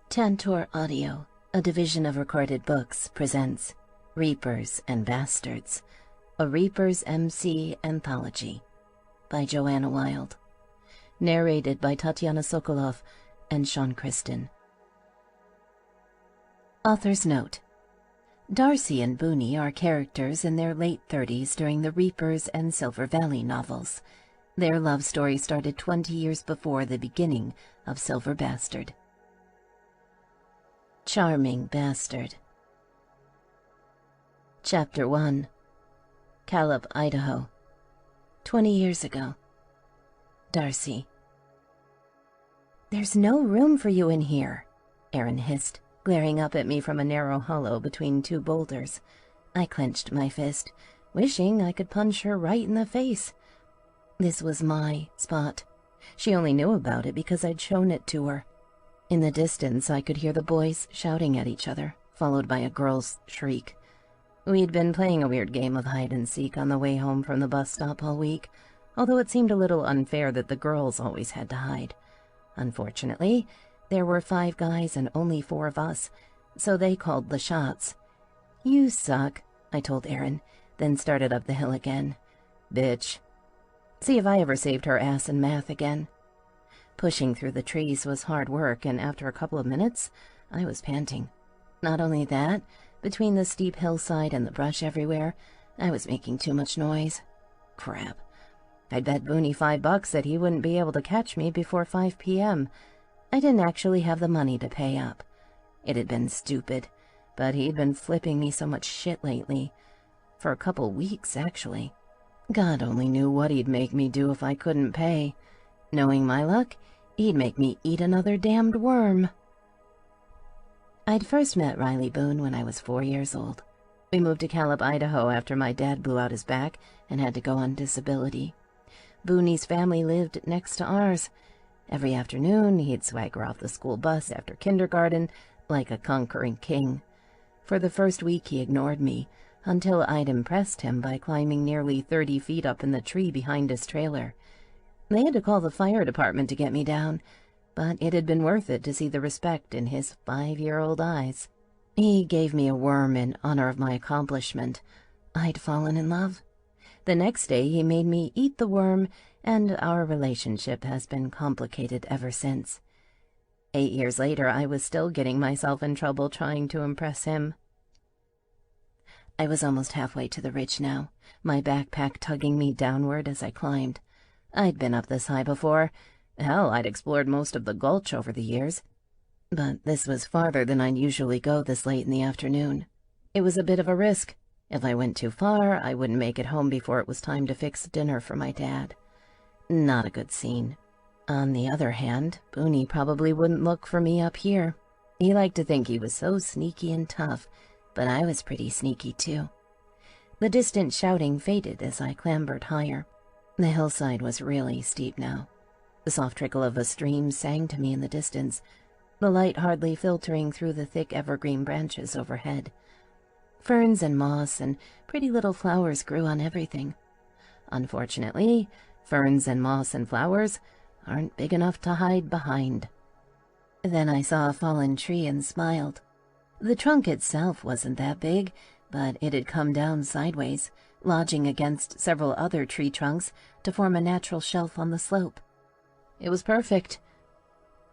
Tantor Audio, a division of Recorded Books, presents Reapers and Bastards, a Reapers MC Anthology by Joanna Wylde, narrated by Tatiana Sokolov and Sean Kristen. Author's note: Darcy and Booney are characters in their late 30s during the Reapers and Silver Valley novels. Their love story started 20 years before the beginning of Silver Bastard. Charming Bastard. Chapter 1. Caleb, Idaho. 20 years ago. Darcy. "There's no room for you in here," Erin hissed, glaring up at me from a narrow hollow between two boulders. I clenched my fist, wishing I could punch her right in the face. This was my spot. She only knew about it because I'd shown it to her. In the distance, I could hear the boys shouting at each other, followed by a girl's shriek. We'd been playing a weird game of hide-and-seek on the way home from the bus stop all week, although it seemed a little unfair that the girls always had to hide. Unfortunately, there were 5 guys and only 4 of us, so they called the shots. "You suck," I told Erin, then started up the hill again. Bitch. See if I ever saved her ass in math again. Pushing through the trees was hard work, and after a couple of minutes, I was panting. Not only that, between the steep hillside and the brush everywhere, I was making too much noise. Crap. I'd bet Booney $5 that he wouldn't be able to catch me before 5 p.m. I didn't actually have the money to pay up. It had been stupid, but he'd been flipping me so much shit lately. For a couple weeks, actually. God only knew what he'd make me do if I couldn't pay. Knowing my luck, he'd make me eat another damned worm. I'd first met Riley Boone when I was 4 years old. We moved to Caleb, Idaho after my dad blew out his back and had to go on disability. Booney's family lived next to ours. Every afternoon, he'd swagger off the school bus after kindergarten like a conquering king. For the first week, he ignored me, until I'd impressed him by climbing nearly 30 feet up in the tree behind his trailer. They had to call the fire department to get me down, but it had been worth it to see the respect in his 5-year-old eyes. He gave me a worm in honor of my accomplishment. I'd fallen in love. The next day he made me eat the worm, and our relationship has been complicated ever since. 8 years later, I was still getting myself in trouble trying to impress him. I was almost halfway to the ridge now, my backpack tugging me downward as I climbed. I'd been up this high before. Hell, I'd explored most of the gulch over the years. But this was farther than I'd usually go this late in the afternoon. It was a bit of a risk. If I went too far, I wouldn't make it home before it was time to fix dinner for my dad. Not a good scene. On the other hand, Booney probably wouldn't look for me up here. He liked to think he was so sneaky and tough, but I was pretty sneaky too. The distant shouting faded as I clambered higher. The hillside was really steep now. The soft trickle of a stream sang to me in the distance, the light hardly filtering through the thick evergreen branches overhead. Ferns and moss and pretty little flowers grew on everything. Unfortunately, ferns and moss and flowers aren't big enough to hide behind. Then I saw a fallen tree and smiled. The trunk itself wasn't that big, but it had come down sideways, lodging against several other tree trunks to form a natural shelf on the slope. It was perfect.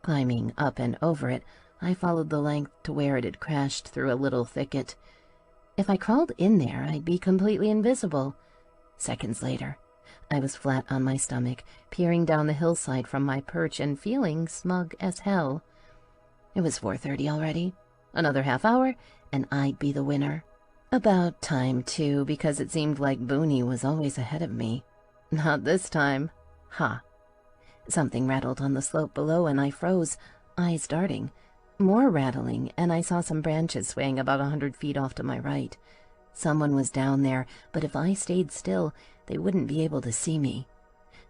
Climbing up and over it, I followed the length to where it had crashed through a little thicket. If I crawled in there, I'd be completely invisible. Seconds later, I was flat on my stomach, peering down the hillside from my perch and feeling smug as hell. It was 4:30 already. Another half hour, and I'd be the winner. About time, too, because it seemed like Booney was always ahead of me. Not this time. Ha. Something rattled on the slope below, and I froze, eyes darting. More rattling, and I saw some branches swaying about 100 feet off to my right. Someone was down there, but if I stayed still, they wouldn't be able to see me.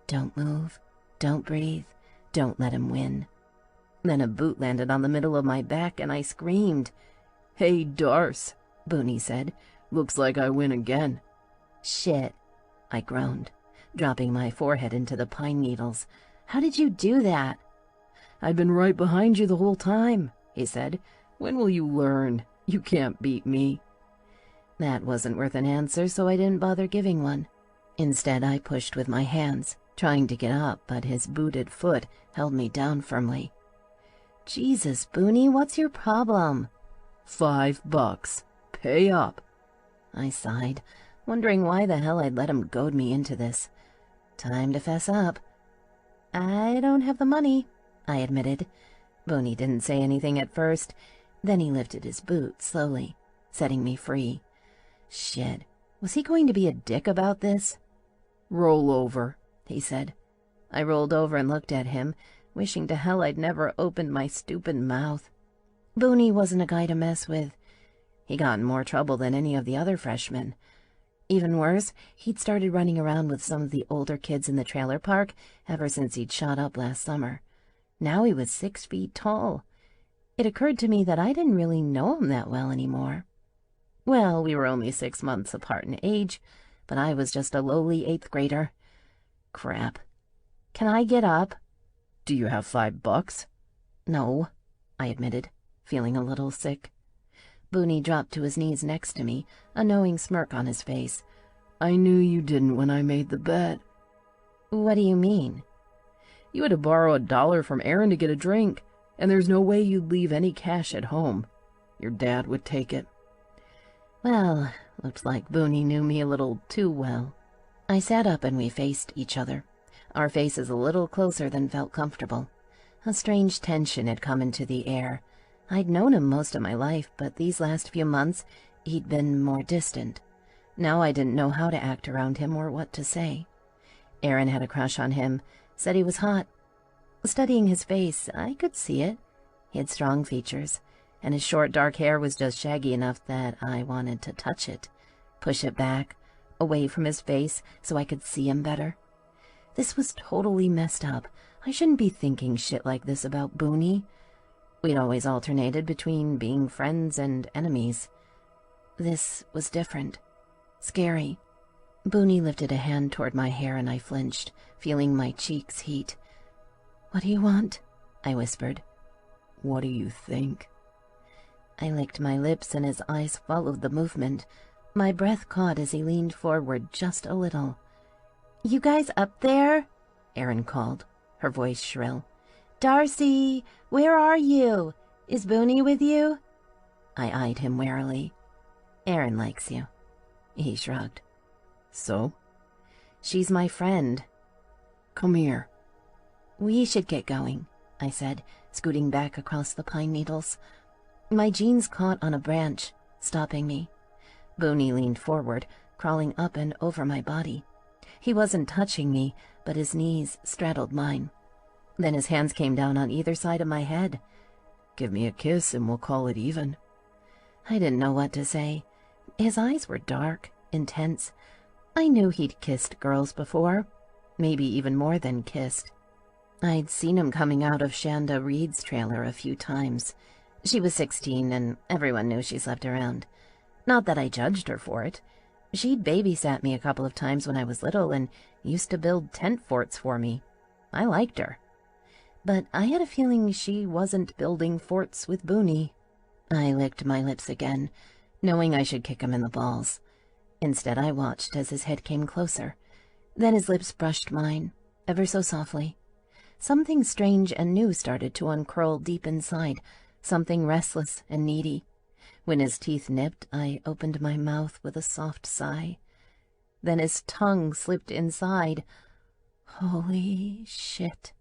Don't move. Don't breathe. Don't let him win. Then a boot landed on the middle of my back, and I screamed. "Hey, Darce," Booney said. "Looks like I win again." "Shit," I groaned, dropping my forehead into the pine needles. "How did you do that?" "I've been right behind you the whole time," he said. "When will you learn? You can't beat me." That wasn't worth an answer, so I didn't bother giving one. Instead, I pushed with my hands, trying to get up, but his booted foot held me down firmly. "Jesus, Booney, what's your problem?" $5. Pay up." I sighed, wondering why the hell I'd let him goad me into this. Time to fess up. "I don't have the money," I admitted. Booney didn't say anything at first. Then he lifted his boot slowly, setting me free. Shit, was he going to be a dick about this? "Roll over," he said. I rolled over and looked at him, wishing to hell I'd never opened my stupid mouth. Booney wasn't a guy to mess with. He got in more trouble than any of the other freshmen. Even worse, he'd started running around with some of the older kids in the trailer park ever since he'd shot up last summer. Now he was 6 feet tall. It occurred to me that I didn't really know him that well anymore. Well, we were only 6 months apart in age, but I was just a lowly 8th grader. Crap. Can I get up? "Do you have $5?" No, I admitted, feeling a little sick. Booney dropped to his knees next to me, a knowing smirk on his face. "I knew you didn't when I made the bet." "What do you mean?" "You had to borrow $1 from Aaron to get a drink, and there's no way you'd leave any cash at home. Your dad would take it." Well, looked like Booney knew me a little too well. I sat up and we faced each other, our faces a little closer than felt comfortable. A strange tension had come into the air. I'd known him most of my life, but these last few months he'd been more distant. Now I didn't know how to act around him or what to say. Aaron had a crush on him, said he was hot. Studying his face, I could see it. He had strong features, and his short dark hair was just shaggy enough that I wanted to touch it, push it back, away from his face so I could see him better. This was totally messed up. I shouldn't be thinking shit like this about Booney. We'd always alternated between being friends and enemies. This was different. Scary. Booney lifted a hand toward my hair and I flinched, feeling my cheeks heat. "What do you want?" I whispered. "What do you think?" I licked my lips and his eyes followed the movement. My breath caught as he leaned forward just a little. "You guys up there?" Erin called, her voice shrill. "Darcy, where are you? Is Booney with you?" I eyed him warily. "Erin likes you." He shrugged. "So?" "She's my friend." "Come here." "We should get going," I said, scooting back across the pine needles. My jeans caught on a branch, stopping me. Booney leaned forward, crawling up and over my body. He wasn't touching me, but his knees straddled mine. Then his hands came down on either side of my head. "Give me a kiss and we'll call it even." I didn't know what to say. His eyes were dark, intense. I knew he'd kissed girls before, maybe even more than kissed. I'd seen him coming out of Shanda Reed's trailer a few times. She was 16 and everyone knew she slept around. Not that I judged her for it. She'd babysat me a couple of times when I was little and used to build tent forts for me. I liked her. But I had a feeling she wasn't building forts with Booney. I licked my lips again, knowing I should kick him in the balls. Instead, I watched as his head came closer. Then his lips brushed mine, ever so softly. Something strange and new started to uncurl deep inside, something restless and needy. When his teeth nipped, I opened my mouth with a soft sigh. Then his tongue slipped inside. Holy shit.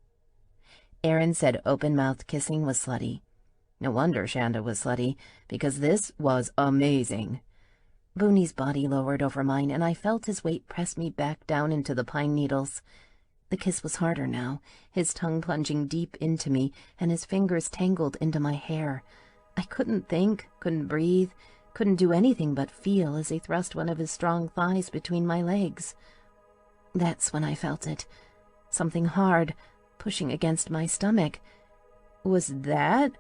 Aaron said open-mouthed kissing was slutty. No wonder Shanda was slutty, because this was amazing. Booney's body lowered over mine, and I felt his weight press me back down into the pine needles. The kiss was harder now, his tongue plunging deep into me, and his fingers tangled into my hair. I couldn't think, couldn't breathe, couldn't do anything but feel as he thrust one of his strong thighs between my legs. That's when I felt it. Something hard, pushing against my stomach. Was that?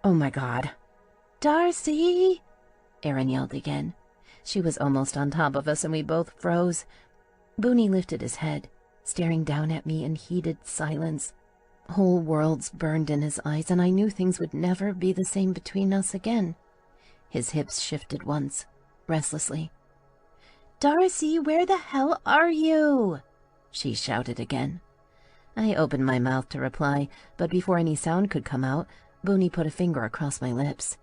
Oh my God. "Darcy!" Aaron yelled again. She was almost on top of us and we both froze. Booney lifted his head, staring down at me in heated silence. Whole worlds burned in his eyes, and I knew things would never be the same between us again. His hips shifted once, restlessly. "Darcy, where the hell are you?" she shouted again. I opened my mouth to reply, but before any sound could come out, Booney put a finger across my lips.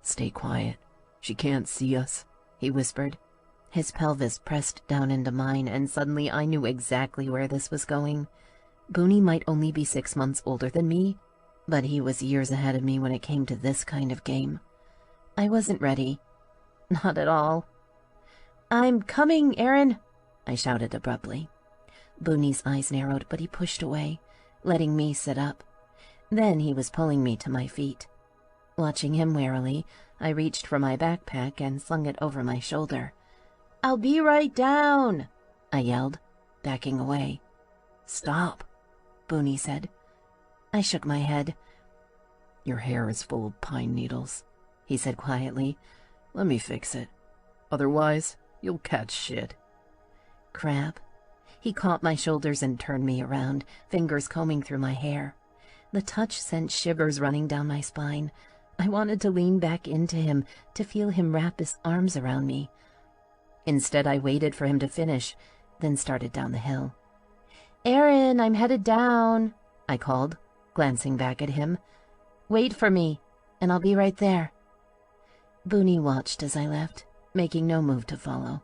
"Stay quiet. She can't see us," he whispered. His pelvis pressed down into mine, and suddenly I knew exactly where this was going. Booney might only be 6 months older than me, but he was years ahead of me when it came to this kind of game. I wasn't ready. Not at all. "I'm coming, Aaron," I shouted abruptly. Booney's eyes narrowed, but he pushed away, letting me sit up. Then he was pulling me to my feet. Watching him warily, I reached for my backpack and slung it over my shoulder. "I'll be right down," I yelled, backing away. "Stop," Booney said. I shook my head. "Your hair is full of pine needles," he said quietly. "Let me fix it. Otherwise, you'll catch shit." Crap. He caught my shoulders and turned me around, fingers combing through my hair. The touch sent shivers running down my spine. I wanted to lean back into him, to feel him wrap his arms around me. Instead, I waited for him to finish, then started down the hill. "Aaron, I'm headed down," I called, glancing back at him. "Wait for me, and I'll be right there." Booney watched as I left, making no move to follow.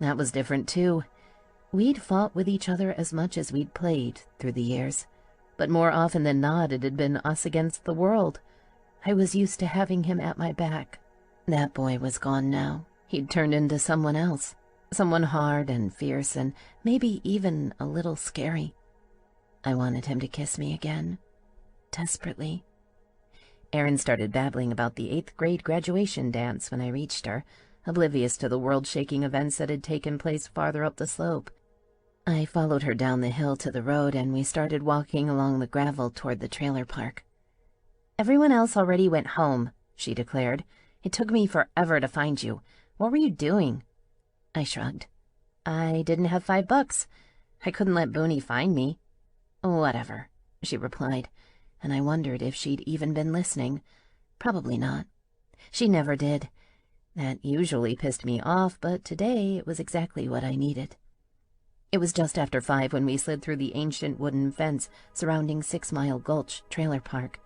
That was different, too. We'd fought with each other as much as we'd played through the years, but more often than not it had been us against the world. I was used to having him at my back. That boy was gone now. He'd turned into someone else, someone hard and fierce and maybe even a little scary. I wanted him to kiss me again, desperately. Erin started babbling about the 8th grade graduation dance when I reached her, oblivious to the world-shaking events that had taken place farther up the slope. I followed her down the hill to the road, and we started walking along the gravel toward the trailer park. "Everyone else already went home," she declared. "It took me forever to find you. What were you doing?" I shrugged. "I didn't have $5. I couldn't let Booney find me." "Whatever," she replied, and I wondered if she'd even been listening. Probably not. She never did. That usually pissed me off, but today it was exactly what I needed. It was just after 5 when we slid through the ancient wooden fence surrounding 6 Mile Gulch Trailer Park,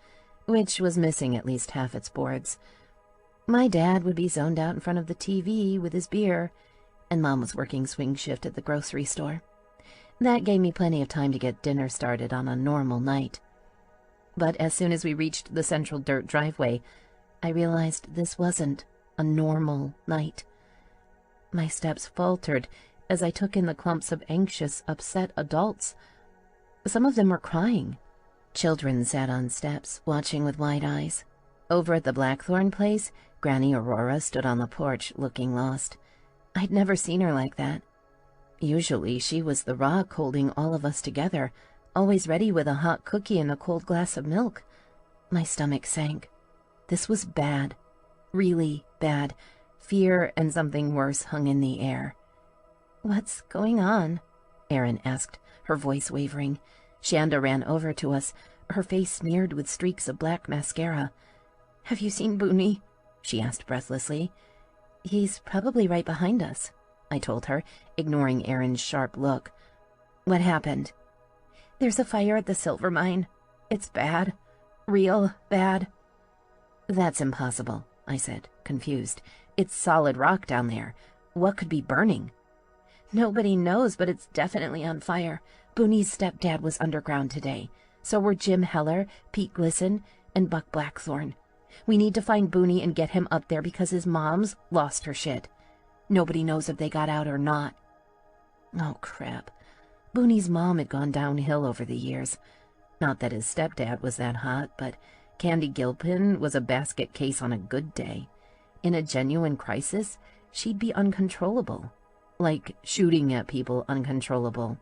which was missing at least half its boards. My dad would be zoned out in front of the TV with his beer, and Mom was working swing shift at the grocery store. That gave me plenty of time to get dinner started on a normal night. But as soon as we reached the central dirt driveway, I realized this wasn't a normal night. My steps faltered as I took in the clumps of anxious, upset adults. Some of them were crying. Children sat on steps, watching with wide eyes. Over at the Blackthorn place, Granny Aurora stood on the porch, looking lost. I'd never seen her like that. Usually she was the rock holding all of us together, always ready with a hot cookie and a cold glass of milk. My stomach sank. This was bad. Really bad. Fear and something worse hung in the air. "What's going on?" Erin asked, her voice wavering. Shanda ran over to us, her face smeared with streaks of black mascara. "Have you seen Booney?" she asked breathlessly. "He's probably right behind us," I told her, ignoring Erin's sharp look. "What happened?" "There's a fire at the silver mine. It's bad. Real bad." "That's impossible," I said, confused. "It's solid rock down there. What could be burning?" "Nobody knows, but it's definitely on fire. Booney's stepdad was underground today. So were Jim Heller, Pete Glisson, and Buck Blackthorn. We need to find Booney and get him up there because his mom's lost her shit. Nobody knows if they got out or not." Oh, crap. Booney's mom had gone downhill over the years. Not that his stepdad was that hot, but Candy Gilpin was a basket case on a good day. In a genuine crisis, she'd be uncontrollable. Like shooting at people uncontrollable.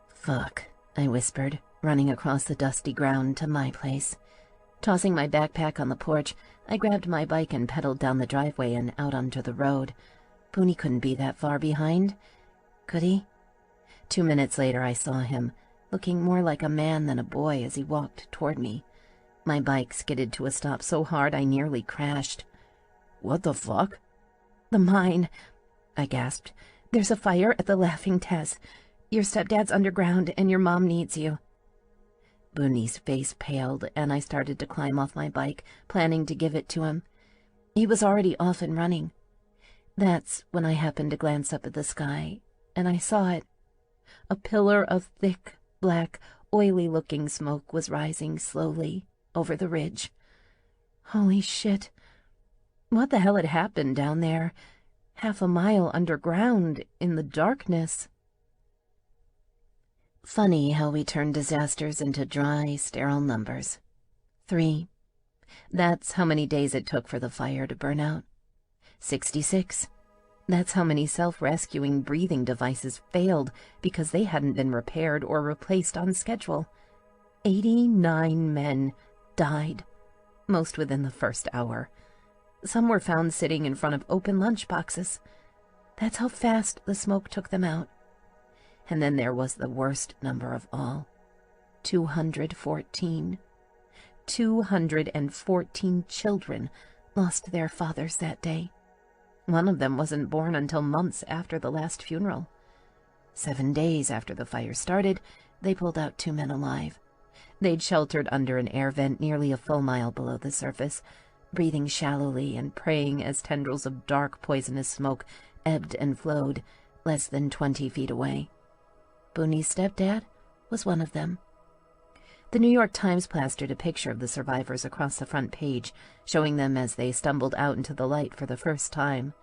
"Fuck," I whispered, running across the dusty ground to my place. Tossing my backpack on the porch, I grabbed my bike and pedaled down the driveway and out onto the road. Booney couldn't be that far behind. Could he? 2 minutes later I saw him, looking more like a man than a boy as he walked toward me. My bike skidded to a stop so hard I nearly crashed. "What the fuck?" "The mine," I gasped. "There's a fire at the Laughing Tess. Your stepdad's underground and your mom needs you." Booney's face paled, and I started to climb off my bike, planning to give it to him. He was already off and running. That's when I happened to glance up at the sky, and I saw it. A pillar of thick, black, oily-looking smoke was rising slowly over the ridge. Holy shit. What the hell had happened down there, 1/2 mile underground in the darkness? Funny how we turn disasters into dry, sterile numbers. 3. That's how many days it took for the fire to burn out. 66. That's how many self-rescuing breathing devices failed because they hadn't been repaired or replaced on schedule. 89 men died, most within the first hour. Some were found sitting in front of open lunchboxes. That's how fast the smoke took them out. And then there was the worst number of all. 214. 214 children lost their fathers that day. One of them wasn't born until months after the last funeral. 7 days after the fire started, they pulled out 2 men alive. They'd sheltered under an air vent nearly a full mile below the surface, breathing shallowly and praying as tendrils of dark, poisonous smoke ebbed and flowed less than 20 feet away. Booney's stepdad was one of them. The New York Times plastered a picture of the survivors across the front page, showing them as they stumbled out into the light for the first time.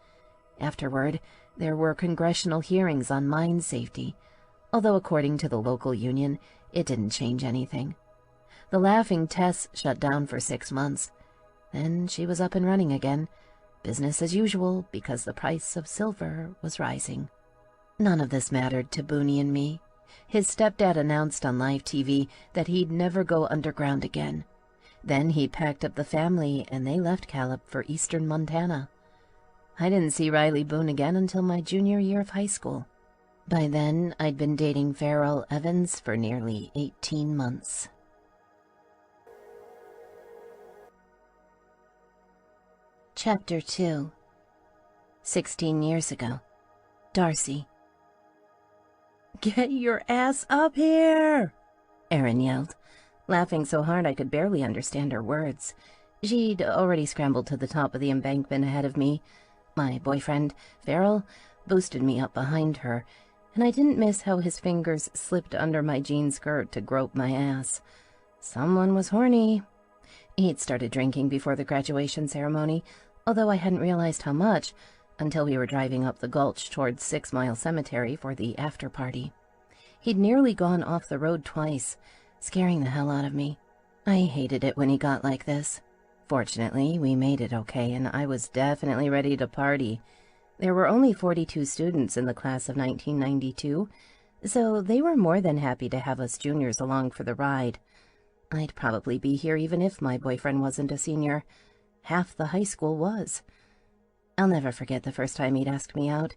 Afterward, there were congressional hearings on mine safety, although according to the local union, it didn't change anything. The Laughing Tess shut down for 6 months. Then she was up and running again, business as usual because the price of silver was rising. None of this mattered to Booney and me. His stepdad announced on live TV that he'd never go underground again. Then he packed up the family and they left Caleb for eastern Montana. I didn't see Riley Boone again until my junior year of high school. By then, I'd been dating Farrell Evans for nearly 18 months. Chapter 2. 16 years ago. Darcy. "Get your ass up here!" Erin yelled, laughing so hard I could barely understand her words. She'd already scrambled to the top of the embankment ahead of me. My boyfriend, Farrell, boosted me up behind her, and I didn't miss how his fingers slipped under my jean skirt to grope my ass. Someone was horny. He'd started drinking before the graduation ceremony, although I hadn't realized how much until we were driving up the gulch towards 6 Mile Cemetery for the after-party. He'd nearly gone off the road twice, scaring the hell out of me. I hated it when he got like this. Fortunately, we made it okay, and I was definitely ready to party. There were only 42 students in the class of 1992, so they were more than happy to have us juniors along for the ride. I'd probably be here even if my boyfriend wasn't a senior. Half the high school was. I'll never forget the first time he'd asked me out.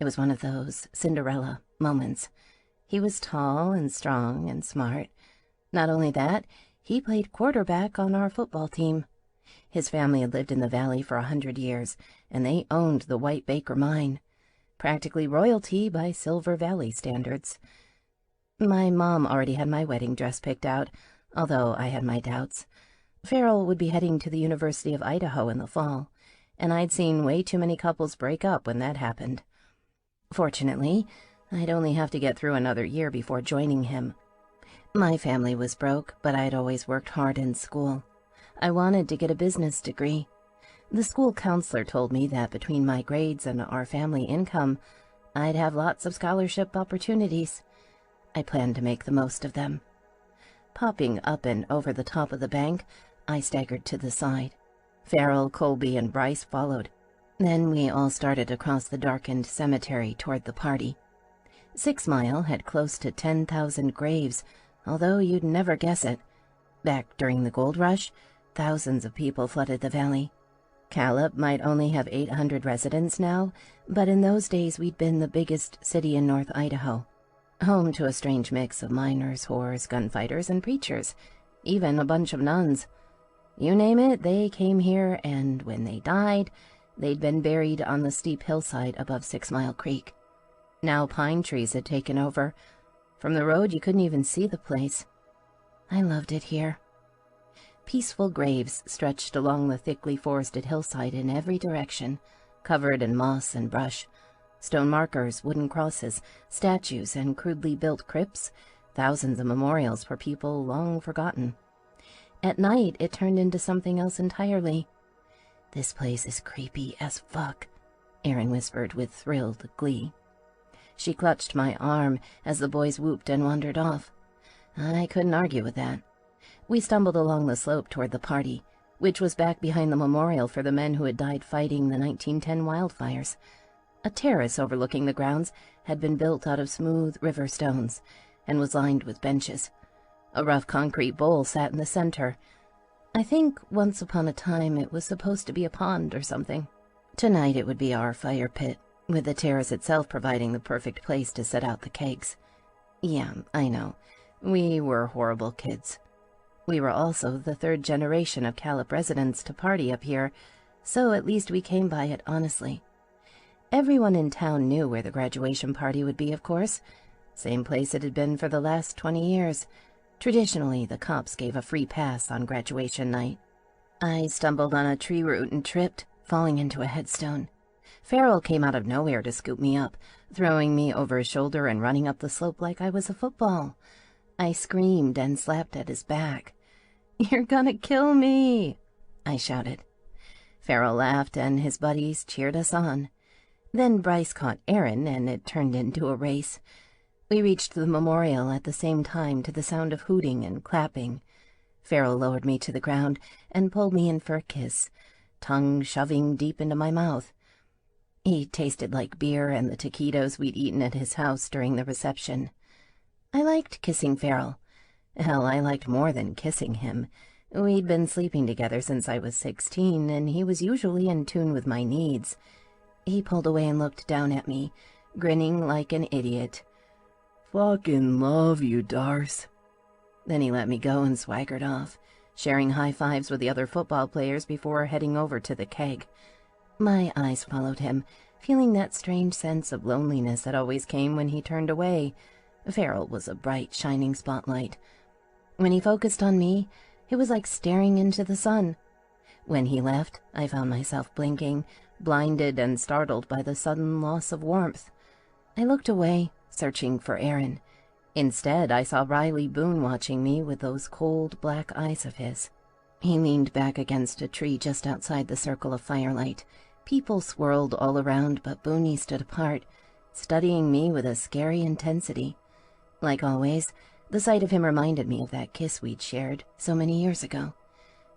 It was one of those Cinderella moments. He was tall and strong and smart. Not only that, he played quarterback on our football team. His family had lived in the valley for 100 years, and they owned the White Baker mine. Practically royalty by Silver Valley standards. My mom already had my wedding dress picked out, although I had my doubts. Farrell would be heading to the University of Idaho in the fall, and I'd seen way too many couples break up when that happened. Fortunately, I'd only have to get through another year before joining him. My family was broke, but I'd always worked hard in school. I wanted to get a business degree. The school counselor told me that between my grades and our family income, I'd have lots of scholarship opportunities. I planned to make the most of them. Popping up and over the top of the bank, I staggered to the side. Farrell, Colby, and Bryce followed. Then we all started across the darkened cemetery toward the party. 6 Mile had close to 10,000 graves, although you'd never guess it. Back during the gold rush, thousands of people flooded the valley. Caleb might only have 800 residents now, but in those days we'd been the biggest city in North Idaho. home to a strange mix of miners, whores, gunfighters, and preachers, even a bunch of nuns. You name it, they came here, and when they died, they'd been buried on the steep hillside above 6 Mile Creek. Now pine trees had taken over. From the road, you couldn't even see the place. I loved it here. Peaceful graves stretched along the thickly forested hillside in every direction, covered in moss and brush. Stone markers, wooden crosses, statues, and crudely built crypts, thousands of memorials for people long forgotten. At night, it turned into something else entirely. "This place is creepy as fuck," Erin whispered with thrilled glee. She clutched my arm as the boys whooped and wandered off. I couldn't argue with that. We stumbled along the slope toward the party, which was back behind the memorial for the men who had died fighting the 1910 wildfires. A terrace overlooking the grounds had been built out of smooth river stones and was lined with benches. A rough concrete bowl sat in the center. I think once upon a time it was supposed to be a pond or something. Tonight it would be our fire pit, with the terrace itself providing the perfect place to set out the kegs. Yeah, I know. We were horrible kids. We were also the third generation of Calip residents to party up here, so at least we came by it honestly. Everyone in town knew where the graduation party would be, of course. Same place it had been for the last 20 years. Traditionally, the cops gave a free pass on graduation night. I stumbled on a tree root and tripped, falling into a headstone. Farrell came out of nowhere to scoop me up, throwing me over his shoulder and running up the slope like I was a football. I screamed and slapped at his back. "You're gonna kill me!" I shouted. Farrell laughed and his buddies cheered us on. Then Bryce caught Erin and it turned into a race. We reached the memorial at the same time to the sound of hooting and clapping. Farrell lowered me to the ground and pulled me in for a kiss, tongue shoving deep into my mouth. He tasted like beer and the taquitos we'd eaten at his house during the reception. I liked kissing Farrell. Hell, I liked more than kissing him. We'd been sleeping together since I was 16, and he was usually in tune with my needs. He pulled away and looked down at me, grinning like an idiot. "Fucking love you, Darce." Then he let me go and swaggered off, sharing high fives with the other football players before heading over to the keg. My eyes followed him, feeling that strange sense of loneliness that always came when he turned away. Farrell was a bright, shining spotlight. When he focused on me, it was like staring into the sun. When he left, I found myself blinking, blinded and startled by the sudden loss of warmth. I looked away, searching for Erin. Instead, I saw Riley Boone watching me with those cold, black eyes of his. He leaned back against a tree just outside the circle of firelight. People swirled all around, but Boone stood apart, studying me with a scary intensity. Like always, the sight of him reminded me of that kiss we'd shared so many years ago.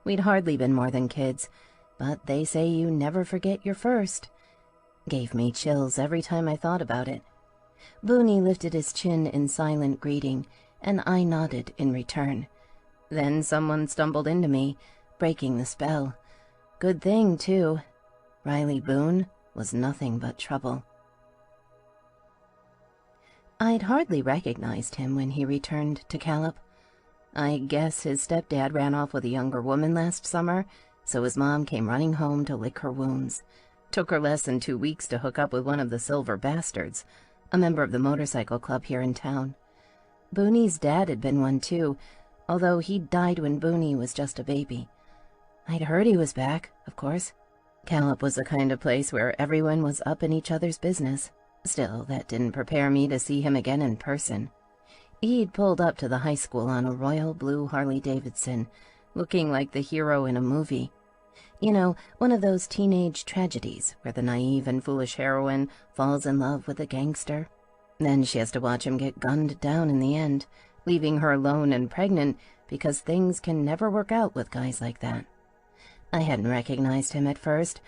We'd hardly been more than kids, but they say you never forget your first. Gave me chills every time I thought about it. Boone lifted his chin in silent greeting, and I nodded in return. Then someone stumbled into me, breaking the spell. Good thing, too. Riley Boone was nothing but trouble. I'd hardly recognized him when he returned to Calip. I guess his stepdad ran off with a younger woman last summer, so his mom came running home to lick her wounds. Took her less than 2 weeks to hook up with one of the Silver Bastards, a member of the motorcycle club here in town. Boonie's dad had been one too, although he died when Boonie was just a baby. I'd heard he was back, of course. Calip was the kind of place where everyone was up in each other's business. Still, that didn't prepare me to see him again in person. He'd pulled up to the high school on a royal blue Harley-Davidson, looking like the hero in a movie. You know, one of those teenage tragedies where the naive and foolish heroine falls in love with a gangster. Then she has to watch him get gunned down in the end, leaving her alone and pregnant because things can never work out with guys like that. I hadn't recognized him at first.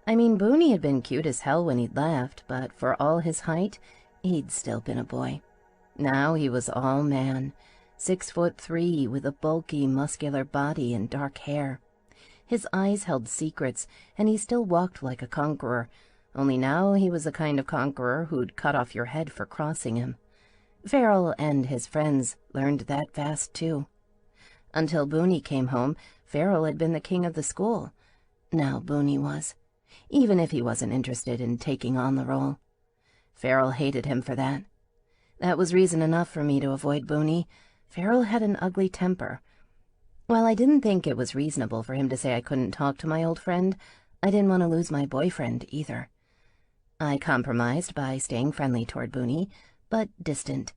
I mean, Boonie had been cute as hell when he'd left, but for all his height, he'd still been a boy. Now he was all man, 6'3", with a bulky, muscular body and dark hair. His eyes held secrets, and he still walked like a conqueror, only now he was the kind of conqueror who'd cut off your head for crossing him. Farrell and his friends learned that fast, too. Until Booney came home, Farrell had been the king of the school. Now Booney was, even if he wasn't interested in taking on the role. Farrell hated him for that. That was reason enough for me to avoid Booney. Farrell had an ugly temper. While I didn't think it was reasonable for him to say I couldn't talk to my old friend, I didn't want to lose my boyfriend either. I compromised by staying friendly toward Booney, but distant.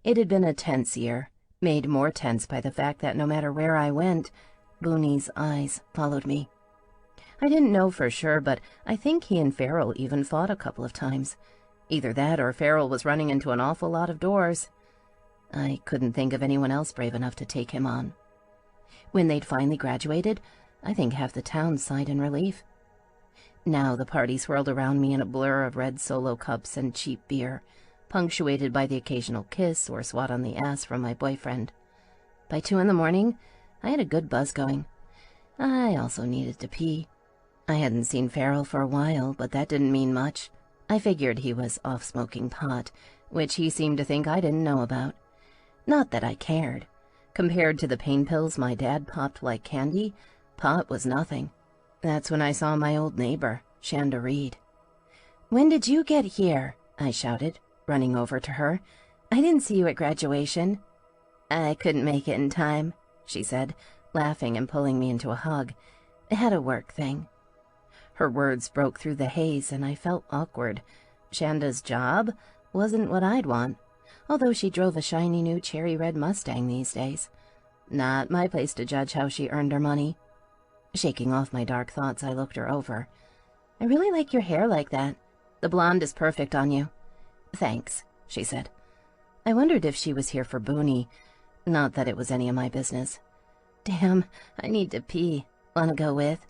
It had been a tense year, made more tense by the fact that no matter where I went, Booney's eyes followed me. I didn't know for sure, but I think he and Farrell even fought a couple of times. Either that or Farrell was running into an awful lot of doors. I couldn't think of anyone else brave enough to take him on. When they'd finally graduated, I think half the town sighed in relief. Now the party swirled around me in a blur of red Solo cups and cheap beer, punctuated by the occasional kiss or swat on the ass from my boyfriend. By 2 a.m, I had a good buzz going. I also needed to pee. I hadn't seen Farrell for a while, but that didn't mean much. I figured he was off smoking pot, which he seemed to think I didn't know about. Not that I cared. Compared to the pain pills my dad popped like candy, pot was nothing. That's when I saw my old neighbor, Shanda Reed. "When did you get here?" I shouted, running over to her. "I didn't see you at graduation." "I couldn't make it in time," she said, laughing and pulling me into a hug. "I had a work thing." Her words broke through the haze, and I felt awkward. Shanda's job wasn't what I'd want, although she drove a shiny new cherry-red Mustang these days. Not my place to judge how she earned her money. Shaking off my dark thoughts, I looked her over. "I really like your hair like that. The blonde is perfect on you." "Thanks," she said. I wondered if she was here for Booney. Not that it was any of my business. "Damn, I need to pee. Wanna go with?"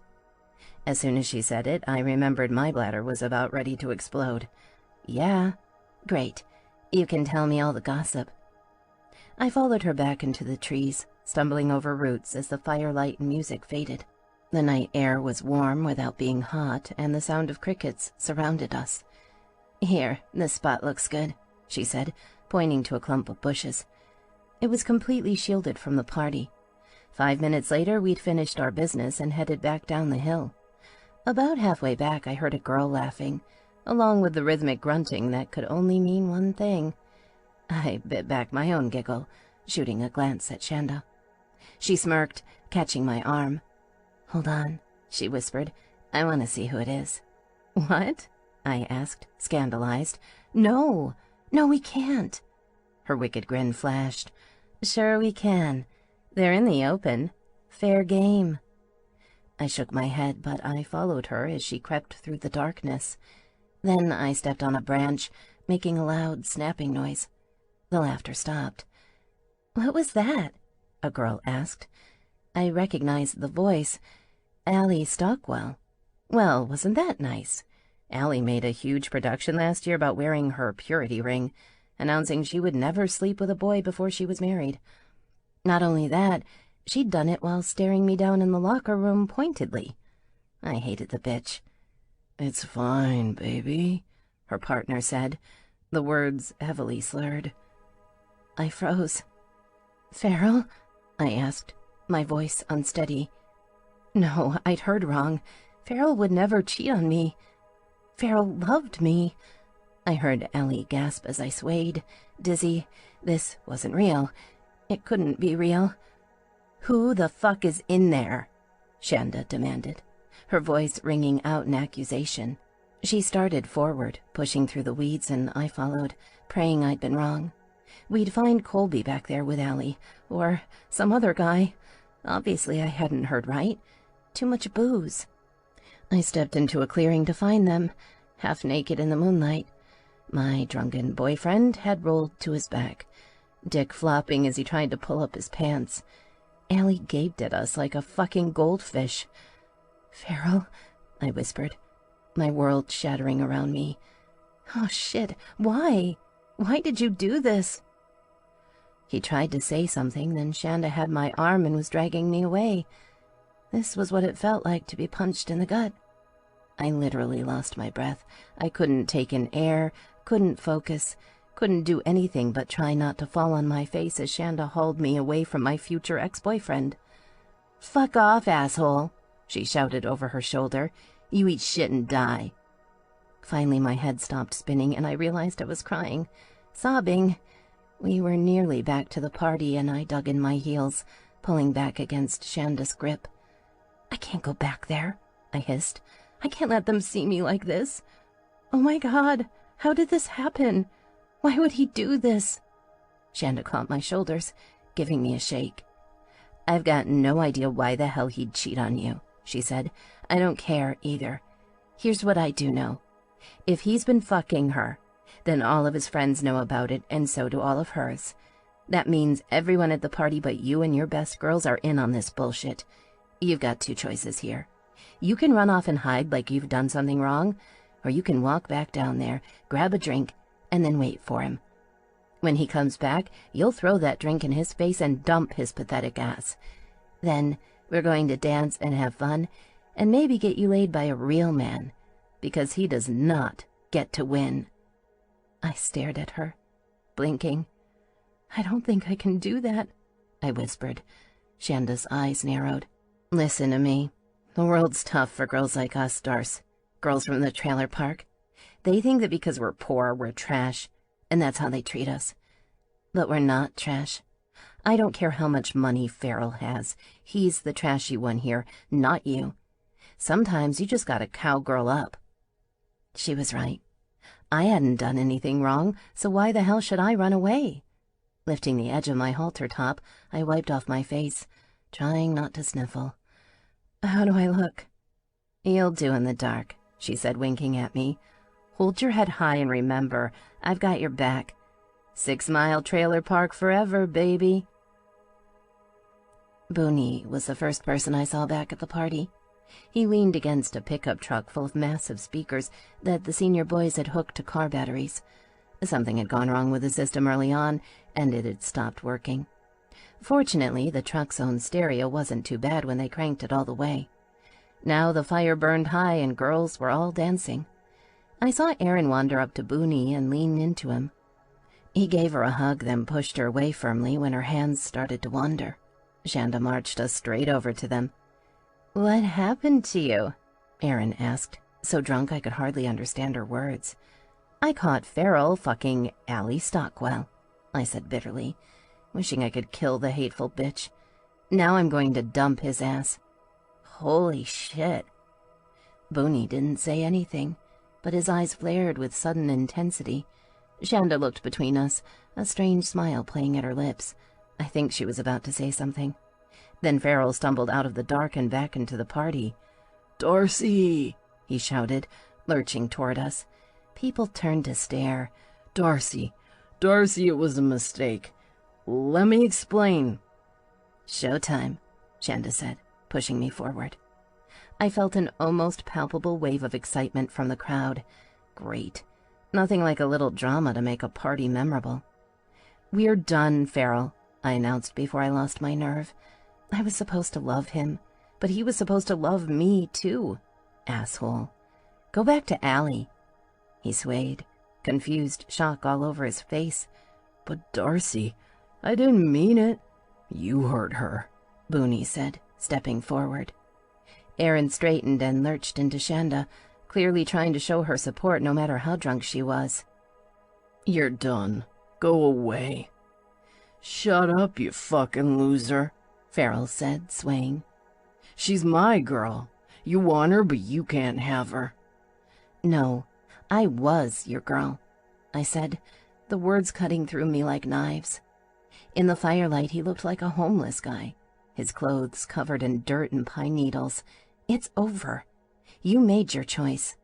As soon as she said it, I remembered my bladder was about ready to explode. "Yeah." "Great. You can tell me all the gossip." I followed her back into the trees, stumbling over roots as the firelight and music faded. The night air was warm without being hot, and the sound of crickets surrounded us. "Here, this spot looks good," she said, pointing to a clump of bushes. It was completely shielded from the party. 5 minutes later, we'd finished our business and headed back down the hill. About halfway back, I heard a girl laughing, along with the rhythmic grunting that could only mean one thing. I bit back my own giggle, shooting a glance at Shanda. She smirked, catching my arm. "Hold on," she whispered. "I want to see who it is." "What?" I asked, scandalized. No, we can't." Her wicked grin flashed. "Sure we can. They're in the open. Fair game." I shook my head, but I followed her as she crept through the darkness. Then I stepped on a branch, making a loud snapping noise. The laughter stopped. "What was that?" a girl asked. I recognized the voice. Allie Stockwell. Well, wasn't that nice? Allie made a huge production last year about wearing her purity ring, announcing she would never sleep with a boy before she was married. Not only that, she'd done it while staring me down in the locker room pointedly. I hated the bitch. "It's fine, baby," her partner said, the words heavily slurred. I froze. "Farrell?" I asked, my voice unsteady. No, I'd heard wrong. Farrell would never cheat on me. Farrell loved me. I heard Allie gasp as I swayed, dizzy. This wasn't real. It couldn't be real. "Who the fuck is in there?" Shanda demanded, her voice ringing out in accusation. She started forward, pushing through the weeds, and I followed, praying I'd been wrong. We'd find Colby back there with Allie, or some other guy. Obviously I hadn't heard right. Too much booze. I stepped into a clearing to find them, half naked in the moonlight. My drunken boyfriend had rolled to his back, dick flopping as he tried to pull up his pants. Allie gaped at us like a fucking goldfish. "Farrell," I whispered, my world shattering around me. "Oh shit, why? Why did you do this?" He tried to say something, then Shanda had my arm and was dragging me away. This was what it felt like to be punched in the gut. I literally lost my breath. I couldn't take in air, couldn't focus. Couldn't do anything but try not to fall on my face as Shanda hauled me away from my future ex-boyfriend. "Fuck off, asshole," she shouted over her shoulder. "You eat shit and die." Finally, my head stopped spinning and I realized I was crying, sobbing. We were nearly back to the party and I dug in my heels, pulling back against Shanda's grip. "I can't go back there," I hissed. "I can't let them see me like this. Oh my God, how did this happen? Why would he do this?" Shanda caught my shoulders, giving me a shake. "I've got no idea why the hell he'd cheat on you," she said. "I don't care either. Here's what I do know. If he's been fucking her, then all of his friends know about it, and so do all of hers. That means everyone at the party but you and your best girls are in on this bullshit. You've got two choices here. You can run off and hide like you've done something wrong, or you can walk back down there, grab a drink, and then wait for him. When he comes back, you'll throw that drink in his face and dump his pathetic ass. Then we're going to dance and have fun, and maybe get you laid by a real man, because he does not get to win." I stared at her, blinking. "I don't think I can do that," I whispered. Shanda's eyes narrowed. "Listen to me. The world's tough for girls like us, Darce. Girls from the trailer park. They think that because we're poor, we're trash, and that's how they treat us. But we're not trash. I don't care how much money Farrell has. He's the trashy one here, not you. Sometimes you just gotta cowgirl up." She was right. I hadn't done anything wrong, so why the hell should I run away? Lifting the edge of my halter top, I wiped off my face, trying not to sniffle. "How do I look?" "You'll do in the dark," she said, winking at me. "Hold your head high and remember, I've got your back. 6 Mile Trailer Park forever, baby." Booney was the first person I saw back at the party. He leaned against a pickup truck full of massive speakers that the senior boys had hooked to car batteries. Something had gone wrong with the system early on, and it had stopped working. Fortunately, the truck's own stereo wasn't too bad when they cranked it all the way. Now the fire burned high and girls were all dancing. I saw Erin wander up to Booney and lean into him. He gave her a hug, then pushed her away firmly when her hands started to wander. Shanda marched us straight over to them. "What happened to you?" Erin asked, so drunk I could hardly understand her words. "I caught Farrell fucking Allie Stockwell," I said bitterly, wishing I could kill the hateful bitch. "Now I'm going to dump his ass." "Holy shit." Booney didn't say anything, but his eyes flared with sudden intensity. Shanda looked between us, a strange smile playing at her lips. I think she was about to say something. Then Farrell stumbled out of the dark and back into the party. "Darcy!" he shouted, lurching toward us. People turned to stare. Darcy, it was a mistake. Let me explain." "Showtime," Shanda said, pushing me forward. I felt an almost palpable wave of excitement from the crowd. Great. Nothing like a little drama to make a party memorable. "We're done, Farrell," I announced before I lost my nerve. I was supposed to love him, but he was supposed to love me, too. Asshole. "Go back to Allie." He swayed, confused shock all over his face. "But Darcy, I didn't mean it." "You hurt her," Booney said, stepping forward. Erin straightened and lurched into Shanda, clearly trying to show her support no matter how drunk she was. "You're done. Go away." "Shut up, you fucking loser," Farrell said, swaying. "She's my girl. You want her, but you can't have her." "No, I was your girl," I said, the words cutting through me like knives. In the firelight, he looked like a homeless guy, his clothes covered in dirt and pine needles. "It's over. You made your choice."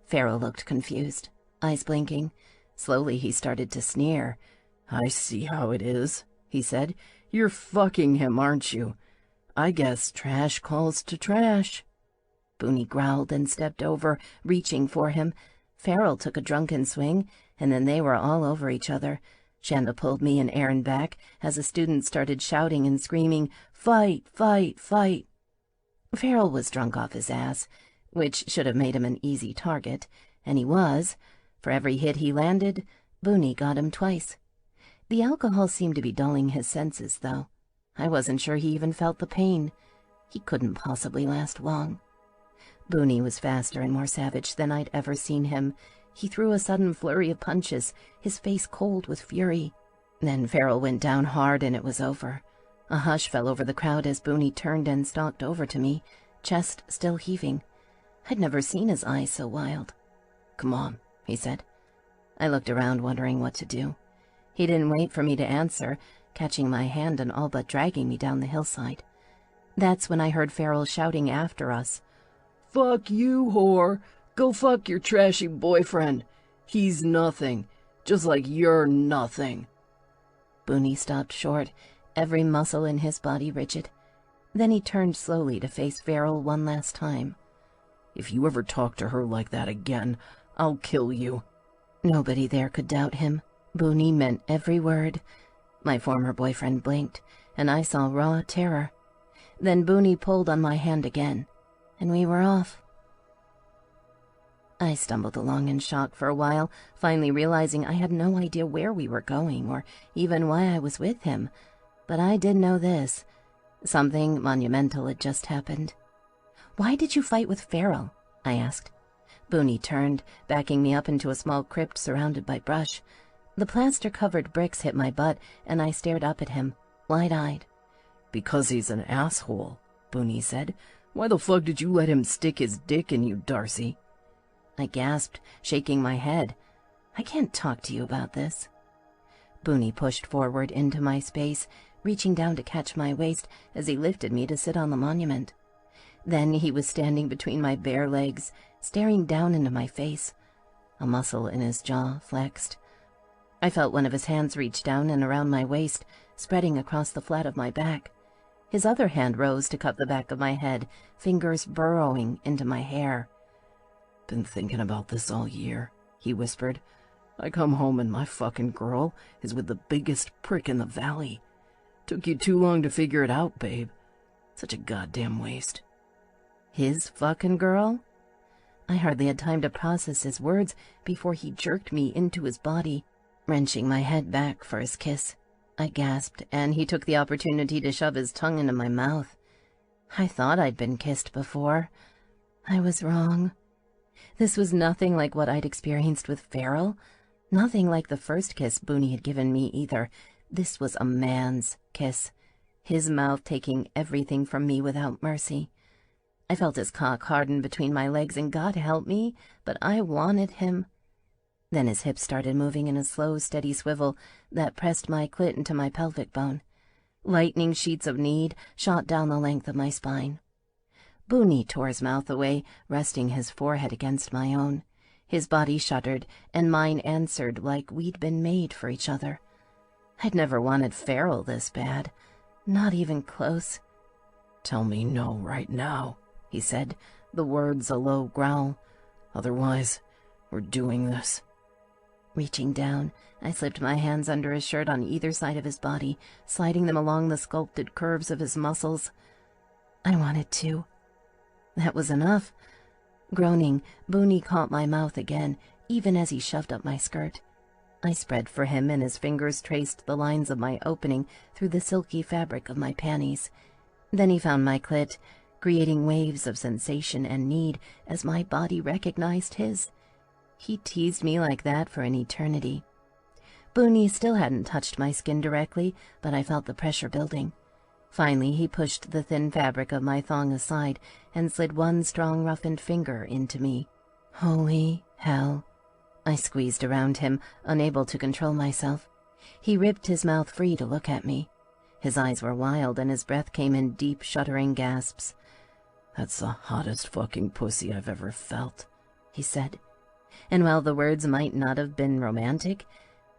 Farrell looked confused, eyes blinking. Slowly, he started to sneer. "I see how it is," he said. "You're fucking him, aren't you? I guess trash calls to trash." Booney growled and stepped over, reaching for him. Farrell took a drunken swing, and then they were all over each other. Shanda pulled me and Erin back as the students started shouting and screaming, "Fight, fight, fight!" Farrell was drunk off his ass, which should have made him an easy target, and he was. For every hit he landed, Booney got him twice. The alcohol seemed to be dulling his senses, though. I wasn't sure he even felt the pain. He couldn't possibly last long. Booney was faster and more savage than I'd ever seen him. He threw a sudden flurry of punches, his face cold with fury. Then Farrell went down hard and it was over. A hush fell over the crowd as Booney turned and stalked over to me, chest still heaving. I'd never seen his eyes so wild. "Come on," he said. I looked around, wondering what to do. He didn't wait for me to answer, catching my hand and all but dragging me down the hillside. That's when I heard Farrell shouting after us. "Fuck you, whore. Go fuck your trashy boyfriend. He's nothing, just like you're nothing." Booney stopped short, every muscle in his body rigid. Then he turned slowly to face Farrell one last time. "If you ever talk to her like that again, I'll kill you." Nobody there could doubt him. Booney meant every word. My former boyfriend blinked, and I saw raw terror. Then Booney pulled on my hand again, and we were off. I stumbled along in shock for a while, finally realizing I had no idea where we were going or even why I was with him. But I did know this. Something monumental had just happened. "Why did you fight with Farrell?" I asked. Booney turned, backing me up into a small crypt surrounded by brush. The plaster-covered bricks hit my butt, and I stared up at him, wide-eyed. "Because he's an asshole," Booney said. "Why the fuck did you let him stick his dick in you, Darcy?" I gasped, shaking my head. "I can't talk to you about this." Booney pushed forward into my space, reaching down to catch my waist as he lifted me to sit on the monument. Then he was standing between my bare legs, staring down into my face. A muscle in his jaw flexed. I felt one of his hands reach down and around my waist, spreading across the flat of my back. His other hand rose to cup the back of my head, fingers burrowing into my hair. "Been thinking about this all year," he whispered. "I come home and my fucking girl is with the biggest prick in the valley. Took you too long to figure it out, babe. Such a goddamn waste." His fucking girl? I hardly had time to process his words before he jerked me into his body, wrenching my head back for his kiss. I gasped, and he took the opportunity to shove his tongue into my mouth. I thought I'd been kissed before. I was wrong. This was nothing like what I'd experienced with Farrell, nothing like the first kiss Booney had given me either. This was a man's kiss, his mouth taking everything from me without mercy. I felt his cock harden between my legs, and God help me, but I wanted him. Then his hips started moving in a slow, steady swivel that pressed my clit into my pelvic bone. Lightning sheets of need shot down the length of my spine. Booney tore his mouth away, resting his forehead against my own. His body shuddered, and mine answered like we'd been made for each other. I'd never wanted Farrell this bad, not even close. "Tell me no right now," he said, the words a low growl. "Otherwise, we're doing this." Reaching down, I slipped my hands under his shirt on either side of his body, sliding them along the sculpted curves of his muscles. I wanted to. That was enough. Groaning, Booney caught my mouth again, even as he shoved up my skirt. I spread for him, and his fingers traced the lines of my opening through the silky fabric of my panties. Then he found my clit, creating waves of sensation and need as my body recognized his. He teased me like that for an eternity. Booney still hadn't touched my skin directly, but I felt the pressure building. Finally, he pushed the thin fabric of my thong aside and slid one strong, roughened finger into me. Holy hell. I squeezed around him, unable to control myself. He ripped his mouth free to look at me. His eyes were wild, and his breath came in deep, shuddering gasps. "That's the hottest fucking pussy I've ever felt," he said. And while the words might not have been romantic,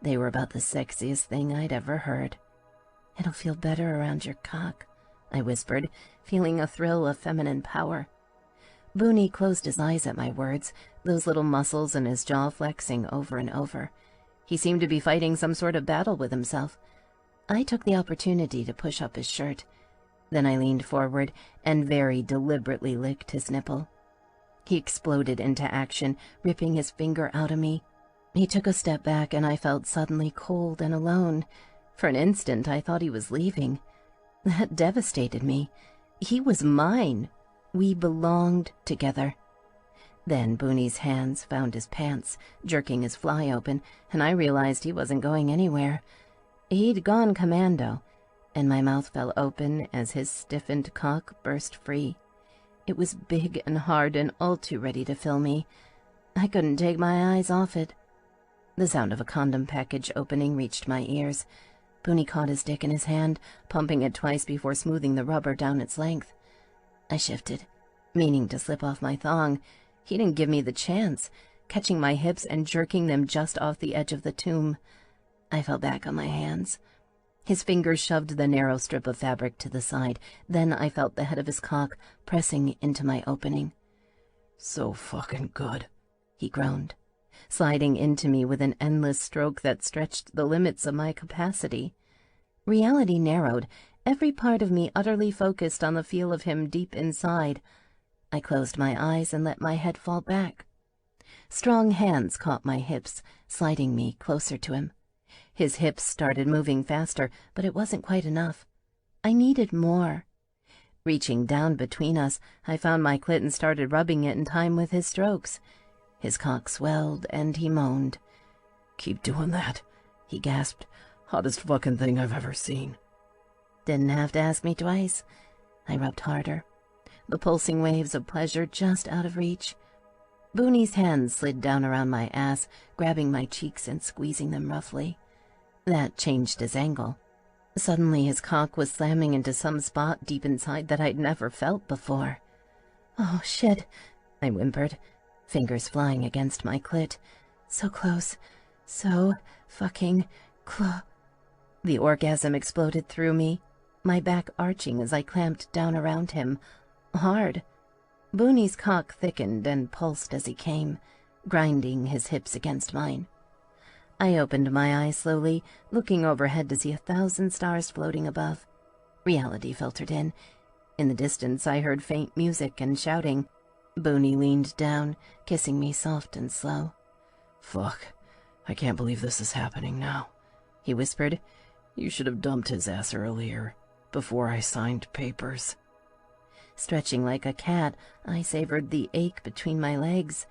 they were about the sexiest thing I'd ever heard. "It'll feel better around your cock," I whispered, feeling a thrill of feminine power. Booney closed his eyes at my words, those little muscles in his jaw flexing over and over. He seemed to be fighting some sort of battle with himself. I took the opportunity to push up his shirt. Then I leaned forward and very deliberately licked his nipple. He exploded into action, ripping his finger out of me. He took a step back, and I felt suddenly cold and alone. For an instant, I thought he was leaving. That devastated me. He was mine. We belonged together. Then Booney's hands found his pants, jerking his fly open, and I realized he wasn't going anywhere. He'd gone commando, and my mouth fell open as his stiffened cock burst free. It was big and hard and all too ready to fill me. I couldn't take my eyes off it. The sound of a condom package opening reached my ears. Booney caught his dick in his hand, pumping it twice before smoothing the rubber down its length. I shifted, meaning to slip off my thong. He didn't give me the chance, catching my hips and jerking them just off the edge of the tomb. I fell back on my hands. His fingers shoved the narrow strip of fabric to the side. Then I felt the head of his cock pressing into my opening. "So fucking good," he groaned, sliding into me with an endless stroke that stretched the limits of my capacity. Reality narrowed, every part of me utterly focused on the feel of him deep inside. I closed my eyes and let my head fall back. Strong hands caught my hips, sliding me closer to him. His hips started moving faster, but it wasn't quite enough. I needed more. Reaching down between us, I found my clit and started rubbing it in time with his strokes. His cock swelled, and he moaned. "Keep doing that," he gasped. "Hottest fucking thing I've ever seen." Didn't have to ask me twice. I rubbed harder, the pulsing waves of pleasure just out of reach. Booney's hands slid down around my ass, grabbing my cheeks and squeezing them roughly. That changed his angle. Suddenly his cock was slamming into some spot deep inside that I'd never felt before. "Oh, shit," I whimpered, fingers flying against my clit. So close. So fucking close. The orgasm exploded through me, my back arching as I clamped down around him. Hard. Booney's cock thickened and pulsed as he came, grinding his hips against mine. I opened my eyes slowly, looking overhead to see 1,000 stars floating above. Reality filtered in. In the distance, I heard faint music and shouting. Booney leaned down, kissing me soft and slow. "Fuck, I can't believe this is happening now," he whispered. "You should have dumped his ass earlier, before I signed papers." Stretching like a cat, I savored the ache between my legs.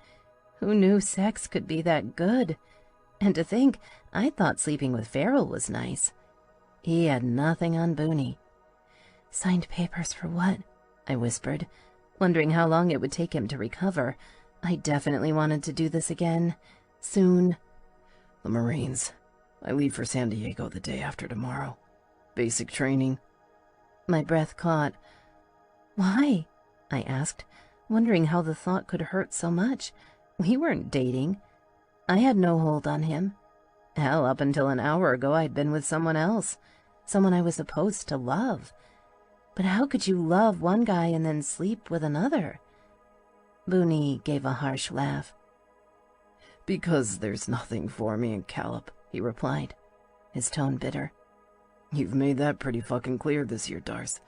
Who knew sex could be that good? And to think, I thought sleeping with Farrell was nice. He had nothing on Booney. "Signed papers for what?" I whispered, wondering how long it would take him to recover. I definitely wanted to do this again. Soon. "The Marines. I leave for San Diego the day after tomorrow. Basic training." My breath caught. "Why?" I asked, wondering how the thought could hurt so much. We weren't dating. I had no hold on him. Hell, up until an hour ago I'd been with someone else, someone I was supposed to love. But how could you love one guy and then sleep with another? Booney gave a harsh laugh. "Because there's nothing for me in Calop," he replied, his tone bitter. "You've made that pretty fucking clear this year, Darce.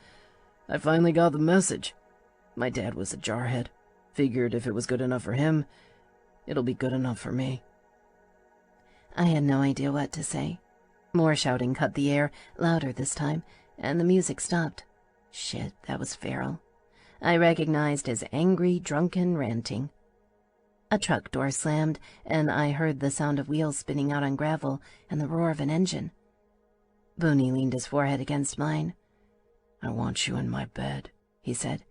I finally got the message. My dad was a jarhead. Figured if it was good enough for him, it'll be good enough for me." I had no idea what to say. More shouting cut the air, louder this time, and the music stopped. Shit, that was Farrell. I recognized his angry, drunken ranting. A truck door slammed, and I heard the sound of wheels spinning out on gravel and the roar of an engine. Booney leaned his forehead against mine. "I want you in my bed," he said.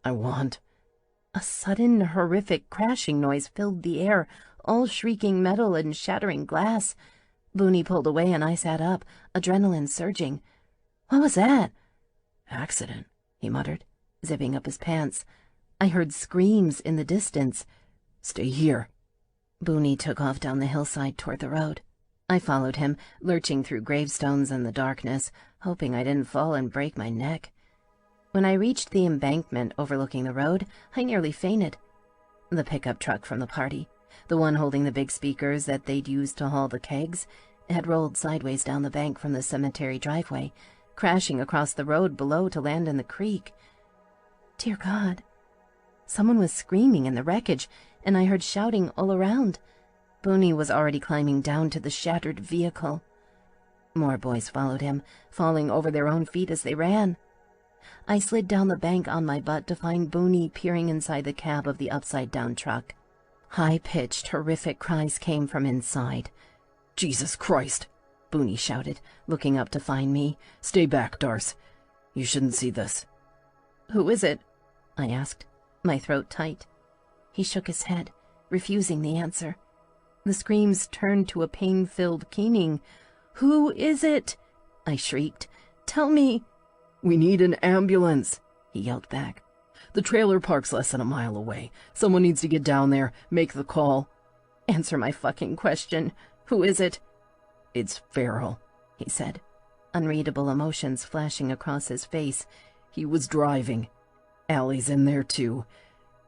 "I want—" A sudden, horrific crashing noise filled the air, all shrieking metal and shattering glass. Booney pulled away and I sat up, adrenaline surging. "What was that?" "Accident," he muttered, zipping up his pants. I heard screams in the distance. "Stay here." Booney took off down the hillside toward the road. I followed him, lurching through gravestones and the darkness, hoping I didn't fall and break my neck. When I reached the embankment overlooking the road, I nearly fainted. The pickup truck from the party, the one holding the big speakers that they'd used to haul the kegs, had rolled sideways down the bank from the cemetery driveway, crashing across the road below to land in the creek. Dear God. Someone was screaming in the wreckage, and I heard shouting all around. Booney was already climbing down to the shattered vehicle. More boys followed him, falling over their own feet as they ran. I slid down the bank on my butt to find Booney peering inside the cab of the upside-down truck. High-pitched, horrific cries came from inside. "Jesus Christ!" Booney shouted, looking up to find me. "Stay back, Darce. You shouldn't see this." "Who is it?" I asked, my throat tight. He shook his head, refusing the answer. The screams turned to a pain-filled keening. "Who is it?" I shrieked. "Tell me." "We need an ambulance," he yelled back. "The trailer park's less than a mile away. Someone needs to get down there, make the call." "Answer my fucking question. Who is it?" "It's Farrell," he said, unreadable emotions flashing across his face. "He was driving. Allie's in there, too.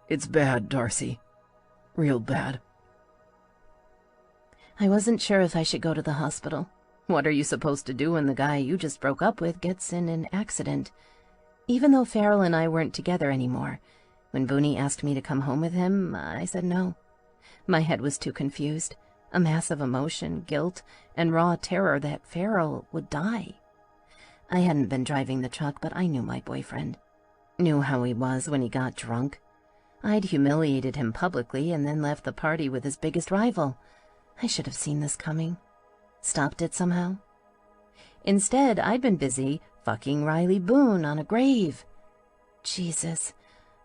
It's bad, Darcy. Real bad." I wasn't sure if I should go to the hospital. What are you supposed to do when the guy you just broke up with gets in an accident? Even though Farrell and I weren't together anymore, when Booney asked me to come home with him, I said no. My head was too confused, a mass of emotion, guilt, and raw terror that Farrell would die. I hadn't been driving the truck, but I knew my boyfriend. Knew how he was when he got drunk. I'd humiliated him publicly and then left the party with his biggest rival. I should have seen this coming. Stopped it somehow. Instead, I'd been busy fucking Riley Boone on a grave. Jesus,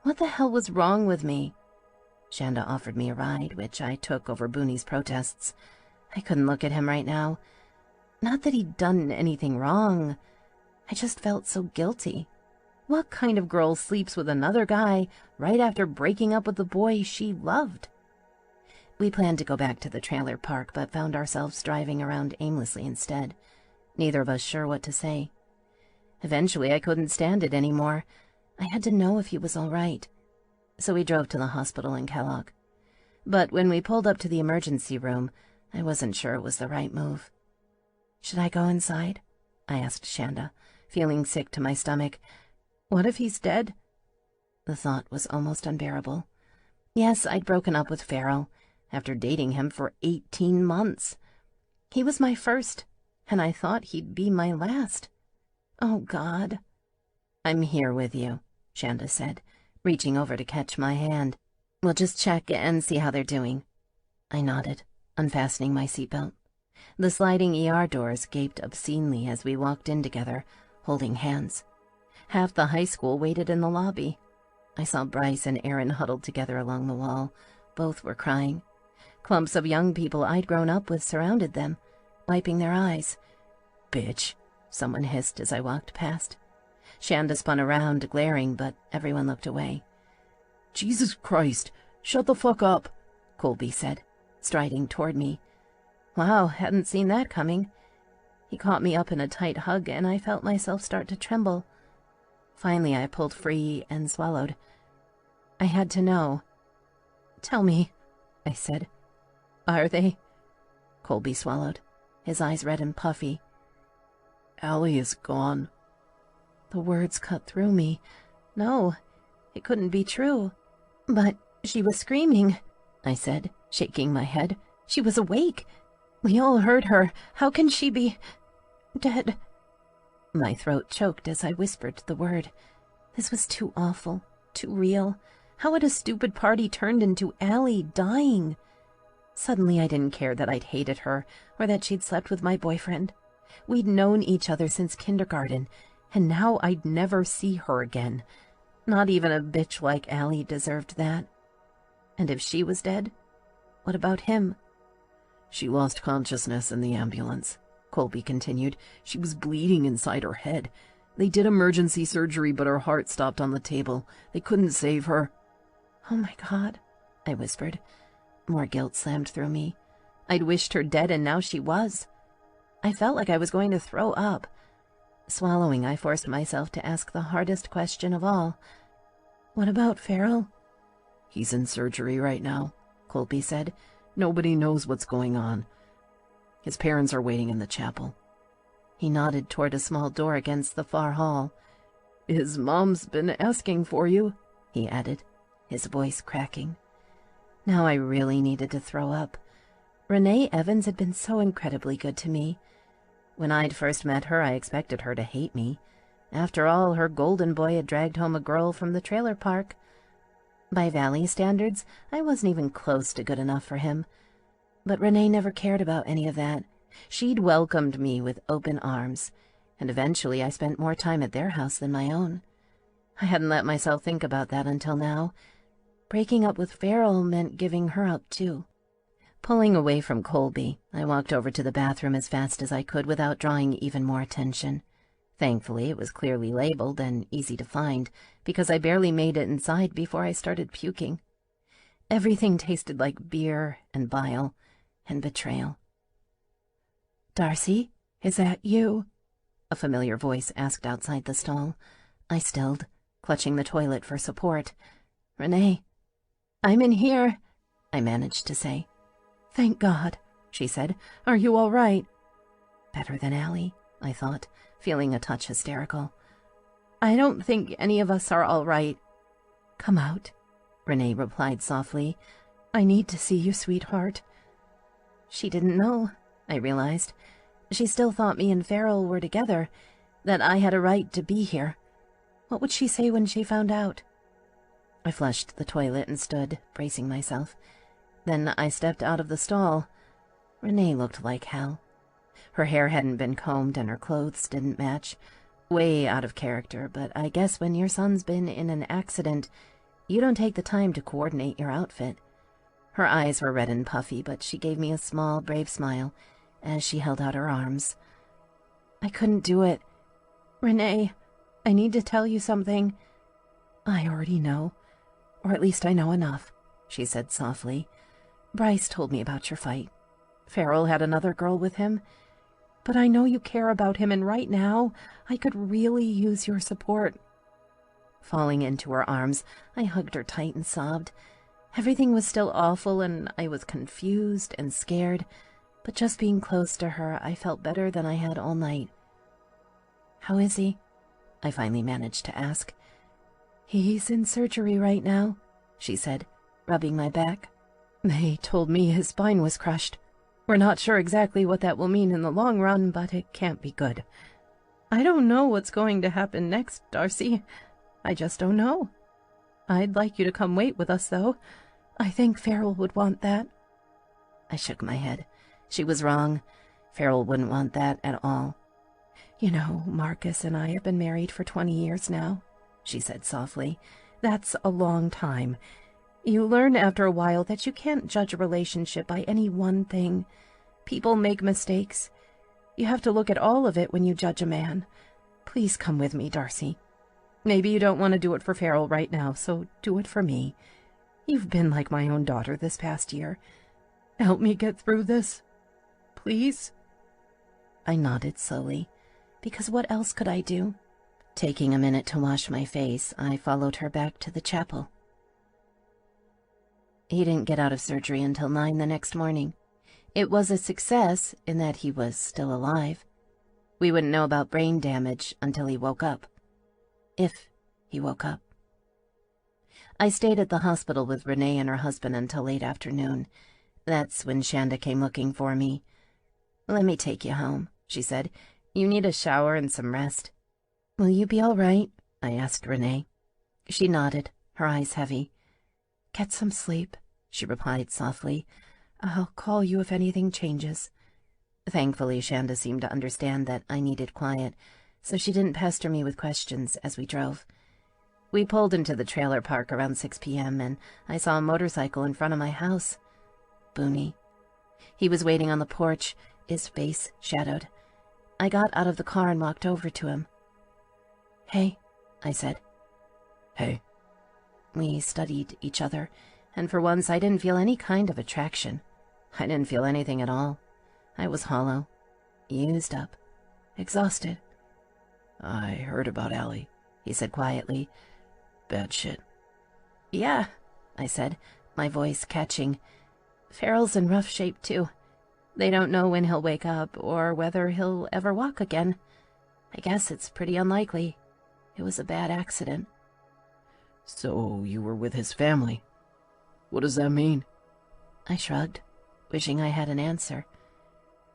what the hell was wrong with me? Shanda offered me a ride, which I took over Booney's protests. I couldn't look at him right now. Not that he'd done anything wrong. I just felt so guilty. What kind of girl sleeps with another guy right after breaking up with the boy she loved? We planned to go back to the trailer park, but found ourselves driving around aimlessly instead, neither of us sure what to say. Eventually, I couldn't stand it anymore. I had to know if he was all right. So we drove to the hospital in Kellogg. But when we pulled up to the emergency room, I wasn't sure it was the right move. "Should I go inside?" I asked Shanda, feeling sick to my stomach. "What if he's dead?" The thought was almost unbearable. Yes, I'd broken up with Farrell, after dating him for 18 months. He was my first, and I thought he'd be my last. Oh, God. "I'm here with you," Shanda said, reaching over to catch my hand. "We'll just check and see how they're doing." I nodded, unfastening my seatbelt. The sliding ER doors gaped obscenely as we walked in together, holding hands. Half the high school waited in the lobby. I saw Bryce and Aaron huddled together along the wall. Both were crying. Clumps of young people I'd grown up with surrounded them, wiping their eyes. "Bitch," someone hissed as I walked past. Shanda spun around, glaring, but everyone looked away. "Jesus Christ, shut the fuck up," Colby said, striding toward me. Wow, hadn't seen that coming. He caught me up in a tight hug, and I felt myself start to tremble. Finally, I pulled free and swallowed. I had to know. "Tell me," I said. "Are they?" Colby swallowed, his eyes red and puffy. "Allie is gone." The words cut through me. No, it couldn't be true. "But she was screaming," I said, shaking my head. "She was awake. We all heard her. How can she be dead?" My throat choked as I whispered the word. This was too awful, too real. How had a stupid party turned into Allie dying? Suddenly I didn't care that I'd hated her or that she'd slept with my boyfriend. We'd known each other since kindergarten, and now I'd never see her again. Not even a bitch like Allie deserved that. And if she was dead, what about him? "She lost consciousness in the ambulance," Colby continued. "She was bleeding inside her head. They did emergency surgery, but her heart stopped on the table. They couldn't save her." "Oh my God," I whispered. More guilt slammed through me. I'd wished her dead, and now she was. I felt like I was going to throw up. Swallowing, I forced myself to ask the hardest question of all. "What about Farrell?" "He's in surgery right now," Colby said. "Nobody knows what's going on. His parents are waiting in the chapel." He nodded toward a small door against the far hall. "His mom's been asking for you," he added, his voice cracking. Now I really needed to throw up. Renee Evans had been so incredibly good to me. When I'd first met her, I expected her to hate me. After all, her golden boy had dragged home a girl from the trailer park. By Valley standards, I wasn't even close to good enough for him. But Renee never cared about any of that. She'd welcomed me with open arms, and eventually I spent more time at their house than my own. I hadn't let myself think about that until now. Breaking up with Farrell meant giving her up, too. Pulling away from Colby, I walked over to the bathroom as fast as I could without drawing even more attention. Thankfully, it was clearly labeled and easy to find, because I barely made it inside before I started puking. Everything tasted like beer and bile and betrayal. "Darcy, is that you?" a familiar voice asked outside the stall. I stilled, clutching the toilet for support. "Renee." "I'm in here," I managed to say. "Thank God," she said. "Are you all right?" Better than Allie, I thought, feeling a touch hysterical. "I don't think any of us are all right." "Come out," Renee replied softly. "I need to see you, sweetheart." She didn't know, I realized. She still thought me and Farrell were together, that I had a right to be here. What would she say when she found out? I flushed the toilet and stood, bracing myself. Then I stepped out of the stall. Renee looked like hell. Her hair hadn't been combed and her clothes didn't match. Way out of character, but I guess when your son's been in an accident, you don't take the time to coordinate your outfit. Her eyes were red and puffy, but she gave me a small, brave smile as she held out her arms. "I couldn't do it. Renee, I need to tell you something." "I already know, or at least I know enough," she said softly. "Bryce told me about your fight. Farrell had another girl with him. But I know you care about him, and right now, I could really use your support." Falling into her arms, I hugged her tight and sobbed. Everything was still awful, and I was confused and scared, but just being close to her, I felt better than I had all night. "How is he?" I finally managed to ask. "He's in surgery right now," she said, rubbing my back. "They told me his spine was crushed. We're not sure exactly what that will mean in the long run, but it can't be good. I don't know what's going to happen next, Darcy. I just don't know. I'd like you to come wait with us, though. I think Farrell would want that." I shook my head. She was wrong. Farrell wouldn't want that at all. "You know, Marcus and I have been married for 20 years now," she said softly. "That's a long time. You learn after a while that you can't judge a relationship by any one thing. People make mistakes. You have to look at all of it when you judge a man. Please come with me, Darcy. Maybe you don't want to do it for Farrell right now, so do it for me. You've been like my own daughter this past year. Help me get through this. Please?" I nodded slowly, because what else could I do? Taking a minute to wash my face, I followed her back to the chapel. He didn't get out of surgery until 9 the next morning. It was a success in that he was still alive. We wouldn't know about brain damage until he woke up. If he woke up. I stayed at the hospital with Renee and her husband until late afternoon. That's when Shanda came looking for me. "Let me take you home," she said. "You need a shower and some rest." "Will you be all right?" I asked Renee. She nodded, her eyes heavy. "Get some sleep," she replied softly. "I'll call you if anything changes." Thankfully, Shanda seemed to understand that I needed quiet, so she didn't pester me with questions as we drove. We pulled into the trailer park around 6 p.m., and I saw a motorcycle in front of my house. Booney. He was waiting on the porch, his face shadowed. I got out of the car and walked over to him. "Hey," I said. "Hey." We studied each other, and for once I didn't feel any kind of attraction. I didn't feel anything at all. I was hollow, used up, exhausted. "I heard about Allie," he said quietly. "Bad shit." "Yeah," I said, my voice catching. "Farrell's in rough shape, too. They don't know when he'll wake up or whether he'll ever walk again. I guess it's pretty unlikely. It was a bad accident." "So you were with his family. What does that mean?" I shrugged. wishing I had an answer.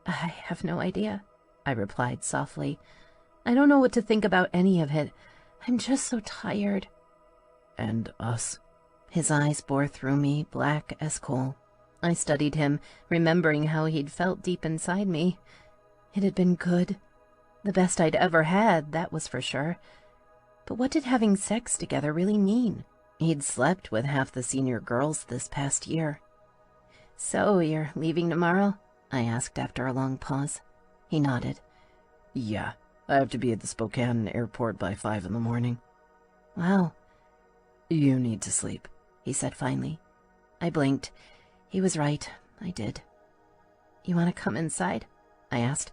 I have no idea, I replied softly. I don't know what to think about any of it. I'm just so tired. And us? His eyes bore through me, black as coal. I studied him, remembering how he'd felt deep inside me. It had been good. The best I'd ever had, that was for sure. But what did having sex together really mean? He'd slept with half the senior girls this past year. So, you're leaving tomorrow? I asked after a long pause. He nodded. Yeah, I have to be at the Spokane airport by 5 in the morning. Wow. You need to sleep, he said finally. I blinked. He was right. I did. You want to come inside? I asked.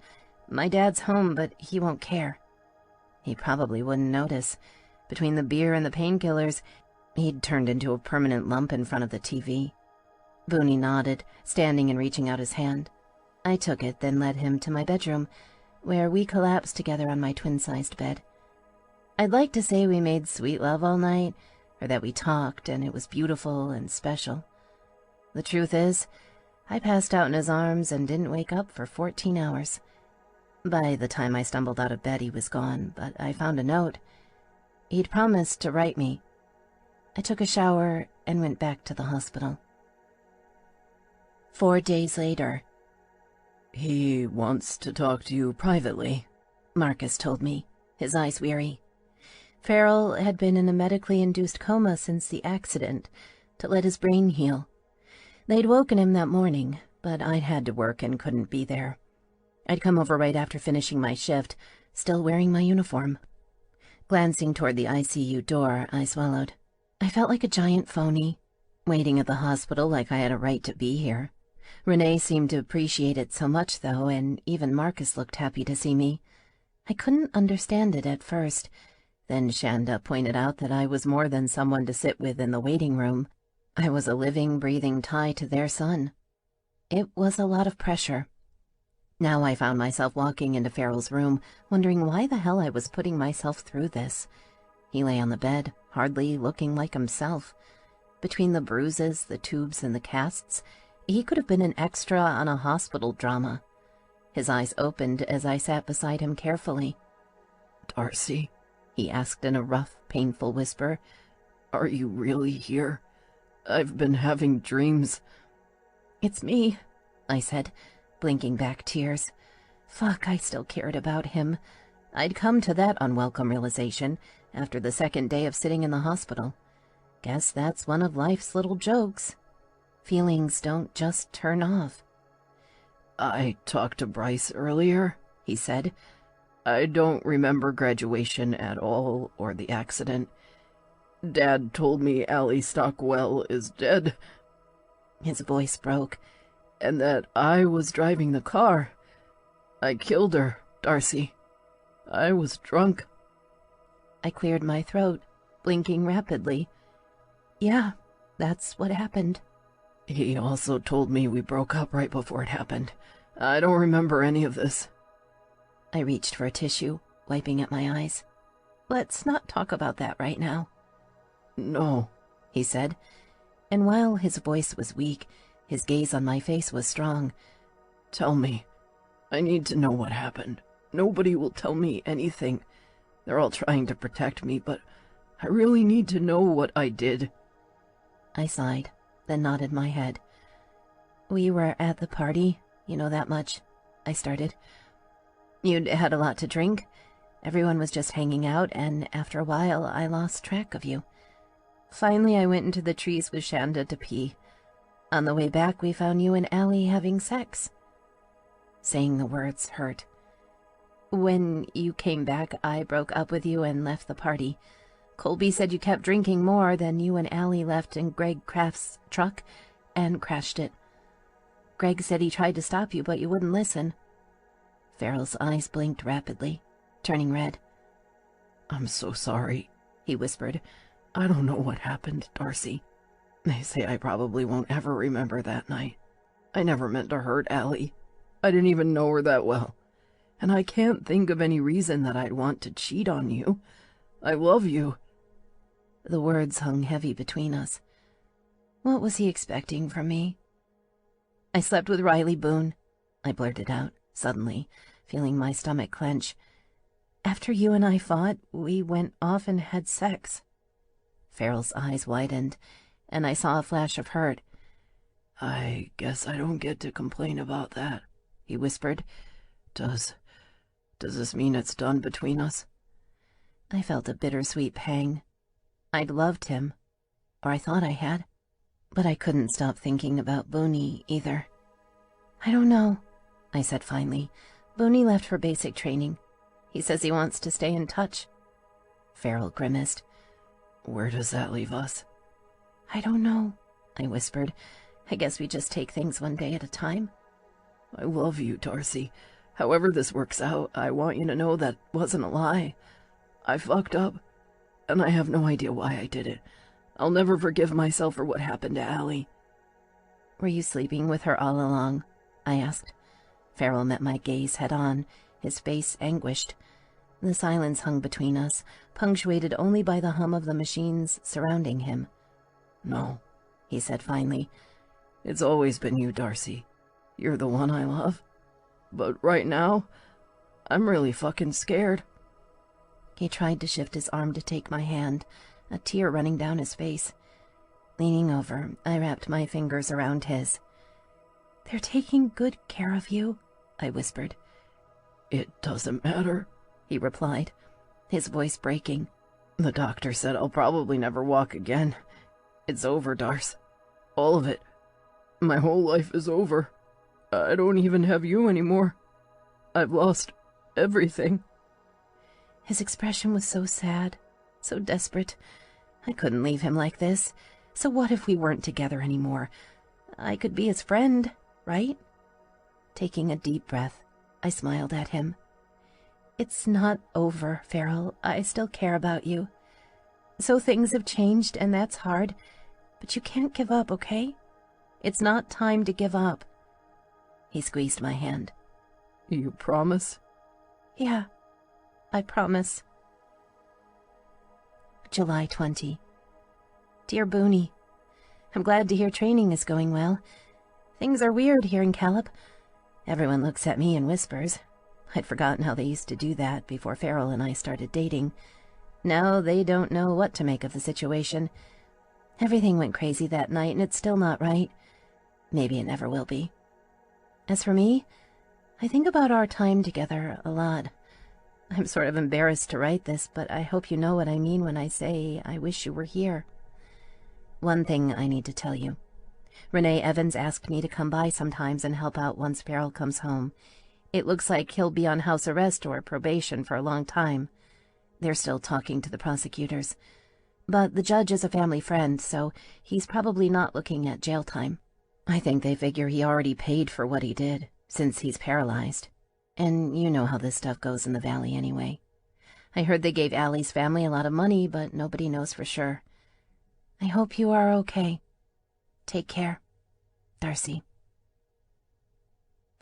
My dad's home, but he won't care. He probably wouldn't notice. Between the beer and the painkillers, he'd turned into a permanent lump in front of the TV. Booney nodded, standing and reaching out his hand. I took it, then led him to my bedroom, where we collapsed together on my twin-sized bed. I'd like to say we made sweet love all night, or that we talked and it was beautiful and special. The truth is, I passed out in his arms and didn't wake up for 14 hours. By the time I stumbled out of bed, he was gone, but I found a note. He'd promised to write me. I took a shower and went back to the hospital. 4 days later. He wants to talk to you privately, Marcus told me, his eyes weary. Farrell had been in a medically induced coma since the accident, to let his brain heal. They'd woken him that morning, but I'd had to work and couldn't be there. I'd come over right after finishing my shift, still wearing my uniform. Glancing toward the ICU door, I swallowed. I felt like a giant phony, waiting at the hospital like I had a right to be here. Renee seemed to appreciate it so much, though, and even Marcus looked happy to see me. I couldn't understand it at first. Then Shanda pointed out that I was more than someone to sit with in the waiting room. I was a living, breathing tie to their son. It was a lot of pressure. Now I found myself walking into Farrell's room, wondering why the hell I was putting myself through this. He lay on the bed, hardly looking like himself. Between the bruises, the tubes, and the casts, he could have been an extra on a hospital drama. His eyes opened as I sat beside him carefully. Darcy, he asked in a rough, painful whisper, are you really here? I've been having dreams. It's me, I said, blinking back tears. Fuck, I still cared about him. I'd come to that unwelcome realization after the second day of sitting in the hospital. Guess that's one of life's little jokes. Feelings don't just turn off. I talked to Bryce earlier, he said. I don't remember graduation at all or the accident. Dad told me Allie Stockwell is dead. His voice broke. And that I was driving the car. I killed her, Darcy. I was drunk. I cleared my throat, blinking rapidly. Yeah, that's what happened. He also told me we broke up right before it happened. I don't remember any of this. I reached for a tissue, wiping at my eyes. Let's not talk about that right now. No, he said, and while his voice was weak, his gaze on my face was strong. Tell me. I need to know what happened. Nobody will tell me anything. They're all trying to protect me, but I really need to know what I did. I sighed, then nodded my head. We were at the party, you know that much, I started. You'd had a lot to drink. Everyone was just hanging out, and after a while I lost track of you. Finally, I went into the trees with Shanda to pee. On the way back, we found you and Allie having sex. Saying the words hurt. When you came back, I broke up with you and left the party. Colby said you kept drinking more, then you and Allie left in Greg Kraft's truck and crashed it. Greg said he tried to stop you, but you wouldn't listen. Farrell's eyes blinked rapidly, turning red. I'm so sorry, he whispered. I don't know what happened, Darcy. They say I probably won't ever remember that night. I never meant to hurt Allie. I didn't even know her that well. And I can't think of any reason that I'd want to cheat on you. I love you. The words hung heavy between us. What was he expecting from me? I slept with Riley Boone, I blurted out, suddenly, feeling my stomach clench. After you and I fought, we went off and had sex. Farrell's eyes widened, and I saw a flash of hurt. I guess I don't get to complain about that, he whispered. Does this mean it's done between us? I felt a bittersweet pang. I'd loved him, or I thought I had, but I couldn't stop thinking about Booney either. I don't know, I said finally. Booney left for basic training. He says he wants to stay in touch. Farrell grimaced. Where does that leave us? I don't know, I whispered. I guess we just take things one day at a time. I love you, Darcy. However this works out, I want you to know that wasn't a lie. I fucked up, and I have no idea why I did it. I'll never forgive myself for what happened to Allie. Were you sleeping with her all along? I asked. Farrell met my gaze head-on, his face anguished. The silence hung between us, punctuated only by the hum of the machines surrounding him. No, he said finally. It's always been you, Darcy. You're the one I love. But right now, I'm really fucking scared. He tried to shift his arm to take my hand, a tear running down his face. Leaning over, I wrapped my fingers around his. They're taking good care of you, I whispered. It doesn't matter, he replied, his voice breaking. The doctor said I'll probably never walk again. It's over, Darce. All of it. My whole life is over. I don't even have you anymore. I've lost everything. His expression was so sad, so desperate. I couldn't leave him like this. So what if we weren't together anymore? I could be his friend, right? Taking a deep breath, I smiled at him. It's not over, Farrell. I still care about you. So things have changed, and that's hard. But you can't give up, okay? It's not time to give up. He squeezed my hand. You promise? Yeah, I promise. July 20. Dear Booney, I'm glad to hear training is going well. Things are weird here in Calip. Everyone looks at me and whispers. I'd forgotten how they used to do that before Farrell and I started dating. Now they don't know what to make of the situation. Everything went crazy that night, and it's still not right. Maybe it never will be. As for me, I think about our time together a lot. I'm sort of embarrassed to write this, but I hope you know what I mean when I say I wish you were here. One thing I need to tell you. Renee Evans asked me to come by sometimes and help out once Farrell comes home. It looks like he'll be on house arrest or probation for a long time. They're still talking to the prosecutors. But the judge is a family friend, so he's probably not looking at jail time. I think they figure he already paid for what he did, since he's paralyzed. And you know how this stuff goes in the valley anyway. I heard they gave Allie's family a lot of money, but nobody knows for sure. I hope you are okay. Take care. Darcy.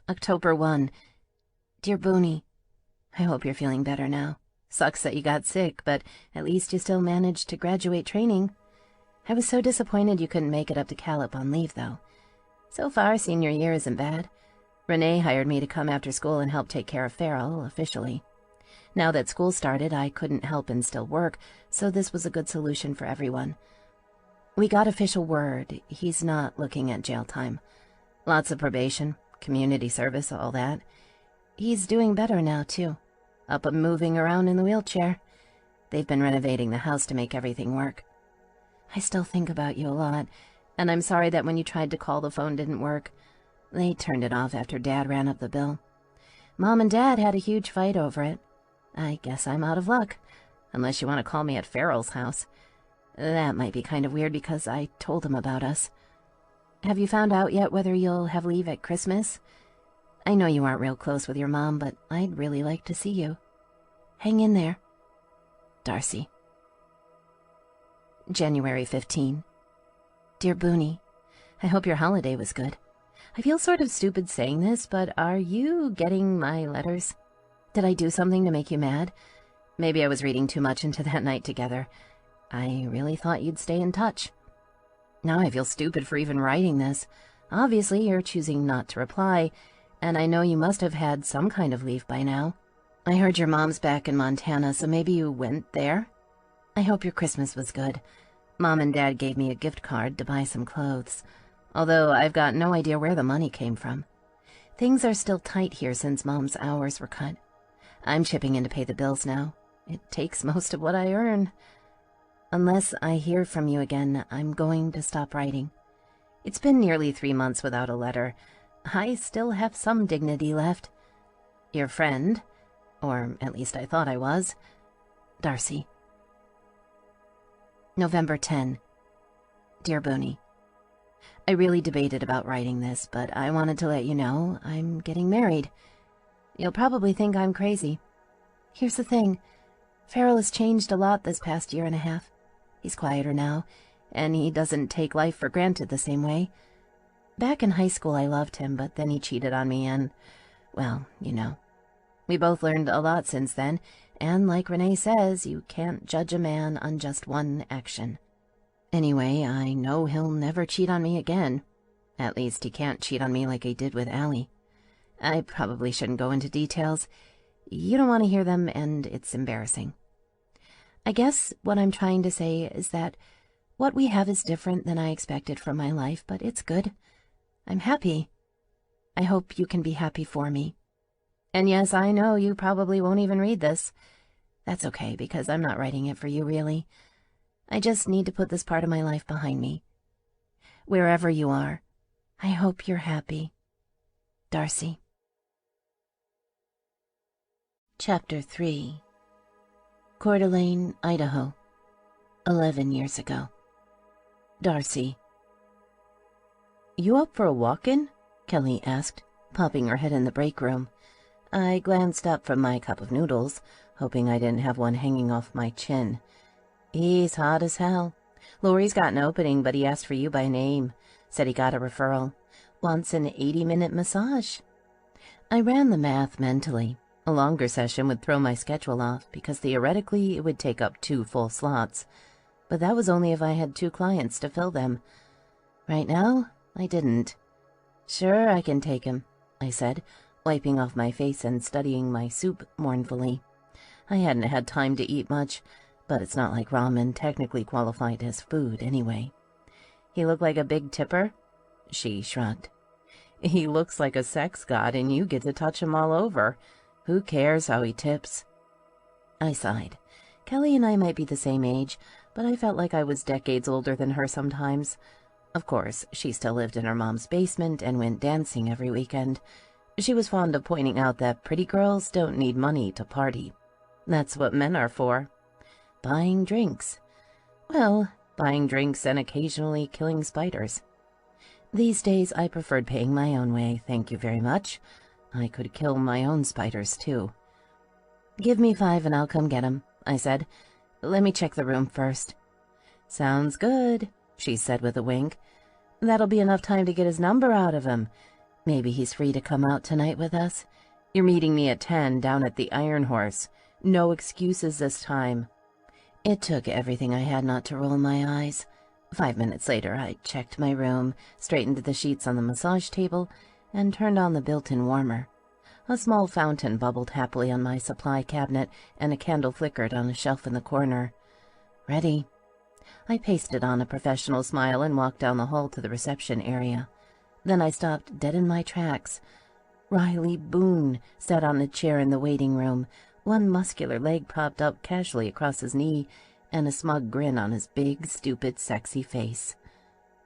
October 1. Dear Booney, I hope you're feeling better now. Sucks that you got sick, but at least you still managed to graduate training. I was so disappointed you couldn't make it up to Calip on leave, though. So far, senior year isn't bad. Renee hired me to come after school and help take care of Farrell, officially. Now that school started, I couldn't help and still work, so this was a good solution for everyone. We got official word. He's not looking at jail time. Lots of probation, community service, all that. He's doing better now, too. Up and moving around in the wheelchair. They've been renovating the house to make everything work. I still think about you a lot, and I'm sorry that when you tried to call the phone didn't work. They turned it off after Dad ran up the bill. Mom and Dad had a huge fight over it. I guess I'm out of luck, unless you want to call me at Farrell's house. That might be kind of weird because I told him about us. Have you found out yet whether you'll have leave at Christmas? I know you aren't real close with your mom, but I'd really like to see you. Hang in there. Darcy. January 15. Dear Booney, I hope your holiday was good. I feel sort of stupid saying this, but are you getting my letters? Did I do something to make you mad? Maybe I was reading too much into that night together. I really thought you'd stay in touch. Now I feel stupid for even writing this. Obviously, you're choosing not to reply, and I know you must have had some kind of leave by now. I heard your mom's back in Montana, so maybe you went there? I hope your Christmas was good. Mom and Dad gave me a gift card to buy some clothes, although I've got no idea where the money came from. Things are still tight here since Mom's hours were cut. I'm chipping in to pay the bills now. It takes most of what I earn. Unless I hear from you again, I'm going to stop writing. It's been nearly 3 months without a letter. I still have some dignity left. Your friend, or at least I thought I was, Darcy. November 10. Dear Booney, I really debated about writing this, but I wanted to let you know I'm getting married. You'll probably think I'm crazy. Here's the thing. Farrell has changed a lot this past year and a half. He's quieter now, and he doesn't take life for granted the same way. Back in high school I loved him, but then he cheated on me and, well, you know. We both learned a lot since then, and like Renee says, you can't judge a man on just one action. Anyway, I know he'll never cheat on me again. At least he can't cheat on me like he did with Allie. I probably shouldn't go into details. You don't want to hear them, and it's embarrassing. I guess what I'm trying to say is that what we have is different than I expected from my life, but it's good. I'm happy. I hope you can be happy for me. And yes, I know you probably won't even read this. That's okay, because I'm not writing it for you, really. I just need to put this part of my life behind me. Wherever you are, I hope you're happy. Darcy. Chapter 3. Coeur d'Alene, Idaho. 11 years ago. Darcy. You up for a walk-in? Kelly asked, popping her head in the break room. I glanced up from my cup of noodles, hoping I didn't have one hanging off my chin. He's hot as hell. Lori's got an opening, but he asked for you by name. Said he got a referral. Wants an 80-minute massage. I ran the math mentally. A longer session would throw my schedule off, because theoretically it would take up 2 full slots. But that was only if I had 2 clients to fill them. Right now, I didn't. Sure, I can take him, I said, wiping off my face and studying my soup mournfully. I hadn't had time to eat much, but it's not like ramen technically qualified as food anyway. He look like a big tipper? She shrugged. He looks like a sex god and you get to touch him all over. Who cares how he tips? I sighed. Kelly and I might be the same age, but I felt like I was decades older than her sometimes. Of course, she still lived in her mom's basement and went dancing every weekend. She was fond of pointing out that pretty girls don't need money to party. That's what men are for. Buying drinks. Well, buying drinks and occasionally killing spiders. These days I preferred paying my own way, thank you very much. I could kill my own spiders, too. Give me 5 and I'll come get 'em, I said. Let me check the room first. Sounds good, she said with a wink. That'll be enough time to get his number out of him. Maybe he's free to come out tonight with us. You're meeting me at 10 down at the Iron Horse. No excuses this time. It took everything I had not to roll my eyes. 5 minutes later, I checked my room, straightened the sheets on the massage table, and turned on the built-in warmer. A small fountain bubbled happily on my supply cabinet, and a candle flickered on a shelf in the corner. Ready. I pasted on a professional smile and walked down the hall to the reception area. Then I stopped dead in my tracks. Riley Boone sat on a chair in the waiting room, one muscular leg propped up casually across his knee, and a smug grin on his big, stupid, sexy face.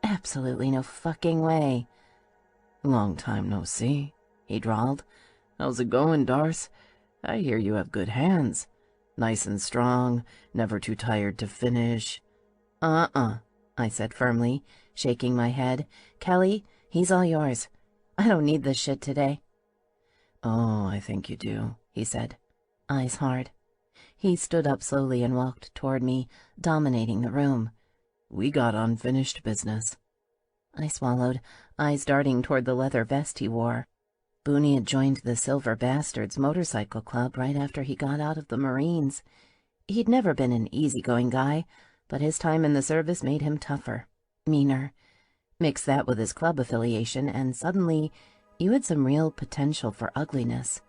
Absolutely no fucking way. Long time no see, he drawled. How's it going, Darce? I hear you have good hands. Nice and strong, never too tired to finish. I said firmly, shaking my head. Kelly, he's all yours. I don't need this shit today. Oh, I think you do, he said, eyes hard. He stood up slowly and walked toward me, dominating the room. We got unfinished business. I swallowed, eyes darting toward the leather vest he wore. Booney had joined the Silver Bastards motorcycle club right after he got out of the Marines. He'd never been an easygoing guy, but his time in the service made him tougher, meaner. Mix that with his club affiliation, and suddenly you had some real potential for ugliness.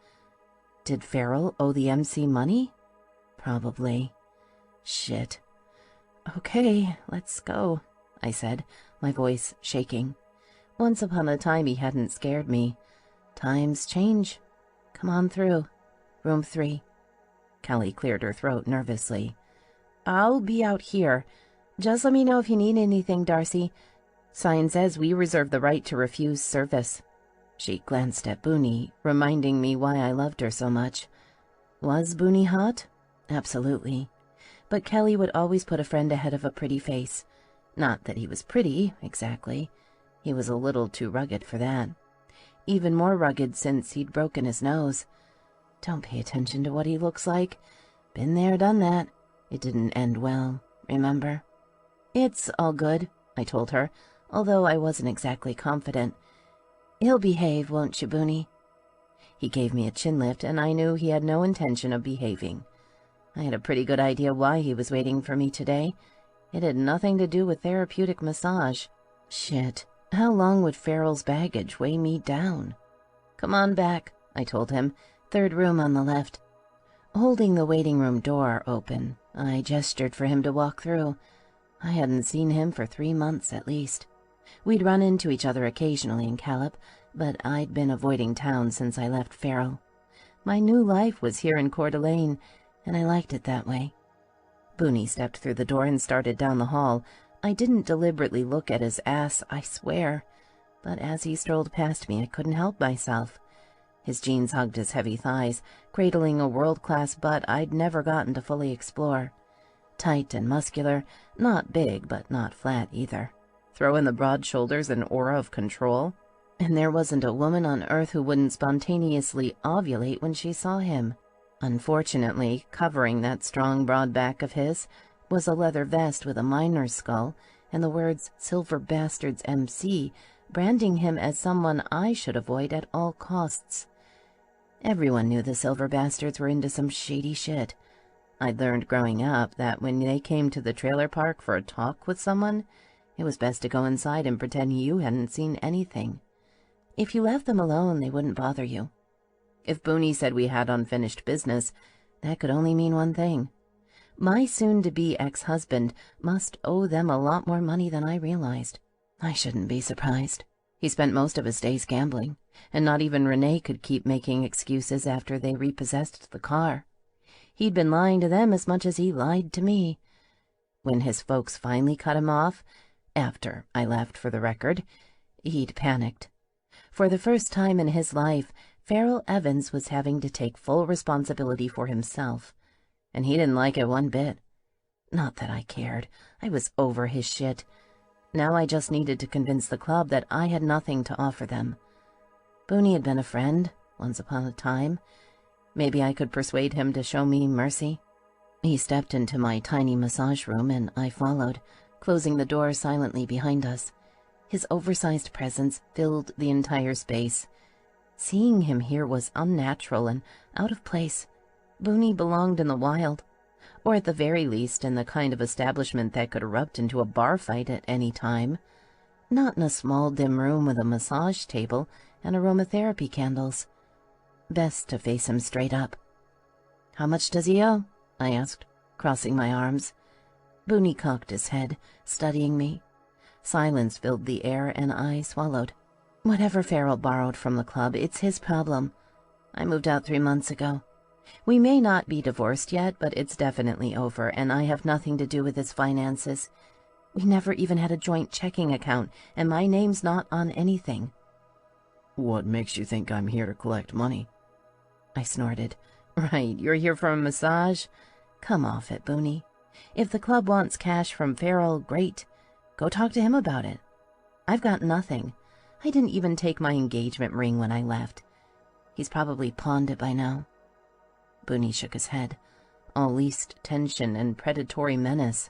Did Farrell owe the MC money? Probably. Shit. Okay, let's go, I said, my voice shaking. Once upon a time he hadn't scared me. Times change. Come on through. Room 3. Kelly cleared her throat nervously. I'll be out here. Just let me know if you need anything, Darcy. Sign says we reserve the right to refuse service. She glanced at Booney, reminding me why I loved her so much. Was Booney hot? Absolutely. But Kelly would always put a friend ahead of a pretty face. Not that he was pretty, exactly. He was a little too rugged for that. Even more rugged since he'd broken his nose. Don't pay attention to what he looks like. Been there, done that. It didn't end well, remember? It's all good, I told her, although I wasn't exactly confident. He'll behave, won't you, Booney? He gave me a chin lift, and I knew he had no intention of behaving. I had a pretty good idea why he was waiting for me today. It had nothing to do with therapeutic massage. Shit, how long would Farrell's baggage weigh me down? Come on back, I told him. 3rd room on the left. Holding the waiting room door open, I gestured for him to walk through. I hadn't seen him for 3 months at least. We'd run into each other occasionally in Callip, but I'd been avoiding town since I left Farrell. My new life was here in Coeur d'Alene, and I liked it that way. Booney stepped through the door and started down the hall. I didn't deliberately look at his ass, I swear, but as he strolled past me I couldn't help myself. His jeans hugged his heavy thighs, cradling a world-class butt I'd never gotten to fully explore. Tight and muscular, not big but not flat either. Throw in the broad shoulders and aura of control, and there wasn't a woman on earth who wouldn't spontaneously ovulate when she saw him. Unfortunately, covering that strong broad back of his was a leather vest with a miner's skull and the words "Silver Bastards MC," branding him as someone I should avoid at all costs. Everyone knew the Silver Bastards were into some shady shit. I'd learned growing up that when they came to the trailer park for a talk with someone, it was best to go inside and pretend you hadn't seen anything. If you left them alone, they wouldn't bother you. If Booney said we had unfinished business, that could only mean one thing. My soon-to-be ex-husband must owe them a lot more money than I realized. I shouldn't be surprised. He spent most of his days gambling, and not even Renee could keep making excuses after they repossessed the car. He'd been lying to them as much as he lied to me. When his folks finally cut him off, after I left for the record, he'd panicked. For the first time in his life, Farrell Evans was having to take full responsibility for himself, and he didn't like it one bit. Not that I cared. I was over his shit. Now I just needed to convince the club that I had nothing to offer them. Booney had been a friend, once upon a time. Maybe I could persuade him to show me mercy. He stepped into my tiny massage room, and I followed, closing the door silently behind us. His oversized presence filled the entire space. Seeing him here was unnatural and out of place. Booney belonged in the wild, or at the very least in the kind of establishment that could erupt into a bar fight at any time. Not in a small dim room with a massage table and aromatherapy candles. Best to face him straight up. "How much does he owe?" I asked, crossing my arms. Booney cocked his head, studying me. Silence filled the air, and I swallowed. "Whatever Farrell borrowed from the club, it's his problem. I moved out 3 months ago. We may not be divorced yet, but it's definitely over, and I have nothing to do with his finances. We never even had a joint checking account, and my name's not on anything." "What makes you think I'm here to collect money?" I snorted. "Right, you're here for a massage? Come off it, Booney. If the club wants cash from Farrell, great. Go talk to him about it. I've got nothing. I didn't even take my engagement ring when I left. He's probably pawned it by now." Booney shook his head, all least tension and predatory menace.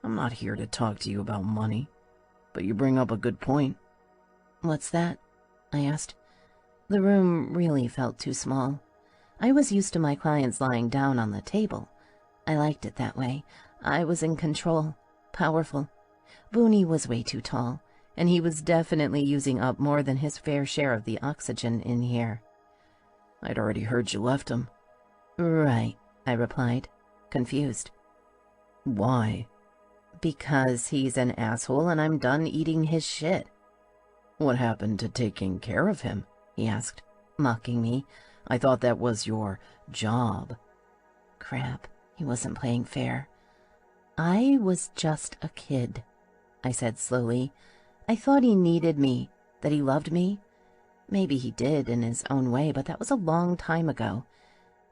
"I'm not here to talk to you about money, but you bring up a good point." "What's that?" I asked. The room really felt too small. I was used to my clients lying down on the table. I liked it that way. I was in control, powerful. Booney was way too tall, and he was definitely using up more than his fair share of the oxygen in here. I'd already heard you left him. Right, I replied, confused. Why? Because he's an asshole and I'm done eating his shit. What happened to taking care of him? He asked, mocking me. I thought that was your job. Crap, he wasn't playing fair. I was just a kid, I said slowly. I thought he needed me, that he loved me. Maybe he did in his own way, but that was a long time ago.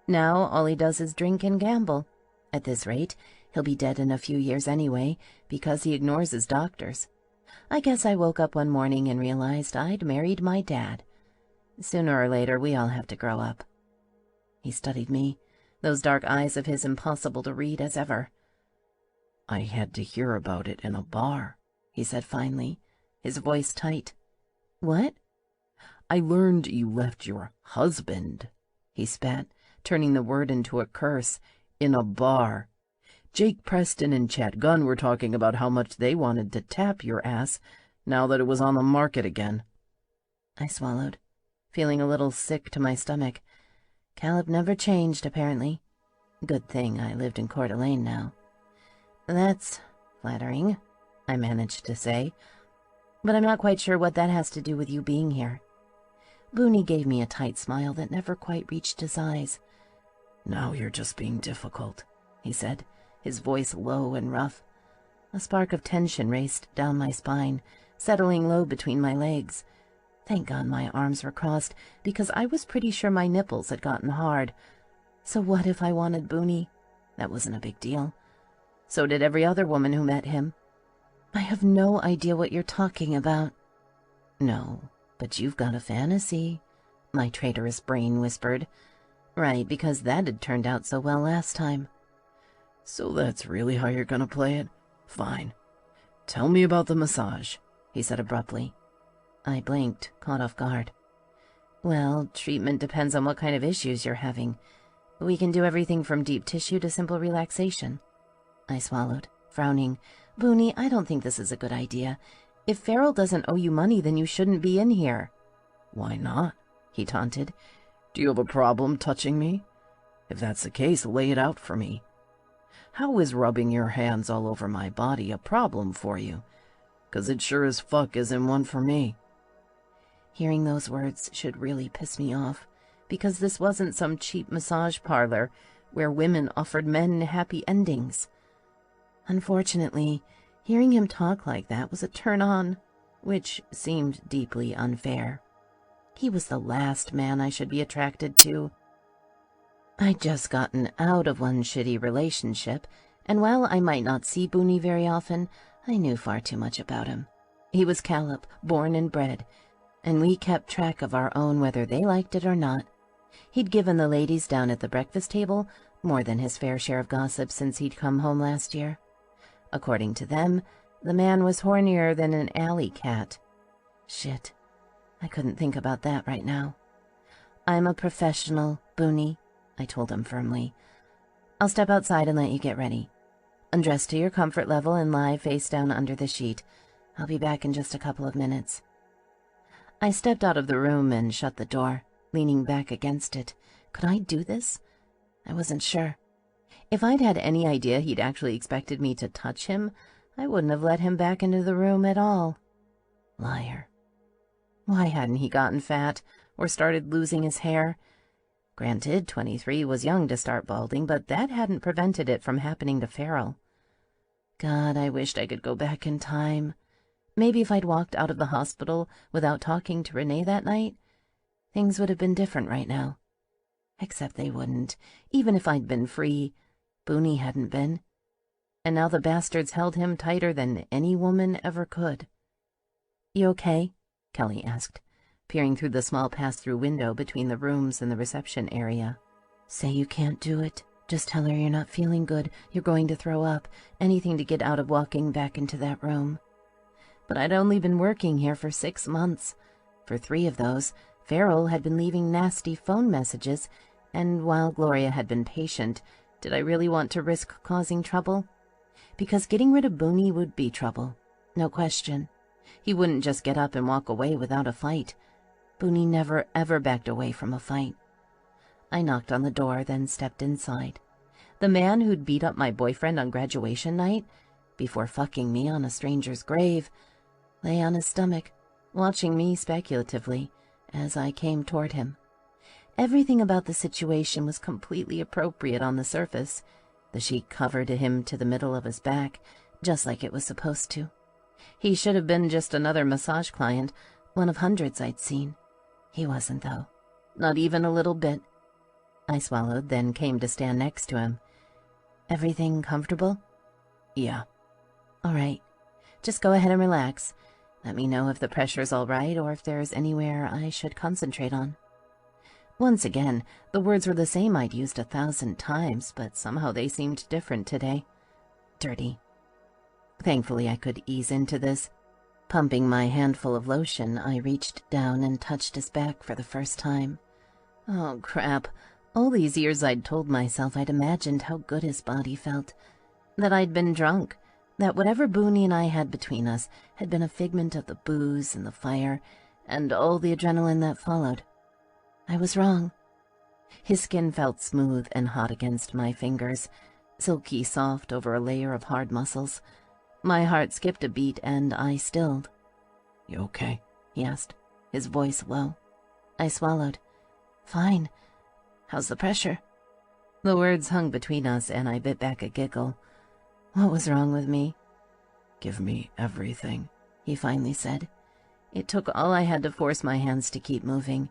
Now all he does is drink and gamble. At this rate, he'll be dead in a few years anyway, because he ignores his doctors. I guess I woke up one morning and realized I'd married my dad. Sooner or later, we all have to grow up. He studied me, those dark eyes of his impossible to read as ever. I had to hear about it in a bar, he said finally, his voice tight. What? I learned you left your husband, he spat, turning the word into a curse, in a bar. Jake Preston and Chad Gunn were talking about how much they wanted to tap your ass now that it was on the market again. I swallowed, feeling a little sick to my stomach. Caleb never changed, apparently. Good thing I lived in Coeur d'Alene now. That's flattering, I managed to say, but I'm not quite sure what that has to do with you being here. Booney gave me a tight smile that never quite reached his eyes. Now you're just being difficult, he said, his voice low and rough. A spark of tension raced down my spine, settling low between my legs. Thank God my arms were crossed, because I was pretty sure my nipples had gotten hard. So what if I wanted Booney? That wasn't a big deal. So did every other woman who met him. I have no idea what you're talking about. No, but you've got a fantasy, my traitorous brain whispered. Right, because that had turned out so well last time. So that's really how you're gonna play it? Fine. Tell me about the massage, he said abruptly. I blinked, caught off guard. Well, treatment depends on what kind of issues you're having. We can do everything from deep tissue to simple relaxation. I swallowed, frowning. Booney, I don't think this is a good idea. If Farrell doesn't owe you money, then you shouldn't be in here. Why not? He taunted. Do you have a problem touching me? If that's the case, lay it out for me. How is rubbing your hands all over my body a problem for you? 'Cause it sure as fuck isn't one for me. Hearing those words should really piss me off, because this wasn't some cheap massage parlor where women offered men happy endings. Unfortunately, hearing him talk like that was a turn-on, which seemed deeply unfair. He was the last man I should be attracted to. I'd just gotten out of one shitty relationship, and while I might not see Booney very often, I knew far too much about him. He was Caleb, born and bred, and we kept track of our own whether they liked it or not. He'd given the ladies down at the breakfast table more than his fair share of gossip since he'd come home last year. According to them, the man was hornier than an alley cat. Shit, I couldn't think about that right now. I'm a professional, Booney, I told him firmly. I'll step outside and let you get ready. Undress to your comfort level and lie face down under the sheet. I'll be back in just a couple of minutes. I stepped out of the room and shut the door, leaning back against it. Could I do this? I wasn't sure. If I'd had any idea he'd actually expected me to touch him, I wouldn't have let him back into the room at all. Liar. Why hadn't he gotten fat or started losing his hair? Granted, 23 was young to start balding, but that hadn't prevented it from happening to Farrell. God, I wished I could go back in time. Maybe if I'd walked out of the hospital without talking to Renee that night, things would have been different right now. Except they wouldn't, even if I'd been free. Booney hadn't been. And now the bastards held him tighter than any woman ever could. You okay? Kelly asked, peering through the small pass-through window between the rooms and the reception area. Say you can't do it. Just tell her you're not feeling good, you're going to throw up, anything to get out of walking back into that room. But I'd only been working here for 6 months. For 3 of those, Farrell had been leaving nasty phone messages, and while Gloria had been patient, did I really want to risk causing trouble? Because getting rid of Booney would be trouble, no question. He wouldn't just get up and walk away without a fight. Booney never ever backed away from a fight. I knocked on the door, then stepped inside. The man who'd beat up my boyfriend on graduation night, before fucking me on a stranger's grave, lay on his stomach, watching me speculatively as I came toward him. Everything about the situation was completely appropriate on the surface. The sheet covered him to the middle of his back, just like it was supposed to. He should have been just another massage client, one of hundreds I'd seen. He wasn't, though. Not even a little bit. I swallowed, then came to stand next to him. Everything comfortable? Yeah. All right. Just go ahead and relax. Let me know if the pressure's all right or if there's anywhere I should concentrate on. Once again, the words were the same I'd used 1,000 times, but somehow they seemed different today. Dirty. Thankfully, I could ease into this. Pumping my handful of lotion, I reached down and touched his back for the first time. Oh, crap. All these years I'd told myself I'd imagined how good his body felt. That I'd been drunk. That whatever Booney and I had between us had been a figment of the booze and the fire and all the adrenaline that followed. I was wrong. His skin felt smooth and hot against my fingers, silky soft over a layer of hard muscles. My heart skipped a beat and I stilled. You okay? He asked, his voice low. I swallowed. Fine. How's the pressure? The words hung between us and I bit back a giggle. What was wrong with me? Give me everything, he finally said. It took all I had to force my hands to keep moving.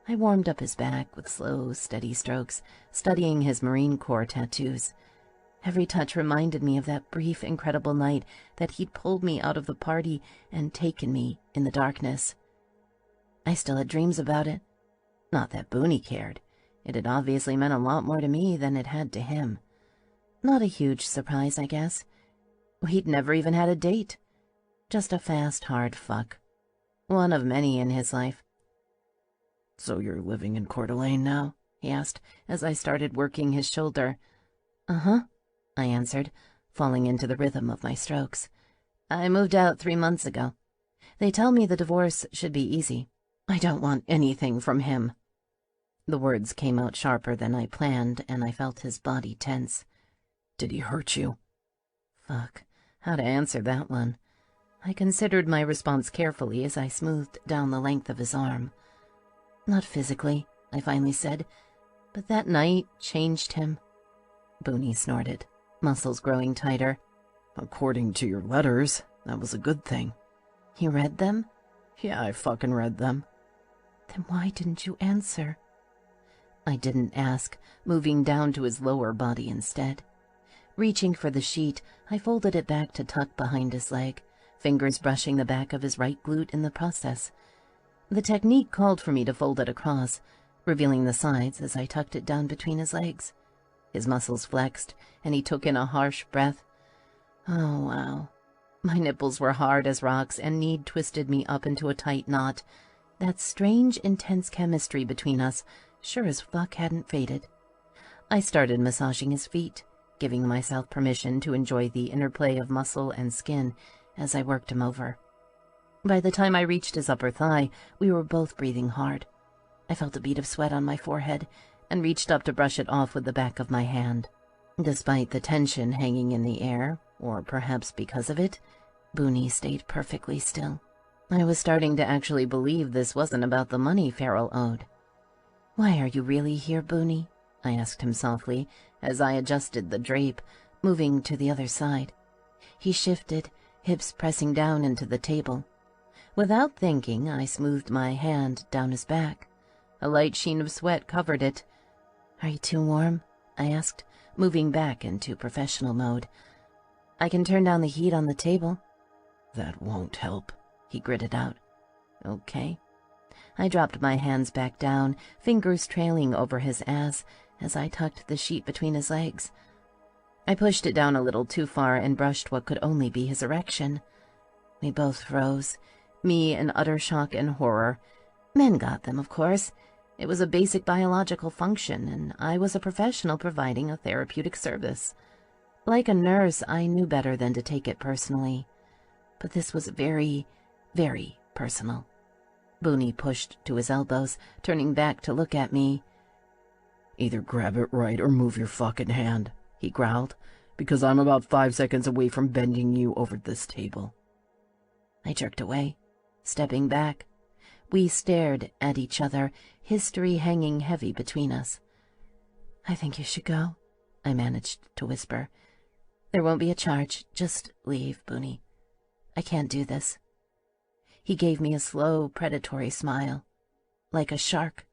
I warmed up his back with slow, steady strokes, studying his Marine Corps tattoos. Every touch reminded me of that brief, incredible night that he'd pulled me out of the party and taken me in the darkness. I still had dreams about it. Not that Booney cared. It had obviously meant a lot more to me than it had to him. Not a huge surprise, I guess. We'd never even had a date. Just a fast, hard fuck. One of many in his life. So you're living in Coeur d'Alene now? He asked as I started working his shoulder. Uh-huh, I answered, falling into the rhythm of my strokes. I moved out 3 months ago. They tell me the divorce should be easy. I don't want anything from him. The words came out sharper than I planned, and I felt his body tense. Did he hurt you? Fuck, how to answer that one. I considered my response carefully as I smoothed down the length of his arm. Not physically, I finally said, but that night changed him. Booney snorted, muscles growing tighter. According to your letters, that was a good thing. You read them? Yeah, I fucking read them. Then why didn't you answer? I didn't ask, moving down to his lower body instead. Reaching for the sheet, I folded it back to tuck behind his leg, fingers brushing the back of his right glute in the process. The technique called for me to fold it across, revealing the sides as I tucked it down between his legs. His muscles flexed, and he took in a harsh breath. Oh, wow. My nipples were hard as rocks, and need twisted me up into a tight knot. That strange, intense chemistry between us sure as fuck hadn't faded. I started massaging his feet, giving myself permission to enjoy the interplay of muscle and skin as I worked him over. By the time I reached his upper thigh, we were both breathing hard. I felt a bead of sweat on my forehead and reached up to brush it off with the back of my hand. Despite the tension hanging in the air, or perhaps because of it, Booney stayed perfectly still. I was starting to actually believe this wasn't about the money Farrell owed. "Why are you really here, Booney?" I asked him softly as I adjusted the drape, moving to the other side. He shifted, hips pressing down into the table. Without thinking, I smoothed my hand down his back. A light sheen of sweat covered it. "Are you too warm?" I asked, moving back into professional mode. "I can turn down the heat on the table." "That won't help," he gritted out. "Okay." I dropped my hands back down, fingers trailing over his ass as I tucked the sheet between his legs. I pushed it down a little too far and brushed what could only be his erection. We both froze, me in utter shock and horror. Men got them, of course. It was a basic biological function, and I was a professional providing a therapeutic service. Like a nurse, I knew better than to take it personally. But this was very, Very personal. Booney pushed to his elbows, turning back to look at me. Either grab it right or move your fucking hand, he growled, because I'm about 5 seconds away from bending you over this table. I jerked away, stepping back. We stared at each other, history hanging heavy between us. I think you should go, I managed to whisper. There won't be a charge. Just leave, Booney. I can't do this. He gave me a slow, predatory smile, like a shark.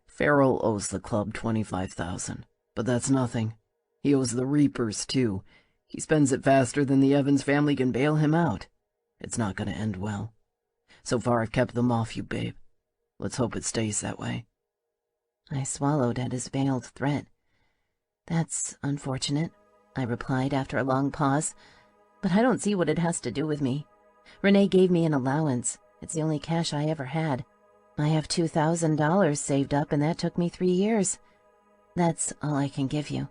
Farrell owes the club $25,000, but that's nothing. He owes the Reapers, too. He spends it faster than the Evans family can bail him out. It's not going to end well. So far, I've kept them off you, babe. Let's hope it stays that way. I swallowed at his veiled threat. That's unfortunate, I replied after a long pause, but I don't see what it has to do with me. Renee gave me an allowance. It's the only cash I ever had. I have $2,000 saved up, and that took me 3 years. That's all I can give you.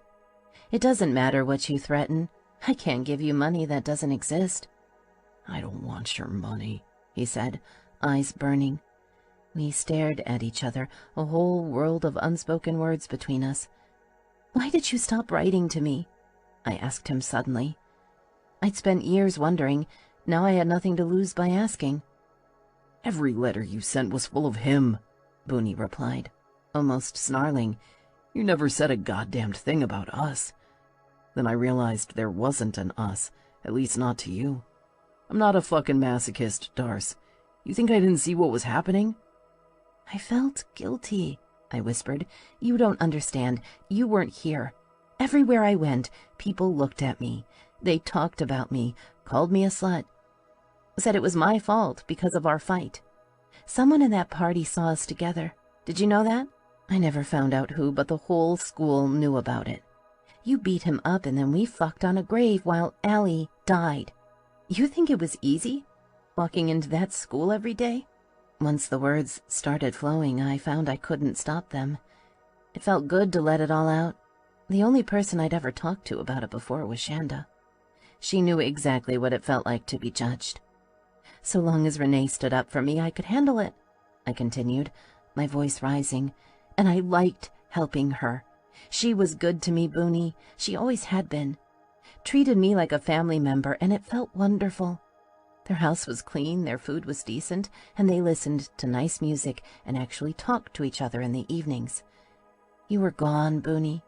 It doesn't matter what you threaten. I can't give you money that doesn't exist. I don't want your money, he said, eyes burning. We stared at each other, a whole world of unspoken words between us. Why did you stop writing to me? I asked him suddenly. I'd spent years wondering. Now I had nothing to lose by asking. Every letter you sent was full of him, Booney replied, almost snarling. You never said a goddamned thing about us. Then I realized there wasn't an us, at least not to you. I'm not a fucking masochist, Darce. You think I didn't see what was happening? I felt guilty, I whispered. You don't understand. You weren't here. Everywhere I went, people looked at me. They talked about me, called me a slut. Said it was my fault because of our fight. Someone in that party saw us together. Did you know that? I never found out who, but the whole school knew about it. You beat him up and then we fucked on a grave while Allie died. You think it was easy, walking into that school every day? Once the words started flowing, I found I couldn't stop them. It felt good to let it all out. The only person I'd ever talked to about it before was Shanda. She knew exactly what it felt like to be judged. So long as Renee stood up for me, I could handle it, I continued, my voice rising, and I liked helping her. She was good to me, Booney. She always had been. Treated me like a family member, and it felt wonderful. Their house was clean, their food was decent, and they listened to nice music and actually talked to each other in the evenings. You were gone, Booney.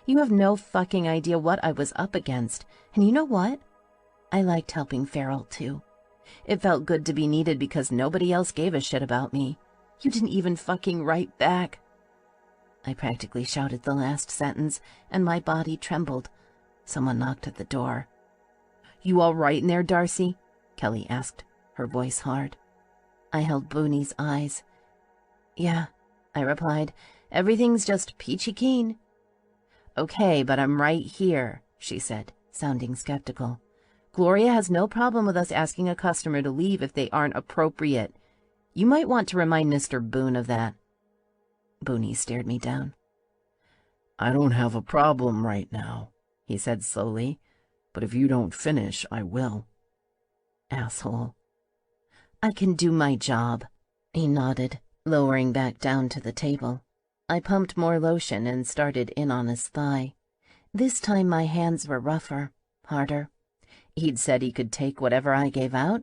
You have no fucking idea what I was up against, and you know what? I liked helping Farrell, too. It felt good to be needed because nobody else gave a shit about me. You didn't even fucking write back. I practically shouted the last sentence, and my body trembled. Someone knocked at the door. You all right in there, Darcy? Kelly asked, her voice hard. I held Booney's eyes. Yeah, I replied. Everything's just peachy keen. Okay, but I'm right here, she said, sounding skeptical. Gloria has no problem with us asking a customer to leave if they aren't appropriate. You might want to remind Mr. Boone of that. Booney stared me down. I don't have a problem right now, he said slowly, but if you don't finish, I will. Asshole. I can do my job, he nodded, lowering back down to the table. I pumped more lotion and started in on his thigh. This time my hands were rougher, harder. He'd said he could take whatever I gave out.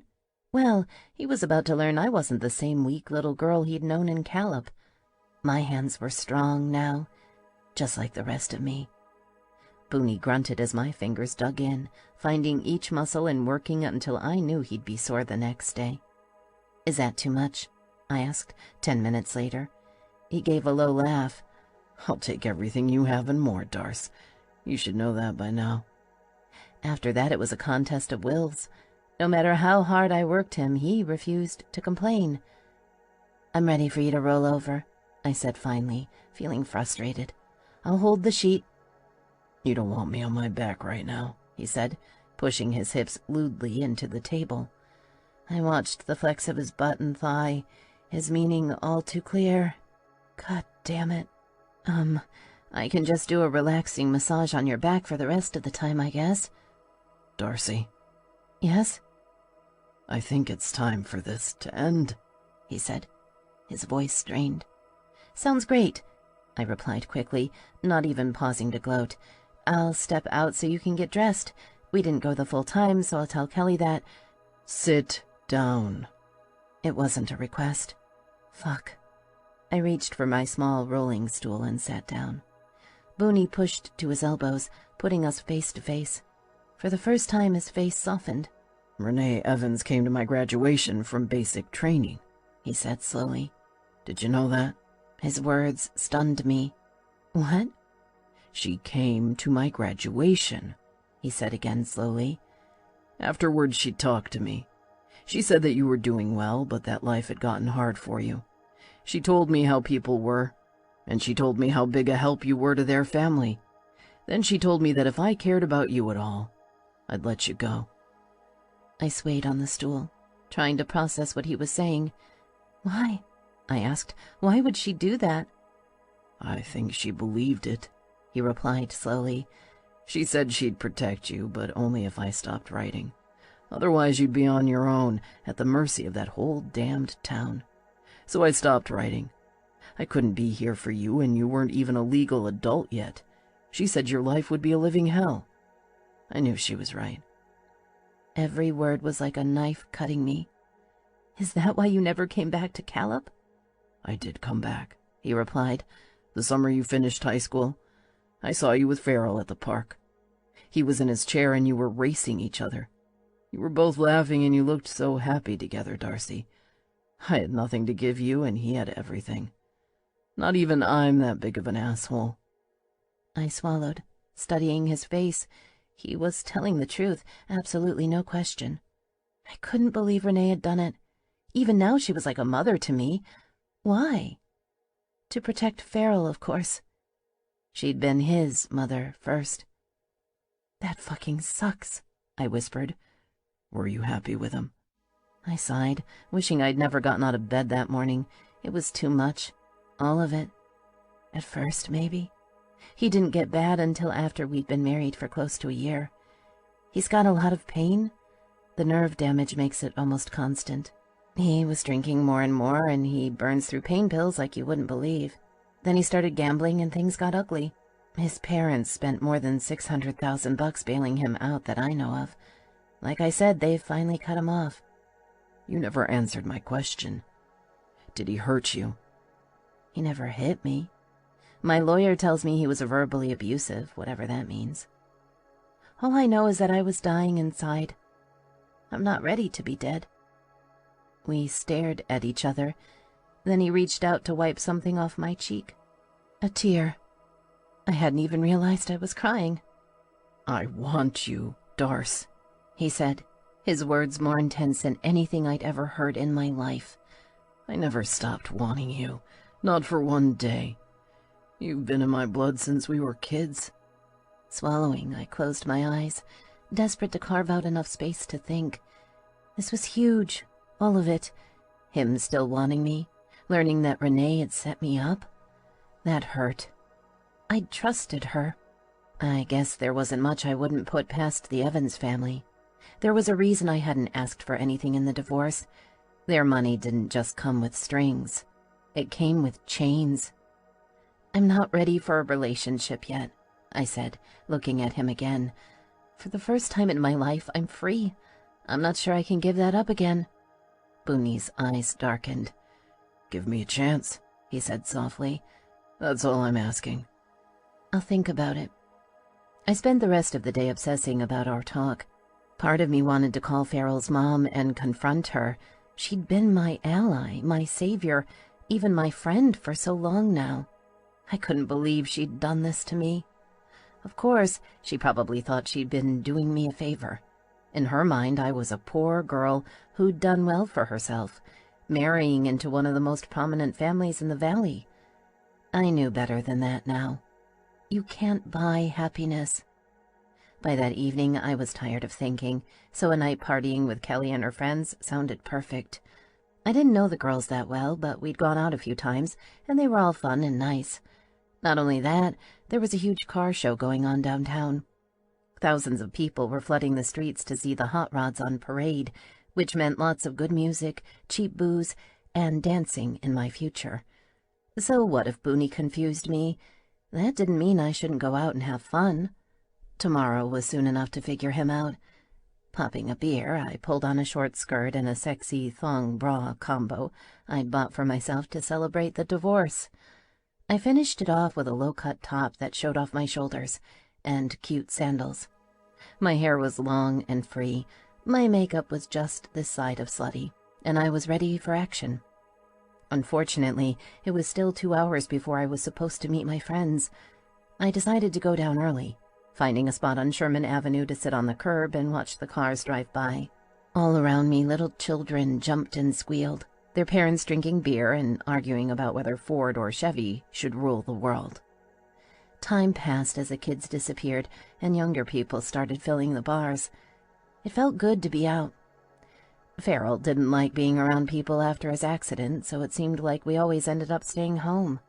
Well, he was about to learn I wasn't the same weak little girl he'd known in Caleb. My hands were strong now, just like the rest of me. Booney grunted as my fingers dug in, finding each muscle and working until I knew he'd be sore the next day. Is that too much? I asked 10 minutes later. He gave a low laugh. I'll take everything you have and more, Darce. You should know that by now. After that, it was a contest of wills. No matter how hard I worked him, he refused to complain. I'm ready for you to roll over, I said finally, feeling frustrated. I'll hold the sheet. You don't want me on my back right now, he said, pushing his hips lewdly into the table. I watched the flex of his butt and thigh, his meaning all too clear. God damn it. I can just do a relaxing massage on your back for the rest of the time, I guess. Darcy. Yes? I think it's time for this to end, he said, his voice strained. Sounds great, I replied quickly, not even pausing to gloat. I'll step out so you can get dressed. We didn't go the full time, so I'll tell Kelly that. Sit down. It wasn't a request. Fuck. I reached for my small rolling stool and sat down. Booney pushed to his elbows, putting us face to face. For the first time, his face softened. Renee Evans came to my graduation from basic training, he said slowly. Did you know that? His words stunned me. What? She came to my graduation, he said again slowly. Afterwards, she talked to me. She said that you were doing well, but that life had gotten hard for you. She told me how people were, and she told me how big a help you were to their family. Then she told me that if I cared about you at all, I'd let you go. I swayed on the stool, trying to process what he was saying. Why? I asked. Why would she do that? I think she believed it, he replied slowly. She said she'd protect you, but only if I stopped writing. Otherwise, you'd be on your own, at the mercy of that whole damned town. So I stopped writing. I couldn't be here for you, and you weren't even a legal adult yet. She said your life would be a living hell. I knew she was right. Every word was like a knife cutting me. Is that why you never came back to Callop? I did come back, he replied. The summer you finished high school, I saw you with Farrell at the park. He was in his chair and you were racing each other. You were both laughing and you looked so happy together, Darcy. I had nothing to give you and he had everything. Not even I'm that big of an asshole. I swallowed, studying his face. He was telling the truth, absolutely no question. I couldn't believe Renee had done it. Even now she was like a mother to me. Why? To protect Farrell, of course. She'd been his mother first. That fucking sucks, I whispered. Were you happy with him? I sighed, wishing I'd never gotten out of bed that morning. It was too much. All of it. At first, maybe. He didn't get bad until after we'd been married for close to a year. He's got a lot of pain. The nerve damage makes it almost constant. He was drinking more and more, and he burns through pain pills like you wouldn't believe. Then he started gambling, and things got ugly. His parents spent more than $600,000 bailing him out that I know of. Like I said, they've finally cut him off. You never answered my question. Did he hurt you? He never hit me. My lawyer tells me he was verbally abusive, whatever that means. All I know is that I was dying inside. I'm not ready to be dead. We stared at each other. Then he reached out to wipe something off my cheek. A tear. I hadn't even realized I was crying. I want you, Darce, he said, his words more intense than anything I'd ever heard in my life. I never stopped wanting you, not for one day. You've been in my blood since we were kids. Swallowing, I closed my eyes, desperate to carve out enough space to think. This was huge, all of it. Him still wanting me, learning that Renee had set me up. That hurt. I'd trusted her. I guess there wasn't much I wouldn't put past the Evans family. There was a reason I hadn't asked for anything in the divorce. Their money didn't just come with strings. It came with chains. I'm not ready for a relationship yet, I said, looking at him again. For the first time in my life, I'm free. I'm not sure I can give that up again. Booney's eyes darkened. Give me a chance, he said softly. That's all I'm asking. I'll think about it. I spent the rest of the day obsessing about our talk. Part of me wanted to call Farrell's mom and confront her. She'd been my ally, my savior, even my friend for so long now. I couldn't believe she'd done this to me. Of course, she probably thought she'd been doing me a favor. In her mind, I was a poor girl who'd done well for herself, marrying into one of the most prominent families in the valley. I knew better than that now. You can't buy happiness. By that evening, I was tired of thinking, so a night partying with Kelly and her friends sounded perfect. I didn't know the girls that well, but we'd gone out a few times, and they were all fun and nice. Not only that, there was a huge car show going on downtown. Thousands of people were flooding the streets to see the hot rods on parade. which meant lots of good music, cheap booze, and dancing in my future. So what if Booney confused me? That didn't mean I shouldn't go out and have fun. Tomorrow was soon enough to figure him out. Popping a beer, I pulled on a short skirt and a sexy thong bra combo I'd bought for myself to celebrate the divorce. I finished it off with a low-cut top that showed off my shoulders and cute sandals. My hair was long and free. My makeup was just this side of slutty, and I was ready for action. Unfortunately, it was still 2 hours before I was supposed to meet my friends. I decided to go down early, finding a spot on Sherman Avenue to sit on the curb and watch the cars drive by. All around me, little children jumped and squealed, their parents drinking beer and arguing about whether Ford or Chevy should rule the world. Time passed as the kids disappeared and younger people started filling the bars. It felt good to be out. Farrell didn't like being around people after his accident, so it seemed like we always ended up staying home.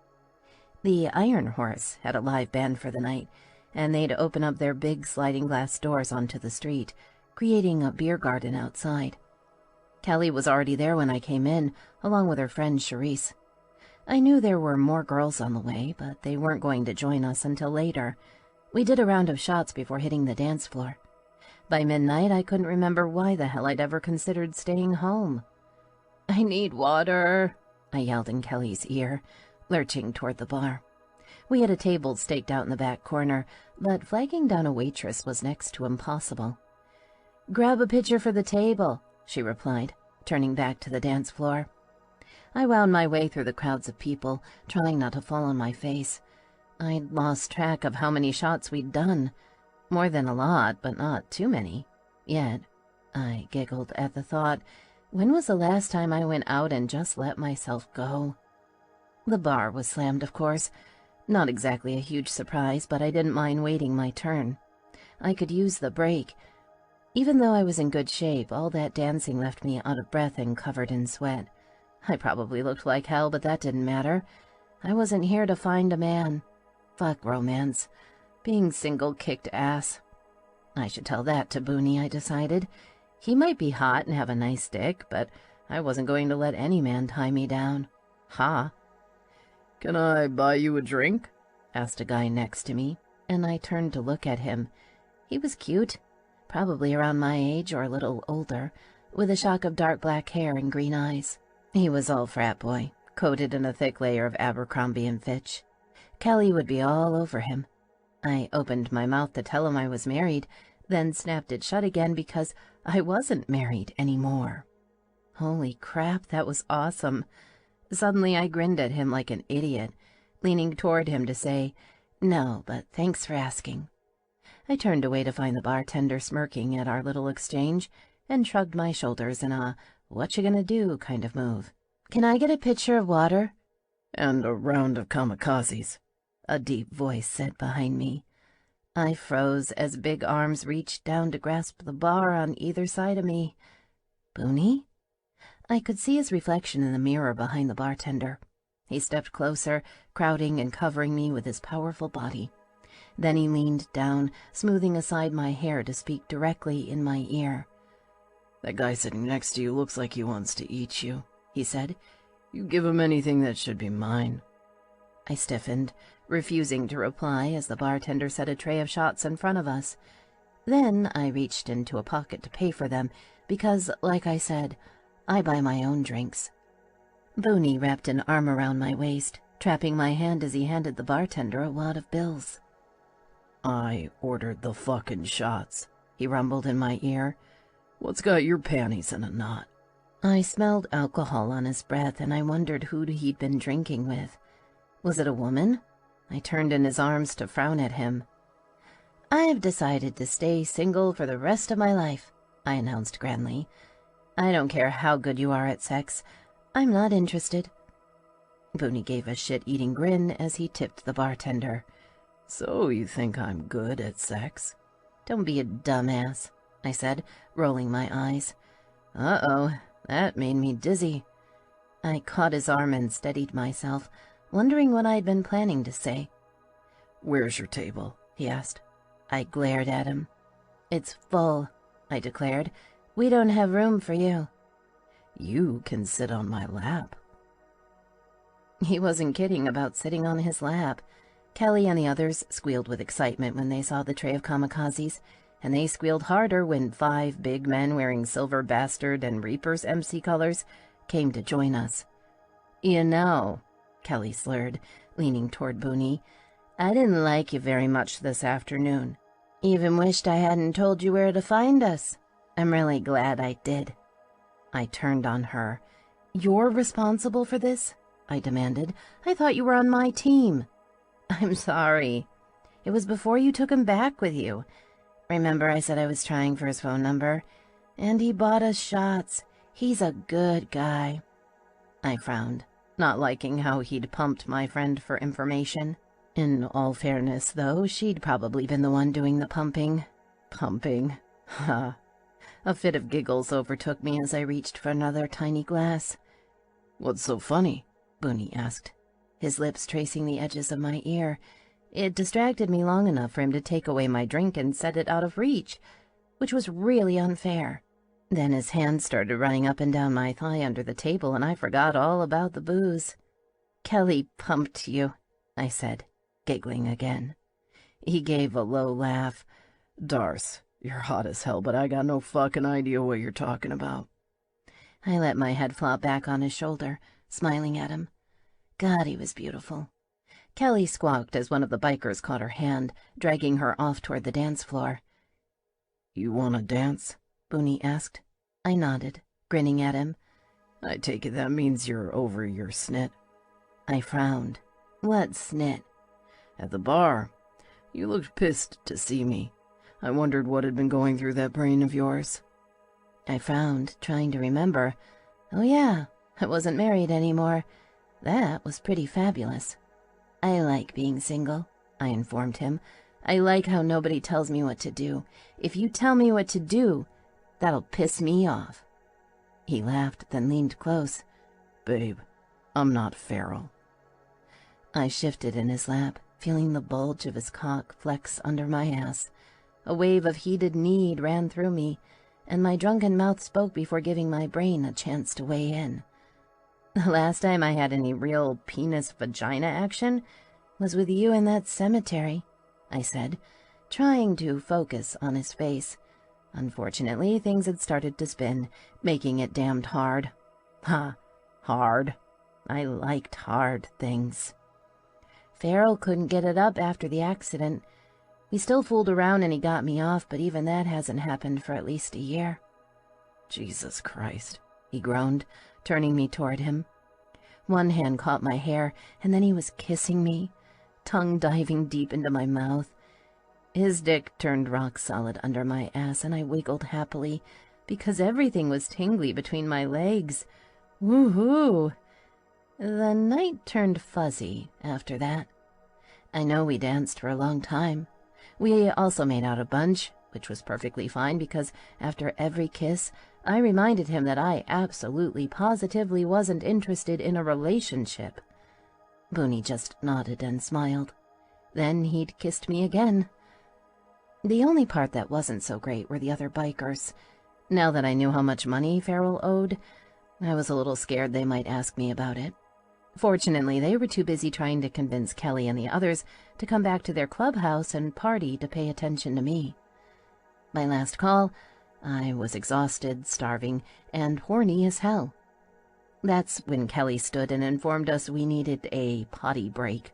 The Iron Horse had a live band for the night, and they'd open up their big sliding glass doors onto the street, creating a beer garden outside. Kelly was already there when I came in, along with her friend Charisse. I knew there were more girls on the way, but they weren't going to join us until later. We did a round of shots before hitting the dance floor. By midnight, I couldn't remember why the hell I'd ever considered staying home. "I need water," I yelled in Kelly's ear, lurching toward the bar. We had a table staked out in the back corner, but flagging down a waitress was next to impossible. "Grab a pitcher for the table," she replied, turning back to the dance floor. I wound my way through the crowds of people, trying not to fall on my face. I'd lost track of how many shots we'd done. More than a lot, but not too many. Yet, I giggled at the thought, when was the last time I went out and just let myself go? The bar was slammed, of course. Not exactly a huge surprise, but I didn't mind waiting my turn. I could use the break. Even though I was in good shape, all that dancing left me out of breath and covered in sweat. I probably looked like hell, but that didn't matter. I wasn't here to find a man. Fuck romance. Being single kicked ass. I should tell that to Booney, I decided. He might be hot and have a nice dick, but I wasn't going to let any man tie me down. Ha! "Can I buy you a drink?" asked a guy next to me, and I turned to look at him. He was cute, probably around my age or a little older, with a shock of dark black hair and green eyes. He was all frat boy, coated in a thick layer of Abercrombie & Fitch. Kelly would be all over him. I opened my mouth to tell him I was married, then snapped it shut again because I wasn't married anymore. Holy crap, that was awesome. Suddenly I grinned at him like an idiot, leaning toward him to say, "No, but thanks for asking." I turned away to find the bartender smirking at our little exchange and shrugged my shoulders in a "what you gonna do" kind of move. "Can I get a pitcher of water?" "And a round of kamikazes," a deep voice said behind me. I froze as big arms reached down to grasp the bar on either side of me. Booney? I could see his reflection in the mirror behind the bartender. He stepped closer, crowding and covering me with his powerful body. Then he leaned down, smoothing aside my hair to speak directly in my ear. "That guy sitting next to you looks like he wants to eat you," he said. "You give him anything that should be mine." I stiffened, refusing to reply as the bartender set a tray of shots in front of us. Then I reached into a pocket to pay for them because, like I said, I buy my own drinks. Booney wrapped an arm around my waist, trapping my hand as he handed the bartender a wad of bills. "I ordered the fucking shots," he rumbled in my ear. "What's got your panties in a knot?" I smelled alcohol on his breath, and I wondered who he'd been drinking with. Was it a woman? I turned in his arms to frown at him. "I've decided to stay single for the rest of my life," I announced grandly. "I don't care how good you are at sex. I'm not interested." Booney gave a shit-eating grin as he tipped the bartender. "So you think I'm good at sex?" "Don't be a dumbass," I said, rolling my eyes. Uh-oh, that made me dizzy. I caught his arm and steadied myself, wondering what I'd been planning to say. "Where's your table?" he asked. I glared at him. "It's full," I declared. We don't have room for you." "You can sit on my lap." He wasn't kidding about sitting on his lap. Kelly and the others squealed with excitement when they saw the tray of kamikazes, and they squealed harder when 5 big men wearing Silver Bastard and Reaper's MC colors came to join us. "You know," Kelly slurred, leaning toward Booney, "I didn't like you very much this afternoon. Even wished I hadn't told you where to find us. I'm really glad I did." I turned on her. "You're responsible for this?" I demanded. "I thought you were on my team." "I'm sorry. It was before you took him back with you. Remember I said I was trying for his phone number? And he bought us shots. He's a good guy." I frowned, not liking how he'd pumped my friend for information. In all fairness, though, she'd probably been the one doing the pumping. Pumping. Ha. A fit of giggles overtook me as I reached for another tiny glass. "What's so funny?" Booney asked, his lips tracing the edges of my ear. It distracted me long enough for him to take away my drink and set it out of reach, which was really unfair. Then his hand started running up and down my thigh under the table, and I forgot all about the booze. "Kelly pumped you," I said, giggling again. He gave a low laugh. "Darce, you're hot as hell, but I got no fucking idea what you're talking about." I let my head flop back on his shoulder, smiling at him. God, he was beautiful. Kelly squawked as one of the bikers caught her hand, dragging her off toward the dance floor. "You want to dance?" Booney asked. I nodded, grinning at him. "I take it that means you're over your snit." I frowned. "What snit?" "At the bar. You looked pissed to see me. I wondered what had been going through that brain of yours." I frowned, trying to remember. Oh yeah, I wasn't married anymore. That was pretty fabulous. "I like being single," I informed him. "I like how nobody tells me what to do. If you tell me what to do, that'll piss me off." He laughed, then leaned close. "Babe, I'm not feral." I shifted in his lap, feeling the bulge of his cock flex under my ass. A wave of heated need ran through me, and my drunken mouth spoke before giving my brain a chance to weigh in. The last time I had any real penis-vagina action was with you in that cemetery, I said, trying to focus on his face. Unfortunately, things had started to spin, making it damned hard. Ha, hard. I liked hard things. Farrell couldn't get it up after the accident. We still fooled around and he got me off, but even that hasn't happened for at least a year. "Jesus Christ," he groaned, turning me toward him. One hand caught my hair, and then he was kissing me, tongue diving deep into my mouth. His dick turned rock solid under my ass, and I wiggled happily, because everything was tingly between my legs. Woohoo! The night turned fuzzy after that. I know we danced for a long time. We also made out a bunch, which was perfectly fine because after every kiss, I reminded him that I absolutely positively wasn't interested in a relationship. Booney just nodded and smiled. Then he'd kissed me again. The only part that wasn't so great were the other bikers. Now that I knew how much money Farrell owed, I was a little scared they might ask me about it. Fortunately, they were too busy trying to convince Kelly and the others to come back to their clubhouse and party to pay attention to me. My last call, I was exhausted, starving, and horny as hell. That's when Kelly stood and informed us we needed a potty break.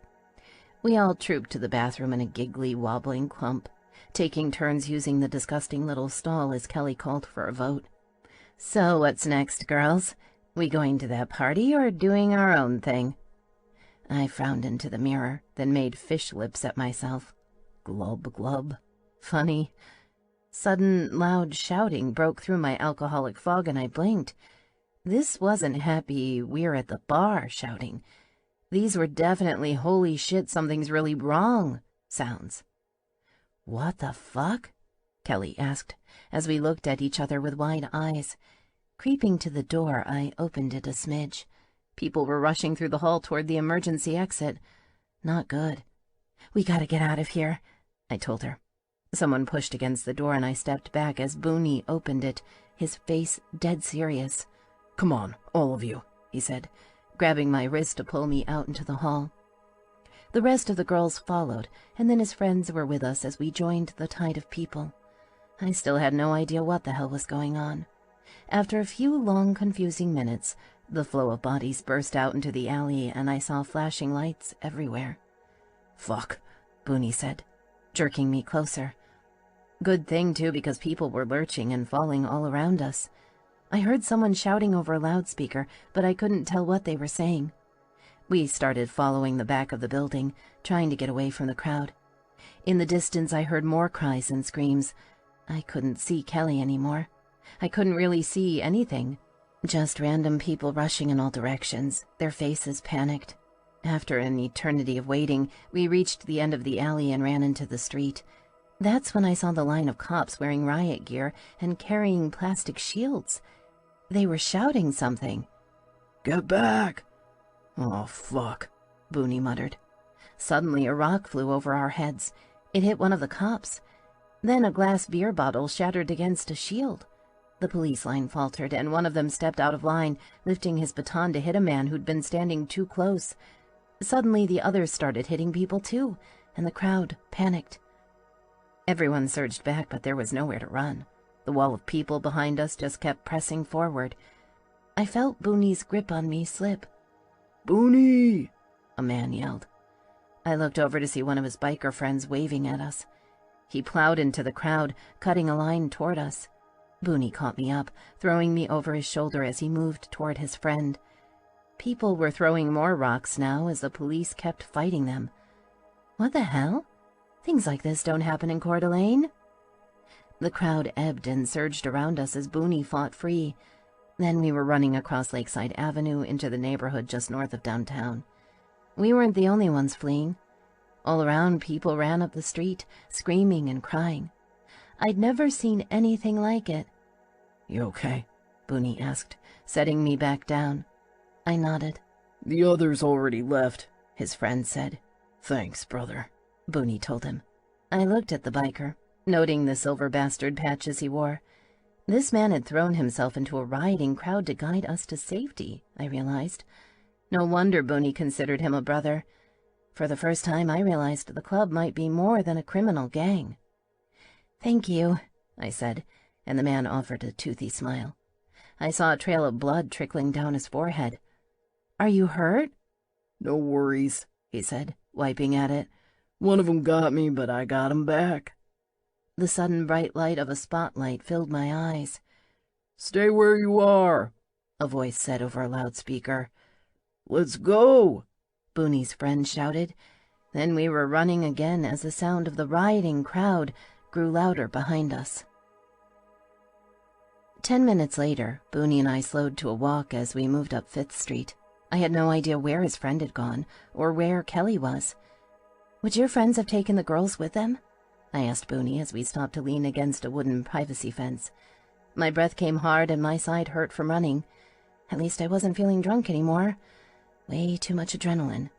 We all trooped to the bathroom in a giggly, wobbling clump, taking turns using the disgusting little stall as Kelly called for a vote. "So what's next, girls? We going to that party or doing our own thing?" I frowned into the mirror, then made fish lips at myself. Glub, glub. Funny. Sudden, loud shouting broke through my alcoholic fog, and I blinked. This wasn't happy "we're at the bar" shouting. These were definitely "holy shit, something's really wrong" sounds. "What the fuck?" Kelly asked, as we looked at each other with wide eyes. Creeping to the door, I opened it a smidge. People were rushing through the hall toward the emergency exit. Not good. "We gotta get out of here," I told her. Someone pushed against the door, and I stepped back as Booney opened it, his face dead serious. "Come on, all of you," he said, grabbing my wrist to pull me out into the hall. The rest of the girls followed, and then his friends were with us as we joined the tide of people. I still had no idea what the hell was going on. After a few long, confusing minutes, the flow of bodies burst out into the alley, and I saw flashing lights everywhere. "Fuck," Booney said, jerking me closer. Good thing, too, because people were lurching and falling all around us. I heard someone shouting over a loudspeaker, but I couldn't tell what they were saying. We started following the back of the building, trying to get away from the crowd. In the distance, I heard more cries and screams. I couldn't see Kelly anymore. I couldn't really see anything. Just random people rushing in all directions, their faces panicked. After an eternity of waiting, we reached the end of the alley and ran into the street. That's when I saw the line of cops wearing riot gear and carrying plastic shields. They were shouting something. "Get back!" "Oh, fuck," Booney muttered. Suddenly, a rock flew over our heads. It hit one of the cops. Then a glass beer bottle shattered against a shield. The police line faltered, and one of them stepped out of line, lifting his baton to hit a man who'd been standing too close. Suddenly, the others started hitting people too, and the crowd panicked. Everyone surged back, but there was nowhere to run. The wall of people behind us just kept pressing forward. I felt Booney's grip on me slip. "Booney!" a man yelled. I looked over to see one of his biker friends waving at us. He plowed into the crowd, cutting a line toward us. Booney caught me up, throwing me over his shoulder as he moved toward his friend. People were throwing more rocks now as the police kept fighting them. What the hell? Things like this don't happen in Coeur d'Alene. The crowd ebbed and surged around us as Booney fought free. Then we were running across Lakeside Avenue into the neighborhood just north of downtown. We weren't the only ones fleeing. All around, people ran up the street, screaming and crying. I'd never seen anything like it. "You okay?" Booney asked, setting me back down. I nodded. "The others already left," his friend said. "Thanks, brother," Booney told him. I looked at the biker, noting the silver bastard patches he wore. This man had thrown himself into a rioting crowd to guide us to safety, I realized. No wonder Booney considered him a brother. For the first time, I realized the club might be more than a criminal gang. "Thank you," I said, and the man offered a toothy smile. I saw a trail of blood trickling down his forehead. "Are you hurt?" "No worries," he said, wiping at it. "One of 'em got me, but I got 'em back." The sudden bright light of a spotlight filled my eyes. "Stay where you are," a voice said over a loudspeaker. "Let's go," Booney's friend shouted. Then we were running again as the sound of the rioting crowd grew louder behind us. 10 minutes later, Booney and I slowed to a walk as we moved up 5th Street. I had no idea where his friend had gone or where Kelly was. "Would your friends have taken the girls with them?" I asked Booney as we stopped to lean against a wooden privacy fence. My breath came hard and my side hurt from running. At least I wasn't feeling drunk anymore. Way too much adrenaline.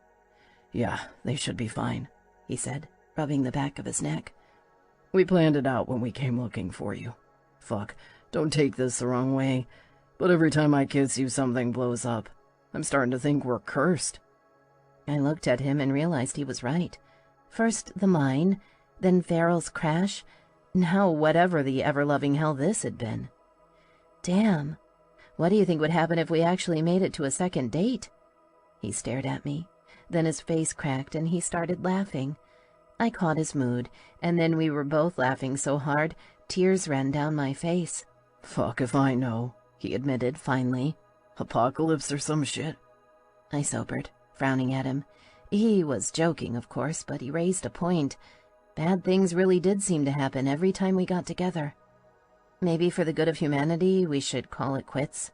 "Yeah, they should be fine," he said, rubbing the back of his neck. "We planned it out when we came looking for you. Fuck, don't take this the wrong way, but every time I kiss you, something blows up. I'm starting to think we're cursed." I looked at him and realized he was right. First the mine, then Farrell's crash, now whatever the ever-loving hell this had been. Damn, what do you think would happen if we actually made it to a second date? He stared at me. Then his face cracked and he started laughing. I caught his mood, and then we were both laughing so hard, tears ran down my face. "Fuck if I know," he admitted finally. "Apocalypse or some shit." I sobered, frowning at him. He was joking, of course, but he raised a point. Bad things really did seem to happen every time we got together. Maybe for the good of humanity, we should call it quits.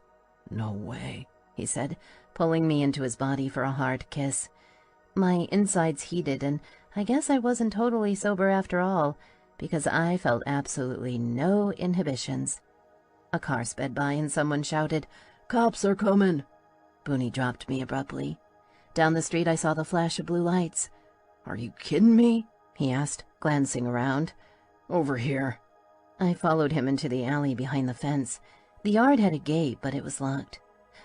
"No way," he said, pulling me into his body for a hard kiss. My insides heated, and I guess I wasn't totally sober after all, because I felt absolutely no inhibitions. A car sped by and someone shouted, "Cops are coming!" Booney dropped me abruptly. Down the street I saw the flash of blue lights. "Are you kidding me?" he asked, glancing around. "Over here." I followed him into the alley behind the fence. The yard had a gate, but it was locked.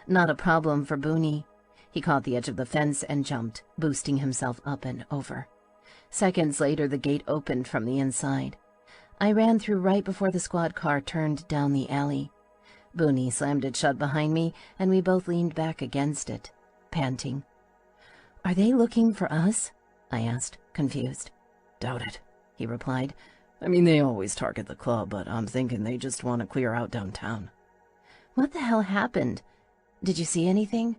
Not a problem for Booney. He caught the edge of the fence and jumped, boosting himself up and over. Seconds later, the gate opened from the inside. I ran through right before the squad car turned down the alley. Booney slammed it shut behind me, and we both leaned back against it, panting. "Are they looking for us?" I asked, confused. "Doubt it," he replied. "I mean, they always target the club, but I'm thinking they just want to clear out downtown." "What the hell happened? Did you see anything?"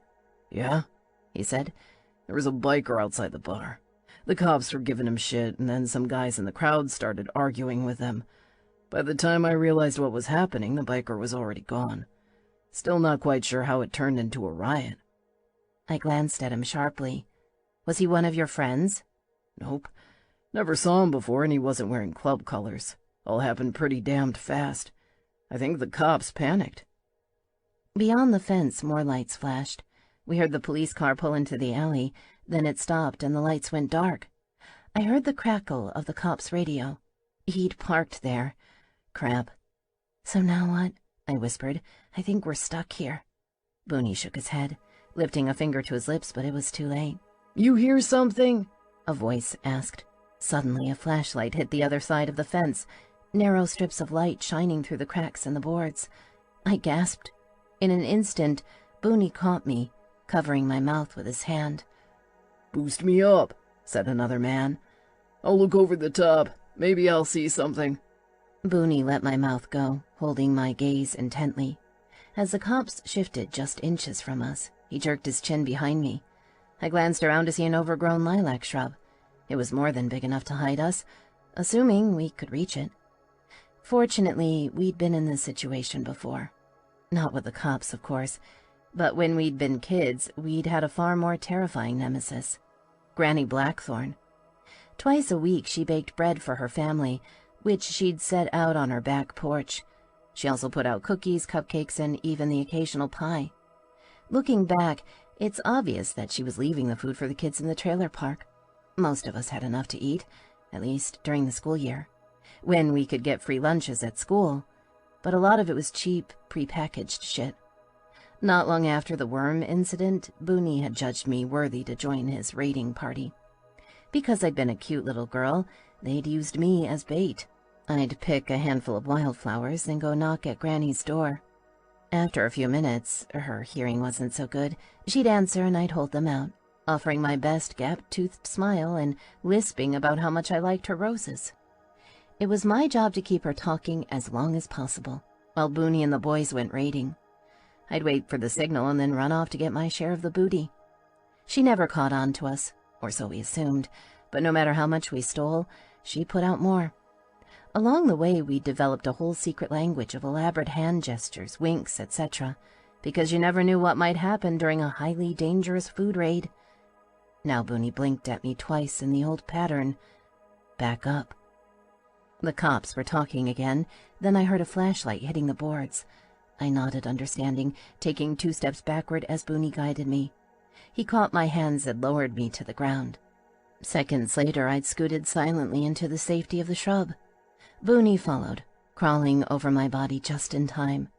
"Yeah," he said. "There was a biker outside the bar. The cops were giving him shit, and then some guys in the crowd started arguing with them. By the time I realized what was happening, the biker was already gone. Still not quite sure how it turned into a riot." I glanced at him sharply. "Was he one of your friends?" "Nope. Never saw him before, and he wasn't wearing club colors. All happened pretty damned fast. I think the cops panicked." Beyond the fence, more lights flashed. We heard the police car pull into the alley, then it stopped and the lights went dark. I heard the crackle of the cop's radio. He'd parked there. Crap. "So now what?" I whispered. "I think we're stuck here." Booney shook his head, lifting a finger to his lips, but it was too late. "You hear something?" a voice asked. Suddenly, a flashlight hit the other side of the fence, narrow strips of light shining through the cracks in the boards. I gasped. In an instant, Booney caught me, covering my mouth with his hand. "Boost me up," said another man. "I'll look over the top. Maybe I'll see something." Booney let my mouth go, holding my gaze intently. As the cops shifted just inches from us, he jerked his chin behind me. I glanced around to see an overgrown lilac shrub. It was more than big enough to hide us, assuming we could reach it. Fortunately, we'd been in this situation before. Not with the cops, of course, but when we'd been kids, we'd had a far more terrifying nemesis, Granny Blackthorn. Twice a week she baked bread for her family, which she'd set out on her back porch. She also put out cookies, cupcakes, and even the occasional pie. Looking back, it's obvious that she was leaving the food for the kids in the trailer park. Most of us had enough to eat, at least during the school year, when we could get free lunches at school, but a lot of it was cheap, prepackaged shit. Not long after the worm incident, Booney had judged me worthy to join his raiding party. Because I'd been a cute little girl, they'd used me as bait. I'd pick a handful of wildflowers and go knock at Granny's door. After a few minutes, her hearing wasn't so good, she'd answer and I'd hold them out, offering my best gap-toothed smile and lisping about how much I liked her roses. It was my job to keep her talking as long as possible, while Booney and the boys went raiding. I'd wait for the signal and then run off to get my share of the booty. She never caught on to us, or so we assumed, but no matter how much we stole, she put out more. Along the way, we developed a whole secret language of elaborate hand gestures, winks, etc., because you never knew what might happen during a highly dangerous food raid. Now Booney blinked at me twice in the old pattern. Back up. The cops were talking again, then I heard a flashlight hitting the boards. I nodded, understanding, taking 2 steps backward as Booney guided me. He caught my hands and lowered me to the ground. Seconds later, I'd scooted silently into the safety of the shrub. Booney followed, crawling over my body just in time.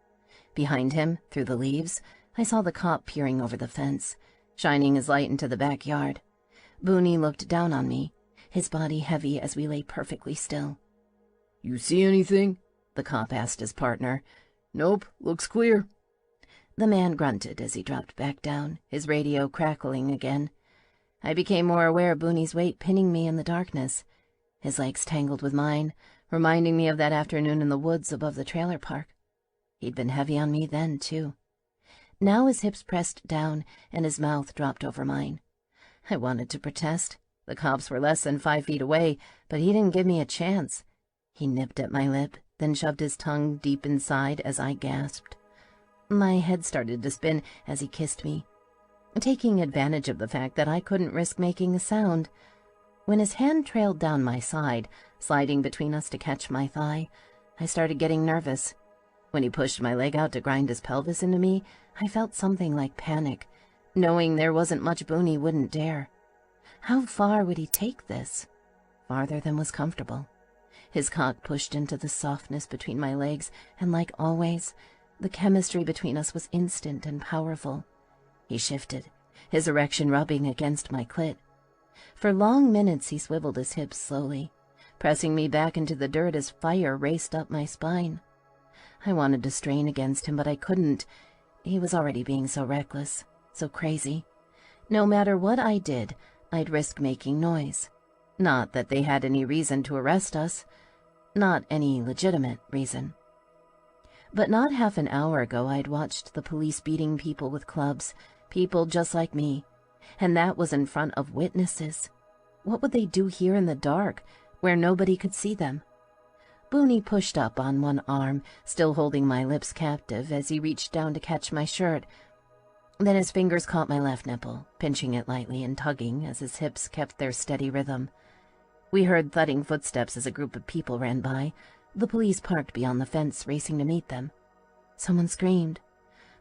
Behind him, through the leaves, I saw the cop peering over the fence, shining his light into the backyard. Booney looked down on me, his body heavy as we lay perfectly still. "You see anything?" the cop asked his partner. "Nope, looks clear." The man grunted as he dropped back down, his radio crackling again. I became more aware of Booney's weight pinning me in the darkness. His legs tangled with mine, reminding me of that afternoon in the woods above the trailer park. He'd been heavy on me then, too. Now his hips pressed down and his mouth dropped over mine. I wanted to protest. The cops were less than 5 feet away, but he didn't give me a chance. He nipped at my lip, then shoved his tongue deep inside as I gasped. My head started to spin as he kissed me, taking advantage of the fact that I couldn't risk making a sound. When his hand trailed down my side, sliding between us to catch my thigh, I started getting nervous. When he pushed my leg out to grind his pelvis into me, I felt something like panic, knowing there wasn't much Booney wouldn't dare. How far would he take this? Farther than was comfortable. His cock pushed into the softness between my legs, and like always, The chemistry between us was instant and powerful. He shifted, his erection rubbing against my clit. For long minutes he swiveled his hips slowly, pressing me back into the dirt as fire raced up my spine. I wanted to strain against him, but I couldn't. He was already being so reckless, so crazy. No matter what I did, I'd risk making noise. Not that they had any reason to arrest us. Not any legitimate reason. But not half an hour ago I'd watched the police beating people with clubs, people just like me, and that was in front of witnesses. What would they do here in the dark, where nobody could see them? Booney pushed up on one arm, still holding my lips captive as he reached down to catch my shirt. Then his fingers caught my left nipple, pinching it lightly and tugging as his hips kept their steady rhythm. We heard thudding footsteps as a group of people ran by. The police parked beyond the fence, racing to meet them. Someone screamed.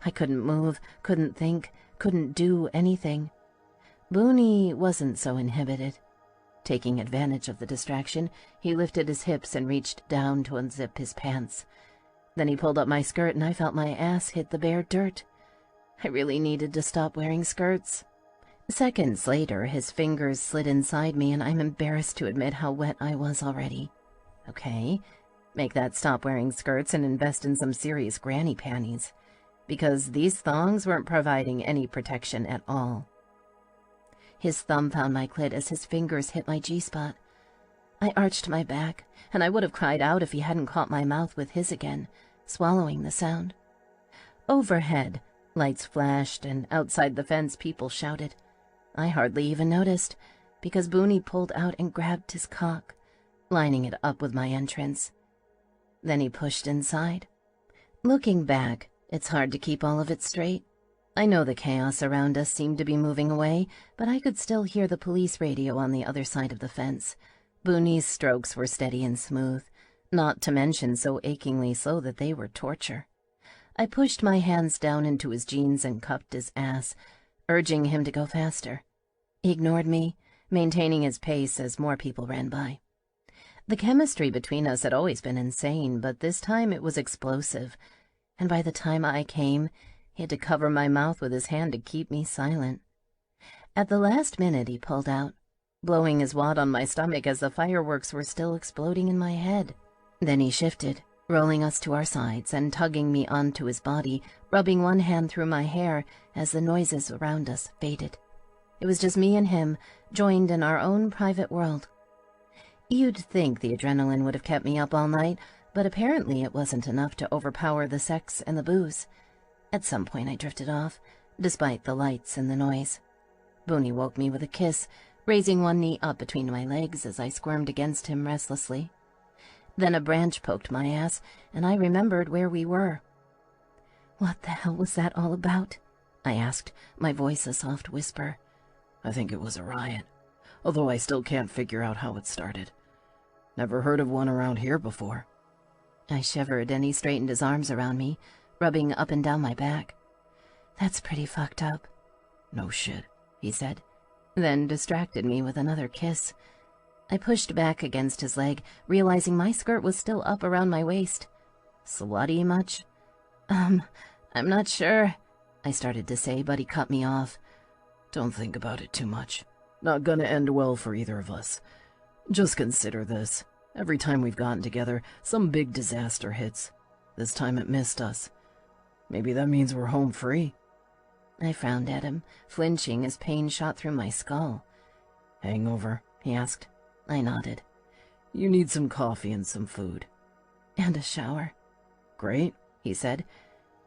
I couldn't move, couldn't think, couldn't do anything. Booney wasn't so inhibited. Taking advantage of the distraction, he lifted his hips and reached down to unzip his pants. Then he pulled up my skirt and I felt my ass hit the bare dirt. I really needed to stop wearing skirts. Seconds later, his fingers slid inside me and I'm embarrassed to admit how wet I was already. Okay, make that stop wearing skirts and invest in some serious granny panties, because these thongs weren't providing any protection at all. His thumb found my clit as his fingers hit my G-spot. I arched my back, and I would have cried out if he hadn't caught my mouth with his again, swallowing the sound. Overhead, lights flashed, and outside the fence people shouted. I hardly even noticed, because Booney pulled out and grabbed his cock, lining it up with my entrance. Then he pushed inside. Looking back, it's hard to keep all of it straight. I know the chaos around us seemed to be moving away, but I could still hear the police radio on the other side of the fence. Booney's strokes were steady and smooth, not to mention so achingly slow that they were torture. I pushed my hands down into his jeans and cupped his ass, urging him to go faster. He ignored me, maintaining his pace as more people ran by. The chemistry between us had always been insane, but this time it was explosive, and by the time I came, he had to cover my mouth with his hand to keep me silent. At the last minute he pulled out, blowing his wad on my stomach as the fireworks were still exploding in my head. Then he shifted, rolling us to our sides and tugging me onto his body, rubbing one hand through my hair as the noises around us faded. It was just me and him, joined in our own private world. You'd think the adrenaline would have kept me up all night, but apparently it wasn't enough to overpower the sex and the booze. At some point I drifted off, despite the lights and the noise. Booney woke me with a kiss, raising one knee up between my legs as I squirmed against him restlessly. Then a branch poked my ass, and I remembered where we were. "What the hell was that all about?" I asked, my voice a soft whisper. I think it was a riot, although I still can't figure out how it started. Never heard of one around here before. I shivered, and he straightened his arms around me, rubbing up and down my back. "That's pretty fucked up." "No shit," he said, then distracted me with another kiss. I pushed back against his leg, realizing my skirt was still up around my waist. "Slutty much?" I'm not sure," I started to say, but he cut me off. "Don't think about it too much. Not gonna end well for either of us. Just consider this. Every time we've gotten together, some big disaster hits. This time it missed us. Maybe that means we're home free." I frowned at him, flinching as pain shot through my skull. "Hangover?" he asked. I nodded. "You need some coffee and some food." "And a shower." "Great," he said.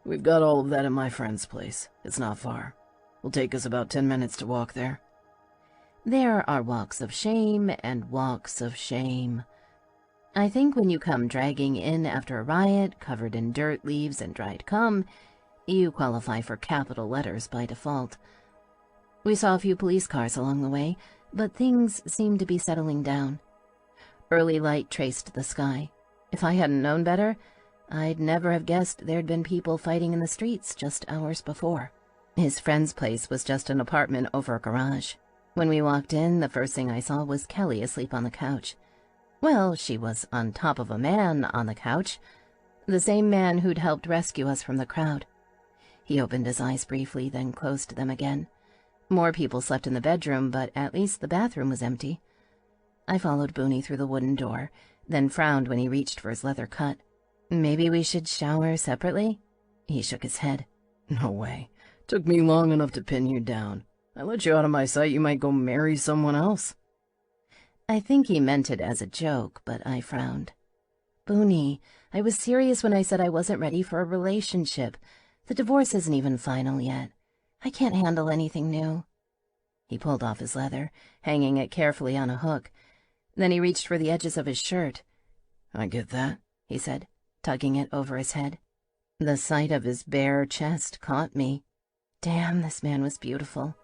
"We've got all of that at my friend's place. It's not far. It'll take us about 10 minutes to walk there." There are walks of shame and walks of shame. I think when you come dragging in after a riot, covered in dirt, leaves, and dried cum, you qualify for capital letters by default. We saw a few police cars along the way, but things seemed to be settling down. Early light traced the sky. If I hadn't known better, I'd never have guessed there'd been people fighting in the streets just hours before. His friend's place was just an apartment over a garage. When we walked in, the first thing I saw was Kelly asleep on the couch. Well, she was on top of a man on the couch. The same man who'd helped rescue us from the crowd. He opened his eyes briefly, then closed them again. More people slept in the bedroom, but at least the bathroom was empty. I followed Booney through the wooden door, then frowned when he reached for his leather cut. Maybe we should shower separately? He shook his head. No way. Took me long enough to pin you down. I let you out of my sight, you might go marry someone else. I think he meant it as a joke, but I frowned. Booney, I was serious when I said I wasn't ready for a relationship. The divorce isn't even final yet. I can't handle anything new. He pulled off his leather, hanging it carefully on a hook. Then he reached for the edges of his shirt. I get that, he said, tugging it over his head. The sight of his bare chest caught me. Damn, this man was beautiful.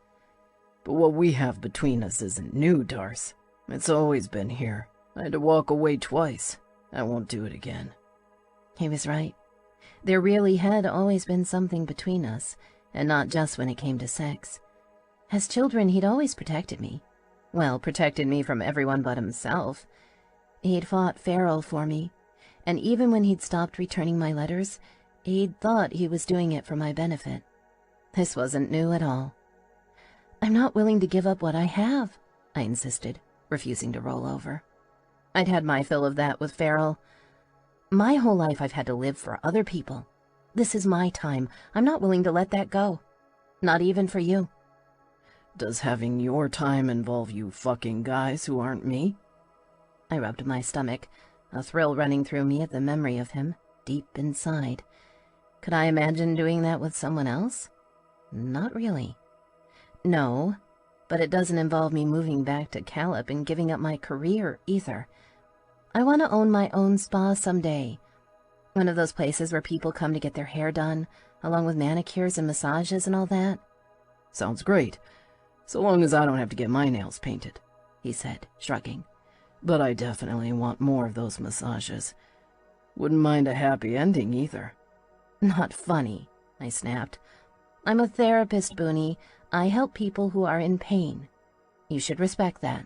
But what we have between us isn't new, Darce. It's always been here. I had to walk away twice. I won't do it again. He was right. There really had always been something between us, and not just when it came to sex. As children, he'd always protected me. Well, protected me from everyone but himself. He'd fought Farrell for me, and even when he'd stopped returning my letters, he'd thought he was doing it for my benefit. This wasn't new at all. I'm not willing to give up what I have, I insisted, refusing to roll over. I'd had my fill of that with Farrell. My whole life I've had to live for other people. This is my time. I'm not willing to let that go. Not even for you. Does having your time involve you fucking guys who aren't me? I rubbed my stomach, a thrill running through me at the memory of him, deep inside. Could I imagine doing that with someone else? Not really. No, but it doesn't involve me moving back to Calip and giving up my career either. I want to own my own spa someday. One of those places where people come to get their hair done, along with manicures and massages and all that. Sounds great, so long as I don't have to get my nails painted, he said, shrugging. But I definitely want more of those massages. Wouldn't mind a happy ending either. Not funny, I snapped. I'm a therapist, Booney. I help people who are in pain. You should respect that.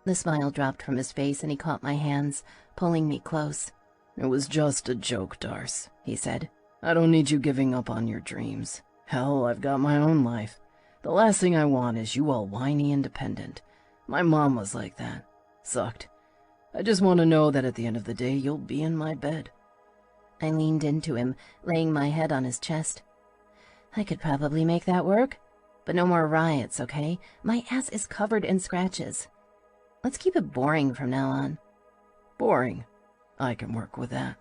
The smile dropped from his face and he caught my hands, pulling me close. It was just a joke, Darce, he said. I don't need you giving up on your dreams. Hell, I've got my own life. The last thing I want is you all whiny and dependent. My mom was like that. Sucked. I just want to know that at the end of the day you'll be in my bed. I leaned into him, laying my head on his chest. I could probably make that work, but no more riots, okay? My ass is covered in scratches. Let's keep it boring from now on. Boring? I can work with that.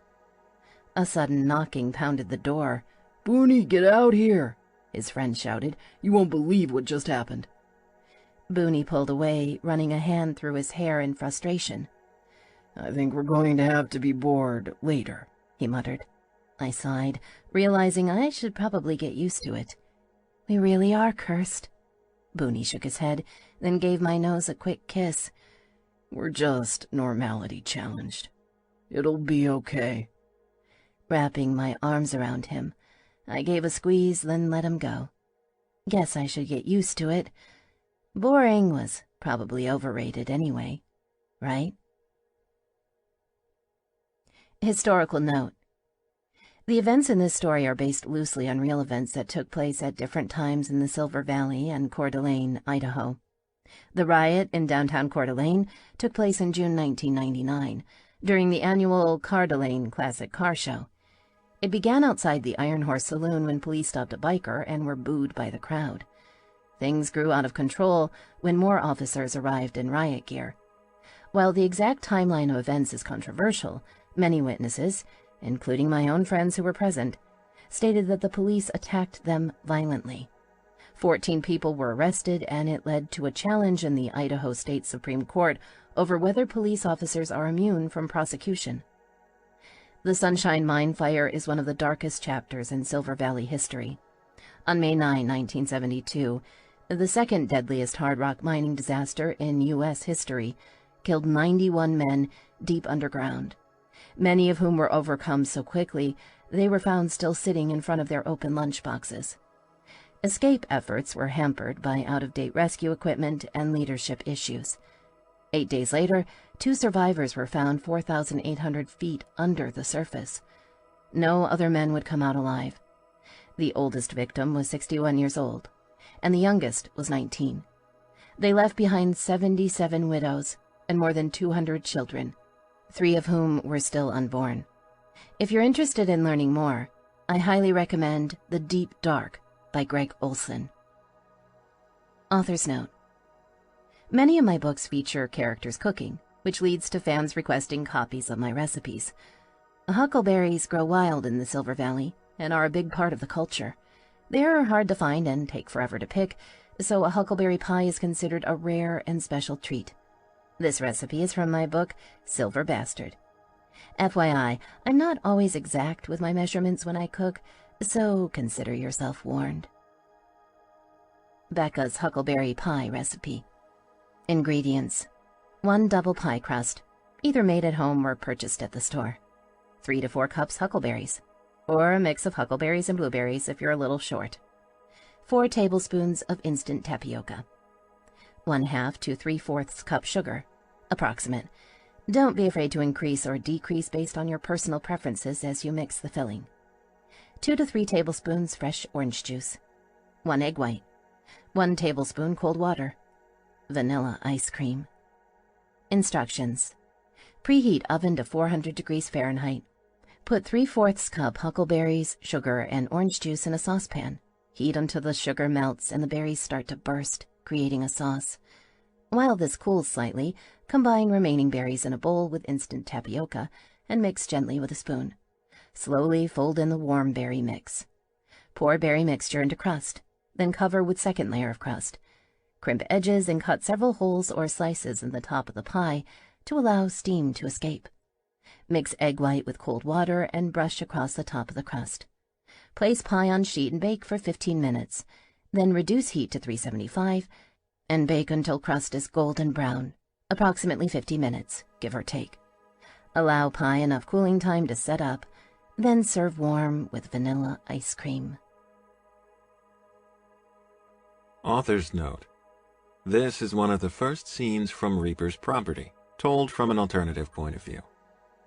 A sudden knocking pounded the door. Booney, get out here, his friend shouted. You won't believe what just happened. Booney pulled away, running a hand through his hair in frustration. I think we're going to have to be bored later, he muttered. I sighed, realizing I should probably get used to it. We really are cursed. Booney shook his head, then gave my nose a quick kiss. We're just normality challenged. It'll be okay. Wrapping my arms around him, I gave a squeeze, then let him go. Guess I should get used to it. Boring was probably overrated anyway, right? Historical note. The events in this story are based loosely on real events that took place at different times in the Silver Valley and Coeur d'Alene, Idaho. The riot in downtown Coeur d'Alene took place in June 1999, during the annual Coeur d'Alene Classic Car Show. It began outside the Iron Horse Saloon when police stopped a biker and were booed by the crowd. Things grew out of control when more officers arrived in riot gear. While the exact timeline of events is controversial, many witnesses, including my own friends who were present, stated that the police attacked them violently. 14 people were arrested, and it led to a challenge in the Idaho State Supreme Court over whether police officers are immune from prosecution. The Sunshine Mine fire is one of the darkest chapters in Silver Valley history. On May 9, 1972, the second deadliest hard rock mining disaster in U.S. history killed 91 men deep underground, many of whom were overcome so quickly they were found still sitting in front of their open lunchboxes. Escape efforts were hampered by out-of-date rescue equipment and leadership issues. 8 days later, 2 survivors were found 4,800 feet under the surface. No other men would come out alive. The oldest victim was 61 years old, and the youngest was 19. They left behind 77 widows and more than 200 children, 3 of whom were still unborn. If you're interested in learning more, I highly recommend The Deep Dark by Greg Olson. Author's note. Many of my books feature characters cooking, which leads to fans requesting copies of my recipes. Huckleberries grow wild in the Silver Valley and are a big part of the culture. They are hard to find and take forever to pick, so a huckleberry pie is considered a rare and special treat. This recipe is from my book, Silver Bastard. FYI, I'm not always exact with my measurements when I cook, so consider yourself warned. Becca's Huckleberry Pie Recipe. Ingredients: 1 double pie crust, either made at home or purchased at the store. 3 to 4 cups huckleberries, or a mix of huckleberries and blueberries if you're a little short. 4 tablespoons of instant tapioca. 1/2 to 3/4 cup sugar, approximate. Don't be afraid to increase or decrease based on your personal preferences as you mix the filling. 2 to 3 tablespoons fresh orange juice. 1 egg white. 1 tablespoon cold water. Vanilla ice cream. Instructions. Preheat oven to 400 degrees Fahrenheit. Put 3/4 cup huckleberries, sugar, and orange juice in a saucepan. Heat until the sugar melts and the berries start to burst, creating a sauce. While this cools slightly, combine remaining berries in a bowl with instant tapioca and mix gently with a spoon. Slowly fold in the warm berry mix. Pour berry mixture into crust, then cover with second layer of crust. Crimp edges and cut several holes or slices in the top of the pie to allow steam to escape. Mix egg white with cold water and brush across the top of the crust. Place pie on sheet and bake for 15 minutes. Then reduce heat to 375 and bake until crust is golden brown, approximately 50 minutes, give or take. Allow pie enough cooling time to set up, then serve warm with vanilla ice cream. Author's note. This is one of the first scenes from Reaper's property, told from an alternative point of view.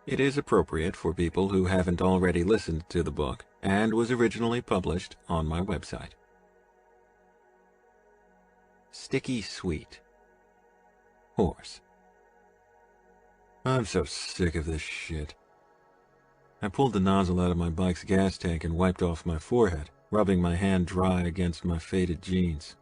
It is appropriate for people who haven't already listened to the book and was originally published on my website. Sticky Sweet. Horse. I'm so sick of this shit. I pulled the nozzle out of my bike's gas tank and wiped off my forehead, rubbing my hand dry against my faded jeans.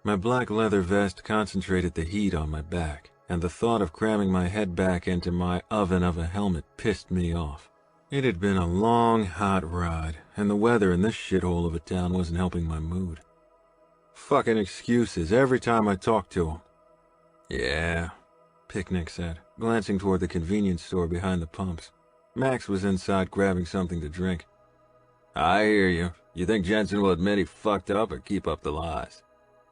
My black leather vest concentrated the heat on my back, and the thought of cramming my head back into my oven of a helmet pissed me off. It had been a long, hot ride, and the weather in this shithole of a town wasn't helping my mood. Fucking excuses every time I talked to him. Yeah, Picnic said, glancing toward the convenience store behind the pumps. Max was inside grabbing something to drink. I hear you. You think Jensen will admit he fucked up or keep up the lies?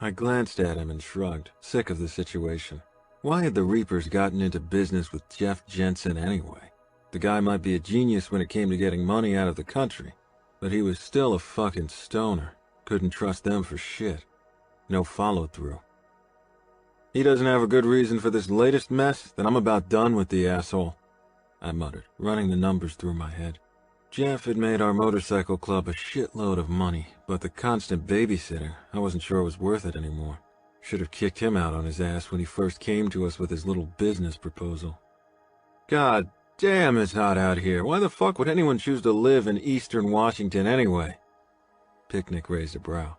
I glanced at him and shrugged, sick of the situation. Why had the Reapers gotten into business with Jeff Jensen anyway? The guy might be a genius when it came to getting money out of the country, but he was still a fucking stoner. Couldn't trust them for shit. No follow-through. He doesn't have a good reason for this latest mess, then I'm about done with the asshole, I muttered, running the numbers through my head. Jeff had made our motorcycle club a shitload of money, but the constant babysitting, I wasn't sure it was worth it anymore. Should have kicked him out on his ass when he first came to us with his little business proposal. God damn, it's hot out here. Why the fuck would anyone choose to live in eastern Washington anyway? Picnic raised a brow.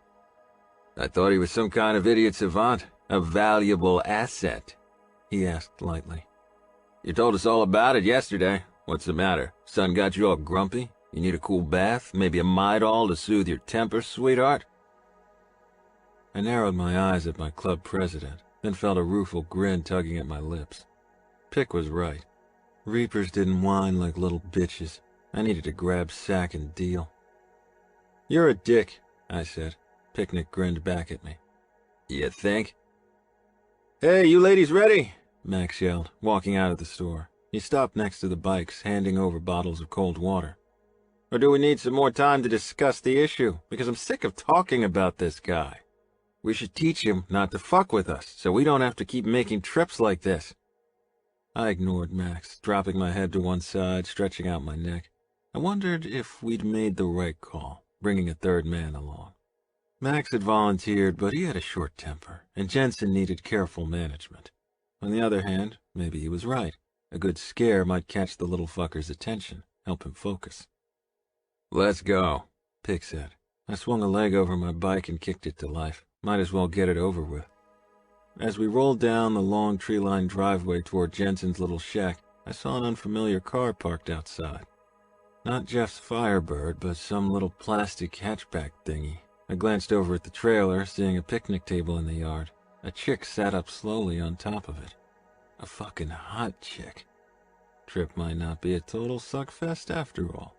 I thought he was some kind of idiot savant, a valuable asset, he asked lightly. You told us all about it yesterday. What's the matter? Sun got you all grumpy? You need a cool bath? Maybe a Midol to soothe your temper, sweetheart? I narrowed my eyes at my club president, then felt a rueful grin tugging at my lips. Pick was right. Reapers didn't whine like little bitches. I needed to grab sack and deal. You're a dick, I said. Picnic grinned back at me. You think? Hey, you ladies ready? Max yelled, walking out of the store. He stopped next to the bikes, handing over bottles of cold water. Or do we need some more time to discuss the issue? Because I'm sick of talking about this guy. We should teach him not to fuck with us, so we don't have to keep making trips like this. I ignored Max, dropping my head to one side, stretching out my neck. I wondered if we'd made the right call, bringing a third man along. Max had volunteered, but he had a short temper, and Jensen needed careful management. On the other hand, maybe he was right. A good scare might catch the little fucker's attention, help him focus. "Let's go," Pick said. I swung a leg over my bike and kicked it to life. Might as well get it over with. As we rolled down the long tree-lined driveway toward Jensen's little shack, I saw an unfamiliar car parked outside. Not Jeff's Firebird, but some little plastic hatchback thingy. I glanced over at the trailer, seeing a picnic table in the yard. A chick sat up slowly on top of it. A fucking hot chick. Trip might not be a total suckfest after all.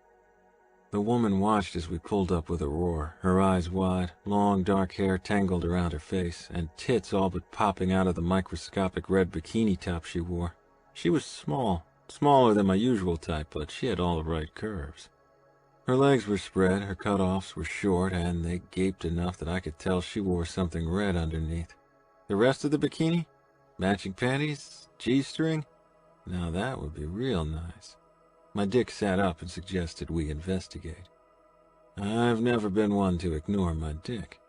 The woman watched as we pulled up with a roar, her eyes wide, long dark hair tangled around her face, and tits all but popping out of the microscopic red bikini top she wore. She was small, smaller than my usual type, but she had all the right curves. Her legs were spread, her cutoffs were short, and they gaped enough that I could tell she wore something red underneath. The rest of the bikini? Matching panties? G-string? Now that would be real nice. My dick sat up and suggested we investigate. I've never been one to ignore my dick.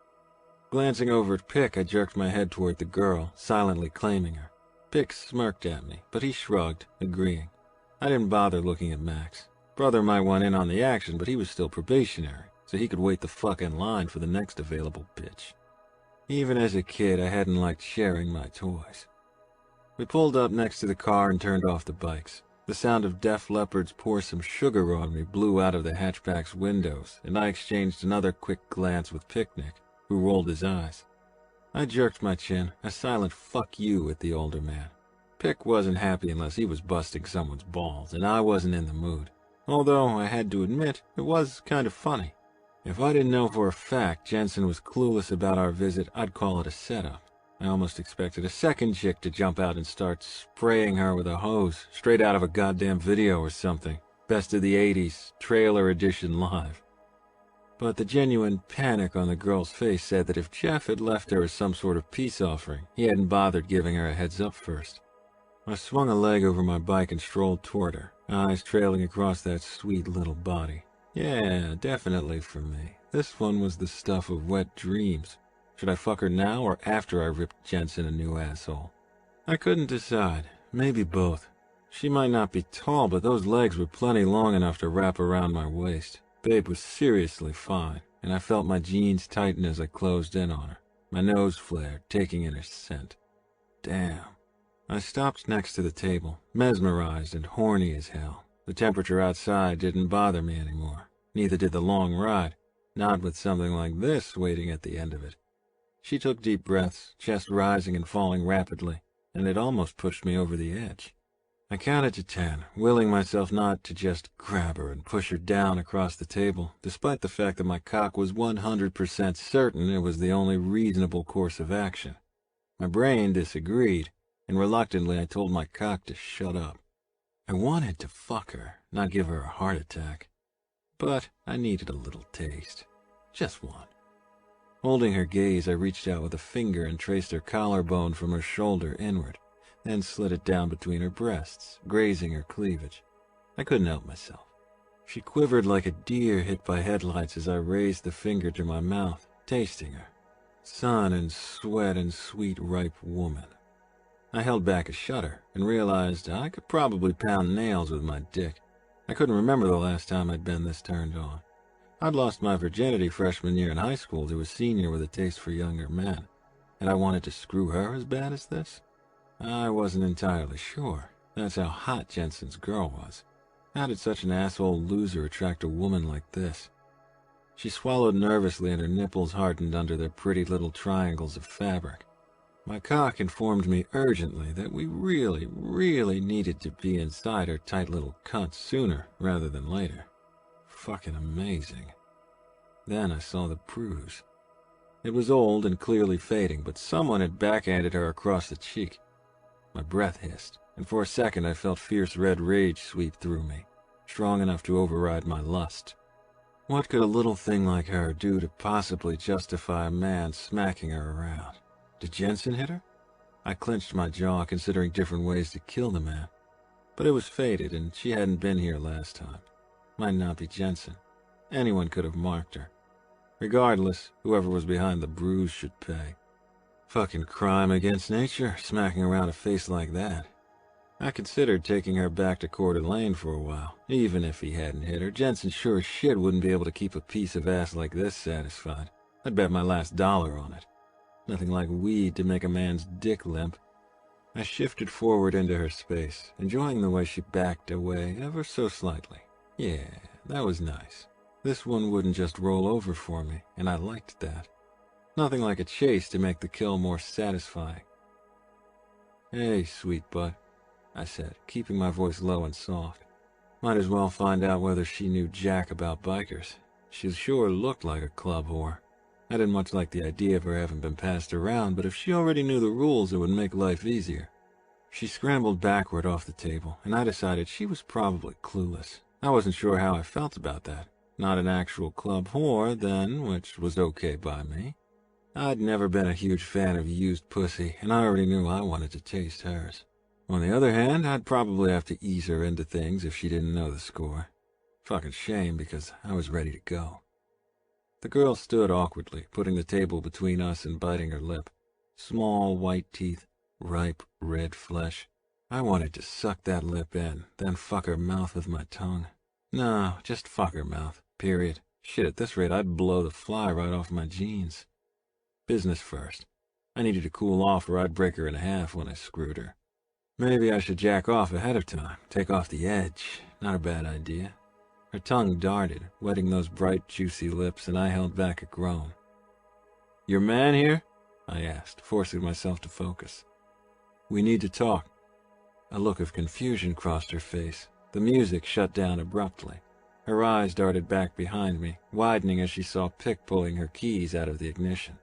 Glancing over at Pick, I jerked my head toward the girl, silently claiming her. Pick smirked at me, but he shrugged, agreeing. I didn't bother looking at Max. Brother might want in on the action, but he was still probationary, so he could wait the fuck in line for the next available bitch. Even as a kid, I hadn't liked sharing my toys. We pulled up next to the car and turned off the bikes. The sound of Def Leppard's Pour Some Sugar on Me blew out of the hatchback's windows, and I exchanged another quick glance with Picnic, who rolled his eyes. I jerked my chin, a silent fuck you at the older man. Pick wasn't happy unless he was busting someone's balls, and I wasn't in the mood. Although, I had to admit, it was kind of funny. If I didn't know for a fact Jensen was clueless about our visit, I'd call it a setup. I almost expected a second chick to jump out and start spraying her with a hose, straight out of a goddamn video or something. Best of the 80s, trailer edition live. But the genuine panic on the girl's face said that if Jeff had left her as some sort of peace offering, he hadn't bothered giving her a heads up first. I swung a leg over my bike and strolled toward her, eyes trailing across that sweet little body. Yeah, definitely for me. This one was the stuff of wet dreams. Should I fuck her now or after I ripped Jensen a new asshole? I couldn't decide. Maybe both. She might not be tall, but those legs were plenty long enough to wrap around my waist. Babe was seriously fine, and I felt my jeans tighten as I closed in on her. My nose flared, taking in her scent. Damn. I stopped next to the table, mesmerized and horny as hell. The temperature outside didn't bother me anymore. Neither did the long ride, not with something like this waiting at the end of it. She took deep breaths, chest rising and falling rapidly, and it almost pushed me over the edge. I counted to 10, willing myself not to just grab her and push her down across the table, despite the fact that my cock was 100% certain it was the only reasonable course of action. My brain disagreed, and reluctantly I told my cock to shut up. I wanted to fuck her, not give her a heart attack. But I needed a little taste. Just one. Holding her gaze, I reached out with a finger and traced her collarbone from her shoulder inward, then slid it down between her breasts, grazing her cleavage. I couldn't help myself. She quivered like a deer hit by headlights as I raised the finger to my mouth, tasting her. Sun and sweat and sweet, ripe woman. I held back a shudder and realized I could probably pound nails with my dick. I couldn't remember the last time I'd been this turned on. I'd lost my virginity freshman year in high school to a senior with a taste for younger men, and I wanted to screw her as bad as this? I wasn't entirely sure. That's how hot Jensen's girl was. How did such an asshole loser attract a woman like this? She swallowed nervously and her nipples hardened under their pretty little triangles of fabric. My cock informed me urgently that we really, really needed to be inside her tight little cunt sooner rather than later. Fucking amazing. Then I saw the bruise. It was old and clearly fading, but someone had backhanded her across the cheek. My breath hissed, and for a second I felt fierce red rage sweep through me, strong enough to override my lust. What could a little thing like her do to possibly justify a man smacking her around? Did Jensen hit her? I clenched my jaw, considering different ways to kill the man. But it was fated, and she hadn't been here last time. Might not be Jensen. Anyone could have marked her. Regardless, whoever was behind the bruise should pay. Fucking crime against nature, smacking around a face like that. I considered taking her back to Coeur d'Alene for a while. Even if he hadn't hit her, Jensen sure as shit wouldn't be able to keep a piece of ass like this satisfied. I'd bet my last dollar on it. Nothing like weed to make a man's dick limp. I shifted forward into her space, enjoying the way she backed away ever so slightly. Yeah, that was nice. This one wouldn't just roll over for me, and I liked that. Nothing like a chase to make the kill more satisfying. "Hey, sweet butt," I said, keeping my voice low and soft. Might as well find out whether she knew jack about bikers. She sure looked like a club whore. I didn't much like the idea of her having been passed around, but if she already knew the rules, it would make life easier. She scrambled backward off the table, and I decided she was probably clueless. I wasn't sure how I felt about that. Not an actual club whore, then, which was okay by me. I'd never been a huge fan of used pussy, and I already knew I wanted to taste hers. On the other hand, I'd probably have to ease her into things if she didn't know the score. Fucking shame, because I was ready to go. The girl stood awkwardly, putting the table between us and biting her lip. Small white teeth, ripe red flesh. I wanted to suck that lip in, then fuck her mouth with my tongue. No, just fuck her mouth, period. Shit, at this rate, I'd blow the fly right off my jeans. Business first. I needed to cool off or I'd break her in half when I screwed her. Maybe I should jack off ahead of time, take off the edge. Not a bad idea. Her tongue darted, wetting those bright, juicy lips, and I held back a groan. "Your man here?" I asked, forcing myself to focus. "We need to talk." A look of confusion crossed her face. The music shut down abruptly. Her eyes darted back behind me, widening as she saw Pick pulling her keys out of the ignition.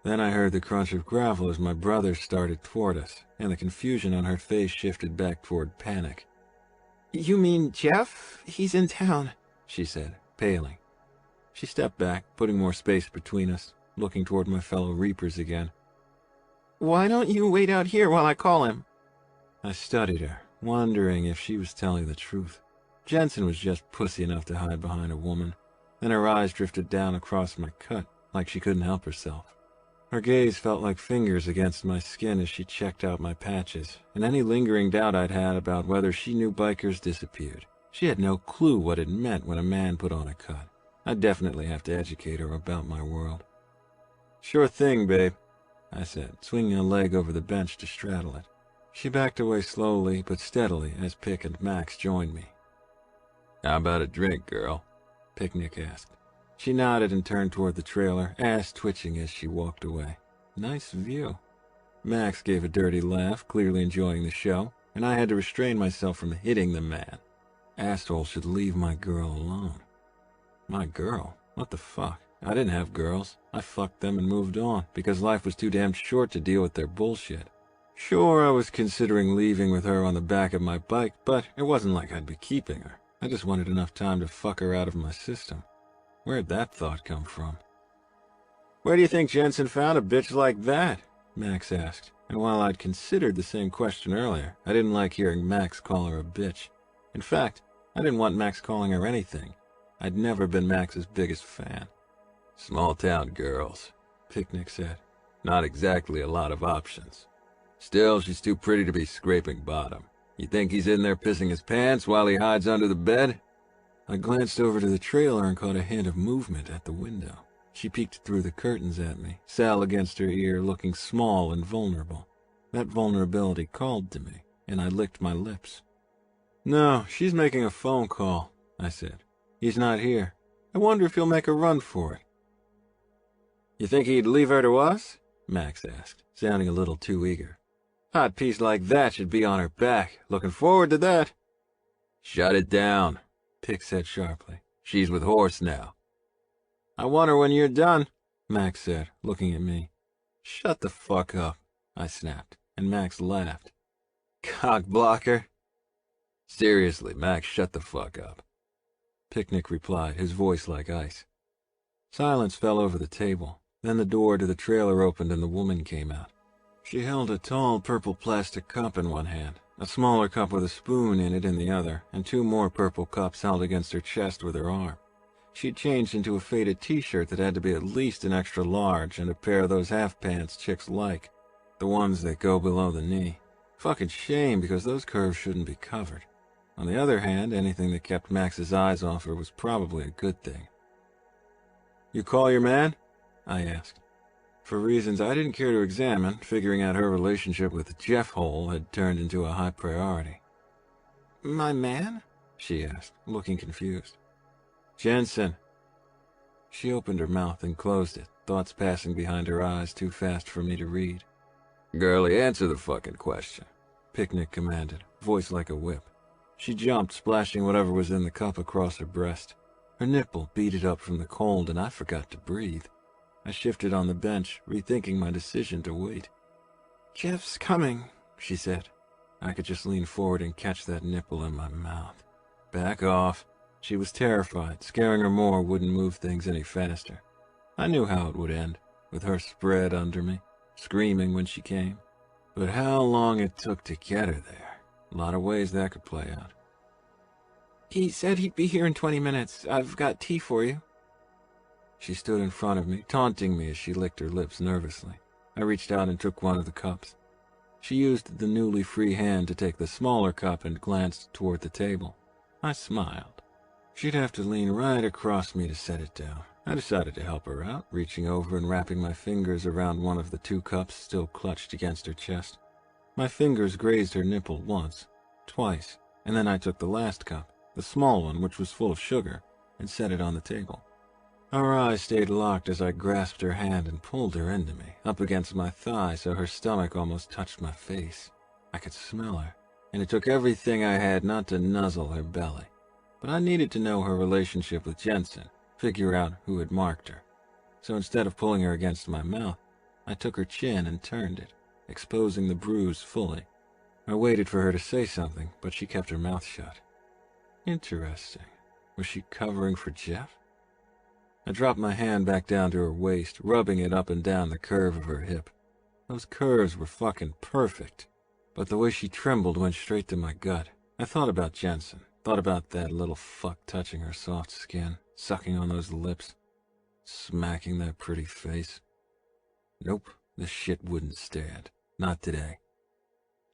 Then I heard the crunch of gravel as my brother started toward us, and the confusion on her face shifted back toward panic. "You mean Jeff? He's in town," she said, paling. She stepped back, putting more space between us, looking toward my fellow Reapers again. "Why don't you wait out here while I call him?" I studied her, wondering if she was telling the truth. Jensen was just pussy enough to hide behind a woman. Then her eyes drifted down across my cut, like she couldn't help herself. Her gaze felt like fingers against my skin as she checked out my patches, and any lingering doubt I'd had about whether she knew bikers disappeared. She had no clue what it meant when a man put on a cut. I'd definitely have to educate her about my world. "Sure thing, babe," I said, swinging a leg over the bench to straddle it. She backed away slowly but steadily as Pick and Max joined me. "How about a drink, girl?" Picnic asked. She nodded and turned toward the trailer, ass twitching as she walked away. Nice view. Max gave a dirty laugh, clearly enjoying the show, and I had to restrain myself from hitting the man. Asshole should leave my girl alone. My girl? What the fuck? I didn't have girls. I fucked them and moved on, because life was too damn short to deal with their bullshit. Sure, I was considering leaving with her on the back of my bike, but it wasn't like I'd be keeping her. I just wanted enough time to fuck her out of my system. Where'd that thought come from? "Where do you think Jensen found a bitch like that?" Max asked, and while I'd considered the same question earlier, I didn't like hearing Max call her a bitch. In fact, I didn't want Max calling her anything. I'd never been Max's biggest fan. "Small-town girls," Picnic said. "Not exactly a lot of options. Still, she's too pretty to be scraping bottom. You think he's in there pissing his pants while he hides under the bed?" I glanced over to the trailer and caught a hint of movement at the window. She peeked through the curtains at me, Sal against her ear, looking small and vulnerable. That vulnerability called to me, and I licked my lips. "No, she's making a phone call," I said. "He's not here. I wonder if he'll make a run for it." "You think he'd leave her to us?" Max asked, sounding a little too eager. "Hot piece like that should be on her back. Looking forward to that." "Shut it down," Pick said sharply. "She's with Horse now." "I want her when you're done," Max said, looking at me. "Shut the fuck up," I snapped, and Max laughed. "Cock blocker." "Seriously, Max, shut the fuck up," Picnic replied, his voice like ice. Silence fell over the table. Then the door to the trailer opened and the woman came out. She held a tall purple plastic cup in one hand, a smaller cup with a spoon in it in the other, and 2 more purple cups held against her chest with her arm. She'd changed into a faded t-shirt that had to be at least an extra large and a pair of those half pants chicks like, the ones that go below the knee. Fucking shame, because those curves shouldn't be covered. On the other hand, anything that kept Max's eyes off her was probably a good thing. "You call your man?" I asked. For reasons I didn't care to examine, figuring out her relationship with Jeff Hole had turned into a high priority. My man? She asked, looking confused. "Jensen." She opened her mouth and closed it, thoughts passing behind her eyes too fast for me to read. "Girlie, answer the fucking question," Picnic commanded, voice like a whip. She jumped, splashing whatever was in the cup across her breast. Her nipple beaded up from the cold, and I forgot to breathe. I shifted on the bench, rethinking my decision to wait. "Jeff's coming," she said. I could just lean forward and catch that nipple in my mouth. Back off. She was terrified. Scaring her more wouldn't move things any faster. I knew how it would end, with her spread under me, screaming when she came. But how long it took to get her there. A lot of ways that could play out. "He said he'd be here in 20 minutes. I've got tea for you." She stood in front of me, taunting me as she licked her lips nervously. I reached out and took one of the cups. She used the newly free hand to take the smaller cup and glanced toward the table. I smiled. She'd have to lean right across me to set it down. I decided to help her out, reaching over and wrapping my fingers around one of the 2 cups still clutched against her chest. My fingers grazed her nipple once, twice, and then I took the last cup, the small one which was full of sugar, and set it on the table. Our eyes stayed locked as I grasped her hand and pulled her into me, up against my thigh so her stomach almost touched my face. I could smell her, and it took everything I had not to nuzzle her belly. But I needed to know her relationship with Jensen, figure out who had marked her. So instead of pulling her against my mouth, I took her chin and turned it, exposing the bruise fully. I waited for her to say something, but she kept her mouth shut. Interesting. Was she covering for Jeff? I dropped my hand back down to her waist, rubbing it up and down the curve of her hip. Those curves were fucking perfect, but the way she trembled went straight to my gut. I thought about Jensen, thought about that little fuck touching her soft skin, sucking on those lips, smacking that pretty face. Nope, this shit wouldn't stand. Not today.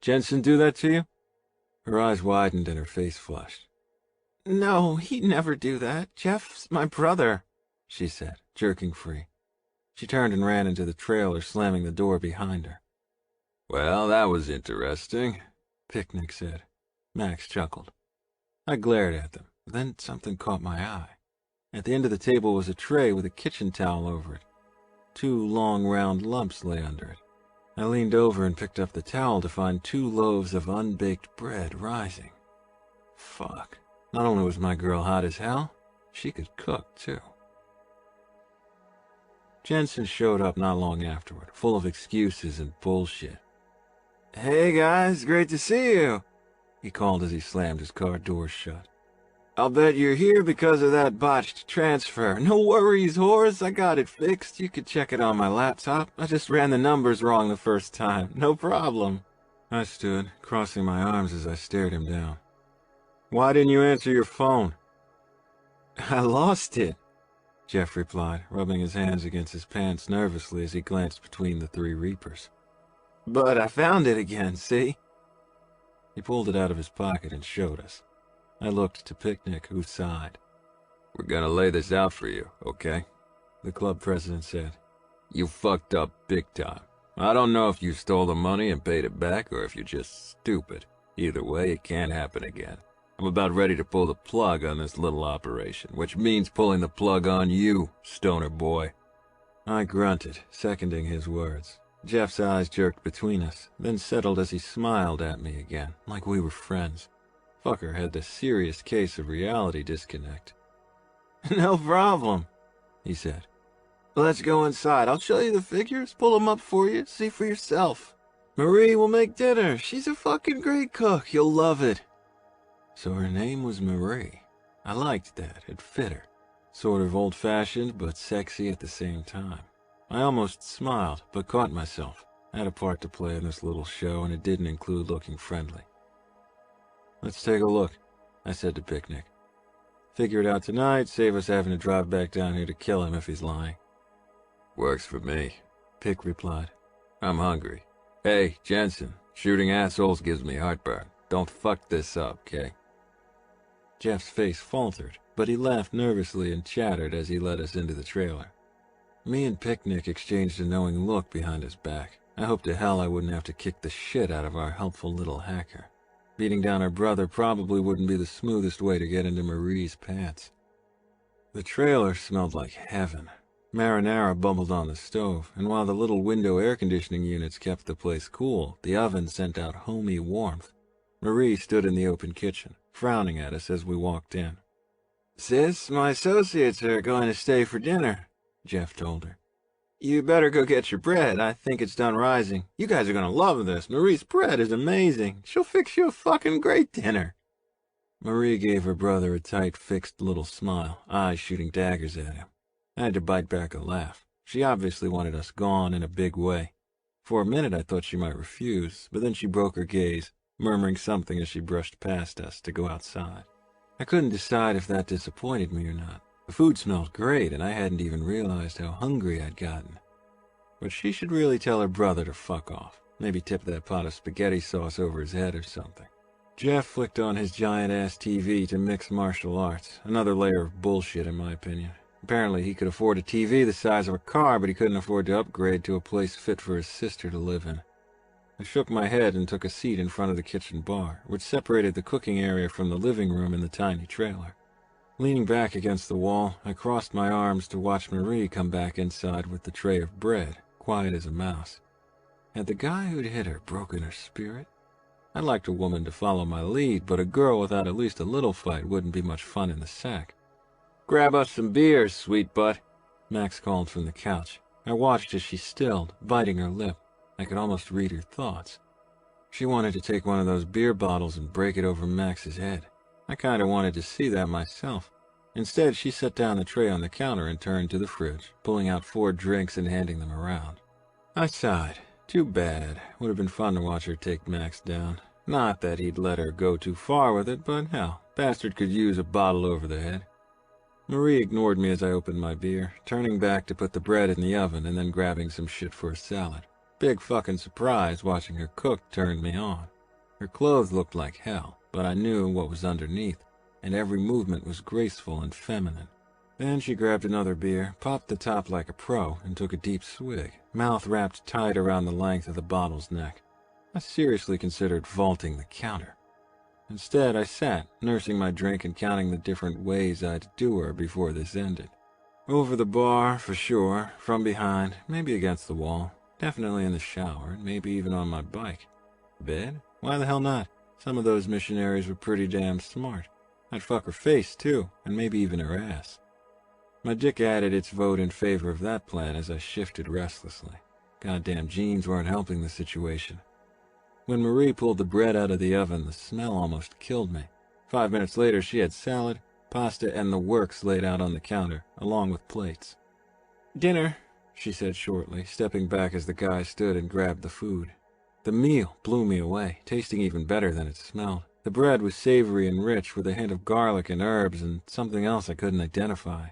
"Jensen do that to you?" Her eyes widened and her face flushed. "No, he'd never do that. Jeff's my brother," she said, jerking free. She turned and ran into the trailer, slamming the door behind her. "Well, that was interesting," Picnic said. Max chuckled. I glared at them, then something caught my eye. At the end of the table was a tray with a kitchen towel over it. 2 long round lumps lay under it. I leaned over and picked up the towel to find 2 loaves of unbaked bread rising. Fuck. Not only was my girl hot as hell, she could cook, too. Jensen showed up not long afterward, full of excuses and bullshit. "Hey guys, great to see you," he called as he slammed his car door shut. "I'll bet you're here because of that botched transfer. No worries, Horace, I got it fixed. You could check it on my laptop. I just ran the numbers wrong the first time. No problem." I stood, crossing my arms as I stared him down. "Why didn't you answer your phone?" "I lost it," Jeff replied, rubbing his hands against his pants nervously as he glanced between the 3 Reapers. "But I found it again, see?" He pulled it out of his pocket and showed us. I looked to Picnic, who sighed. "We're gonna lay this out for you, okay?" the club president said. "You fucked up big time. I don't know if you stole the money and paid it back or if you're just stupid. Either way, it can't happen again. I'm about ready to pull the plug on this little operation, which means pulling the plug on you, stoner boy." I grunted, seconding his words. Jeff's eyes jerked between us, then settled as he smiled at me again, like we were friends. Fucker had the serious case of reality disconnect. "No problem," he said. "Let's go inside. I'll show you the figures, pull them up for you, see for yourself. Marie will make dinner. She's a fucking great cook. You'll love it." So her name was Marie. I liked that. It fit her. Sort of old-fashioned, but sexy at the same time. I almost smiled, but caught myself. I had a part to play in this little show, and it didn't include looking friendly. Let's take a look, I said to Picnic. Figure it out tonight, save us having to drive back down here to kill him if he's lying. Works for me, Pick replied. I'm hungry. Hey, Jensen, shooting assholes gives me heartburn. Don't fuck this up, okay? Jeff's face faltered, but he laughed nervously and chattered as he led us into the trailer. Me and Picnic exchanged a knowing look behind his back. I hoped to hell I wouldn't have to kick the shit out of our helpful little hacker. Beating down our brother probably wouldn't be the smoothest way to get into Marie's pants. The trailer smelled like heaven. Marinara bubbled on the stove, and while the little window air conditioning units kept the place cool, the oven sent out homey warmth. Marie stood in the open kitchen, frowning at us as we walked in. Sis, my associates are going to stay for dinner, Jeff told her. You better go get your bread. I think it's done rising. You guys are going to love this. Marie's bread is amazing. She'll fix you a fucking great dinner. Marie gave her brother a tight, fixed little smile, eyes shooting daggers at him. I had to bite back a laugh. She obviously wanted us gone in a big way. For a minute I thought she might refuse, but then she broke her gaze, murmuring something as she brushed past us to go outside. I couldn't decide if that disappointed me or not. The food smelled great, and I hadn't even realized how hungry I'd gotten. But she should really tell her brother to fuck off. Maybe tip that pot of spaghetti sauce over his head or something. Jeff flicked on his giant-ass TV to mix martial arts, another layer of bullshit in my opinion. Apparently he could afford a TV the size of a car, but he couldn't afford to upgrade to a place fit for his sister to live in. I shook my head and took a seat in front of the kitchen bar, which separated the cooking area from the living room in the tiny trailer. Leaning back against the wall, I crossed my arms to watch Marie come back inside with the tray of bread, quiet as a mouse. Had the guy who'd hit her broken her spirit? I'd liked a woman to follow my lead, but a girl without at least a little fight wouldn't be much fun in the sack. Grab us some beers, sweet butt, Max called from the couch. I watched as she stilled, biting her lip. I could almost read her thoughts. She wanted to take one of those beer bottles and break it over Max's head. I kind of wanted to see that myself. Instead, she set down the tray on the counter and turned to the fridge, pulling out 4 drinks and handing them around. I sighed. Too bad. Would have been fun to watch her take Max down. Not that he'd let her go too far with it, but hell, bastard could use a bottle over the head. Marie ignored me as I opened my beer, turning back to put the bread in the oven and then grabbing some shit for a salad. Big fucking surprise watching her cook turned me on. Her clothes looked like hell, but I knew what was underneath, and every movement was graceful and feminine. Then she grabbed another beer, popped the top like a pro, and took a deep swig, mouth wrapped tight around the length of the bottle's neck. I seriously considered vaulting the counter. Instead, I sat, nursing my drink and counting the different ways I'd do her before this ended. Over the bar, for sure, from behind, maybe against the wall, definitely in the shower, and maybe even on my bike. Bed? Why the hell not? Some of those missionaries were pretty damn smart. I'd fuck her face, too, and maybe even her ass. My dick added its vote in favor of that plan as I shifted restlessly. Goddamn jeans weren't helping the situation. When Marie pulled the bread out of the oven, the smell almost killed me. 5 minutes later, she had salad, pasta, and the works laid out on the counter, along with plates. "Dinner," she said shortly, stepping back as the guy stood and grabbed the food. The meal blew me away, tasting even better than it smelled. The bread was savory and rich, with a hint of garlic and herbs and something else I couldn't identify.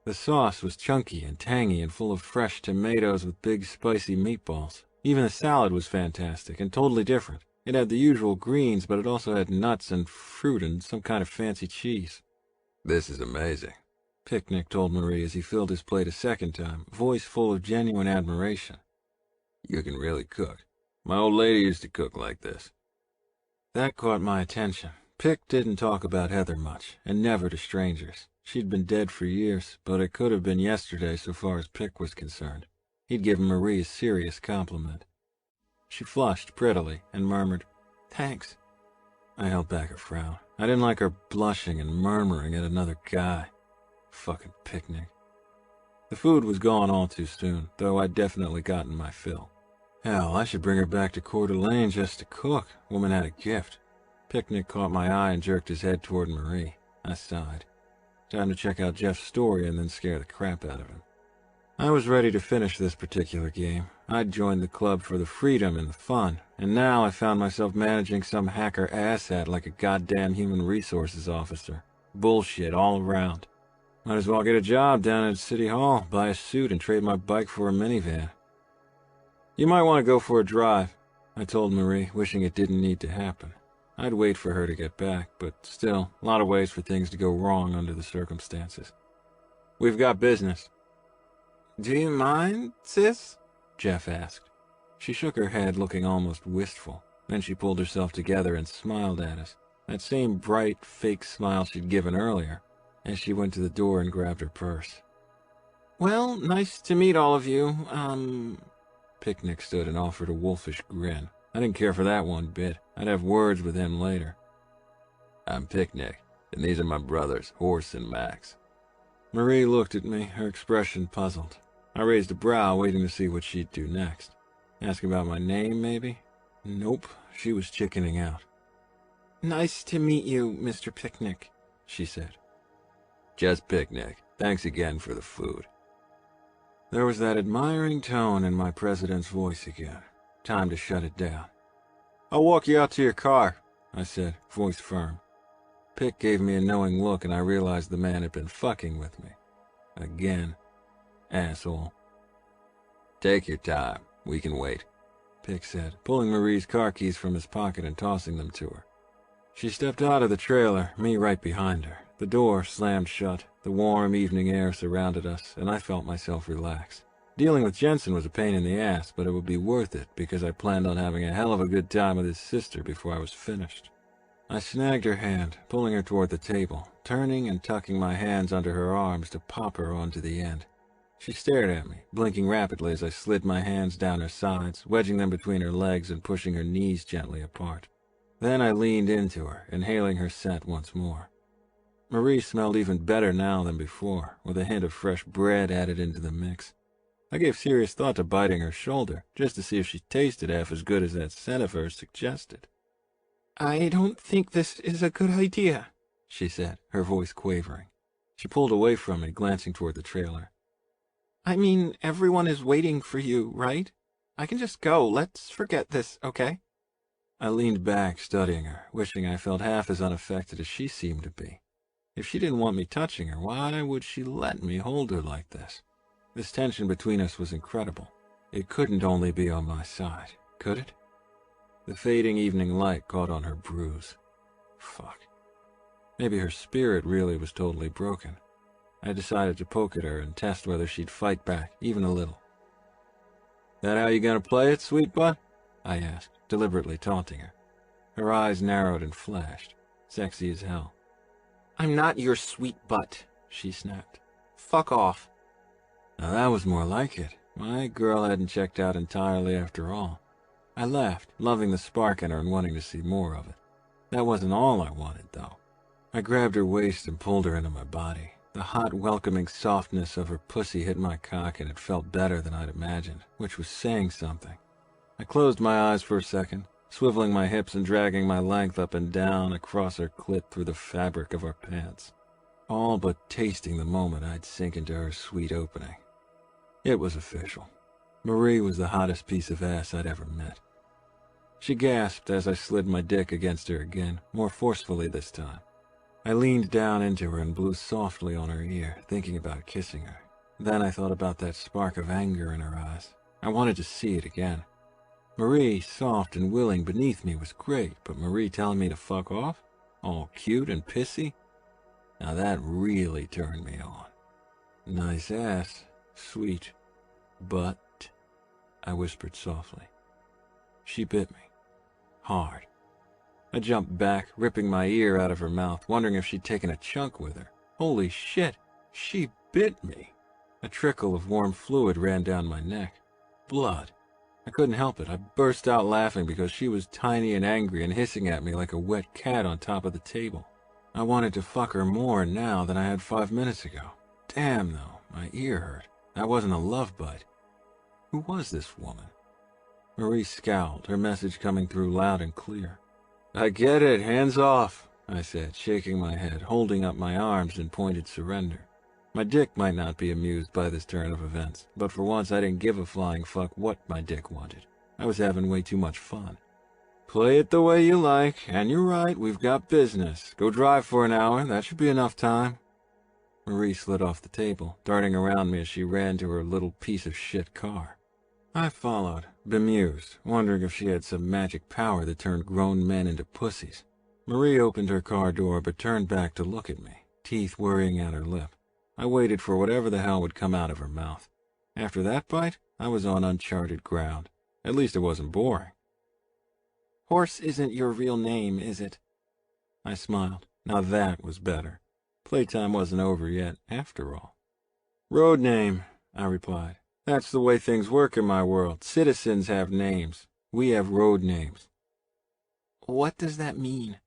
The sauce was chunky and tangy and full of fresh tomatoes with big spicy meatballs. Even the salad was fantastic and totally different. It had the usual greens, but it also had nuts and fruit and some kind of fancy cheese. This is amazing, Picnic told Marie as he filled his plate a second time, voice full of genuine admiration. You can really cook. My old lady used to cook like this. That caught my attention. Pick didn't talk about Heather much, and never to strangers. She'd been dead for years, but it could have been yesterday so far as Pick was concerned. He'd given Marie a serious compliment. She flushed prettily and murmured, "Thanks." I held back a frown. I didn't like her blushing and murmuring at another guy. Fucking Picnic. The food was gone all too soon, though I'd definitely gotten my fill. Hell, I should bring her back to Coeur d'Alene just to cook. Woman had a gift. Picnic caught my eye and jerked his head toward Marie. I sighed. Time to check out Jeff's story and then scare the crap out of him. I was ready to finish this particular game. I'd joined the club for the freedom and the fun, and now I found myself managing some hacker asshat like a goddamn human resources officer. Bullshit all around. Might as well get a job down at City Hall, buy a suit, and trade my bike for a minivan. You might want to go for a drive, I told Marie, wishing it didn't need to happen. I'd wait for her to get back, but still, a lot of ways for things to go wrong under the circumstances. We've got business. Do you mind, sis? Jeff asked. She shook her head, looking almost wistful. Then she pulled herself together and smiled at us. That same bright, fake smile she'd given earlier, as she went to the door and grabbed her purse. Well, nice to meet all of you. Picnic stood and offered a wolfish grin. I didn't care for that one bit. I'd have words with him later. I'm Picnic, and these are my brothers, Horse and Max. Marie looked at me, her expression puzzled. I raised a brow, waiting to see what she'd do next. Ask about my name, maybe? Nope, she was chickening out. Nice to meet you, Mr. Picnic, she said. Just Picnic. Thanks again for the food. There was that admiring tone in my president's voice again. Time to shut it down. I'll walk you out to your car, I said, voice firm. Pick gave me a knowing look, and I realized the man had been fucking with me. Again. Asshole. Take your time. We can wait, Pick said, pulling Marie's car keys from his pocket and tossing them to her. She stepped out of the trailer, me right behind her. The door slammed shut, the warm evening air surrounded us, and I felt myself relax. Dealing with Jensen was a pain in the ass, but it would be worth it because I planned on having a hell of a good time with his sister before I was finished. I snagged her hand, pulling her toward the table, turning and tucking my hands under her arms to pop her onto the end. She stared at me, blinking rapidly as I slid my hands down her sides, wedging them between her legs and pushing her knees gently apart. Then I leaned into her, inhaling her scent once more. Marie smelled even better now than before, with a hint of fresh bread added into the mix. I gave serious thought to biting her shoulder, just to see if she tasted half as good as that scent of hers suggested. I don't think this is a good idea, she said, her voice quavering. She pulled away from me, glancing toward the trailer. I mean, everyone is waiting for you, right? I can just go. Let's forget this, okay? I leaned back, studying her, wishing I felt half as unaffected as she seemed to be. If she didn't want me touching her, why would she let me hold her like this? This tension between us was incredible. It couldn't only be on my side, could it? The fading evening light caught on her bruise. Fuck. Maybe her spirit really was totally broken. I decided to poke at her and test whether she'd fight back, even a little. That how you gonna play it, sweet butt? I asked, deliberately taunting her. Her eyes narrowed and flashed, sexy as hell. I'm not your sweet butt, she snapped. Fuck off. Now that was more like it. My girl hadn't checked out entirely after all. I laughed, loving the spark in her and wanting to see more of it. That wasn't all I wanted, though. I grabbed her waist and pulled her into my body. The hot, welcoming softness of her pussy hit my cock, and it felt better than I'd imagined, which was saying something. I closed my eyes for a second, swiveling my hips and dragging my length up and down across her clit through the fabric of our pants, all but tasting the moment I'd sink into her sweet opening. It was official. Marie was the hottest piece of ass I'd ever met. She gasped as I slid my dick against her again, more forcefully this time. I leaned down into her and blew softly on her ear, thinking about kissing her. Then I thought about that spark of anger in her eyes. I wanted to see it again. Marie, soft and willing beneath me, was great, but Marie telling me to fuck off? All cute and pissy? Now that really turned me on. Nice ass, sweet, but... I whispered softly. She bit me. Hard. I jumped back, ripping my ear out of her mouth, wondering if she'd taken a chunk with her. Holy shit, she bit me. A trickle of warm fluid ran down my neck. Blood. I couldn't help it. I burst out laughing because she was tiny and angry and hissing at me like a wet cat on top of the table. I wanted to fuck her more now than I had 5 minutes ago. Damn, though, my ear hurt. That wasn't a love bite. Who was this woman? Marie scowled, her message coming through loud and clear. I get it, hands off, I said, shaking my head, holding up my arms in pointed surrender. My dick might not be amused by this turn of events, but for once I didn't give a flying fuck what my dick wanted. I was having way too much fun. Play it the way you like, and you're right, we've got business. Go drive for an hour, that should be enough time. Marie slid off the table, darting around me as she ran to her little piece of shit car. I followed, bemused, wondering if she had some magic power that turned grown men into pussies. Marie opened her car door but turned back to look at me, teeth worrying at her lip. I waited for whatever the hell would come out of her mouth. After that bite, I was on uncharted ground. At least it wasn't boring. Horse isn't your real name, is it? I smiled. Now that was better. Playtime wasn't over yet, after all. Road name, I replied. That's the way things work in my world. Citizens have names. We have road names. What does that mean?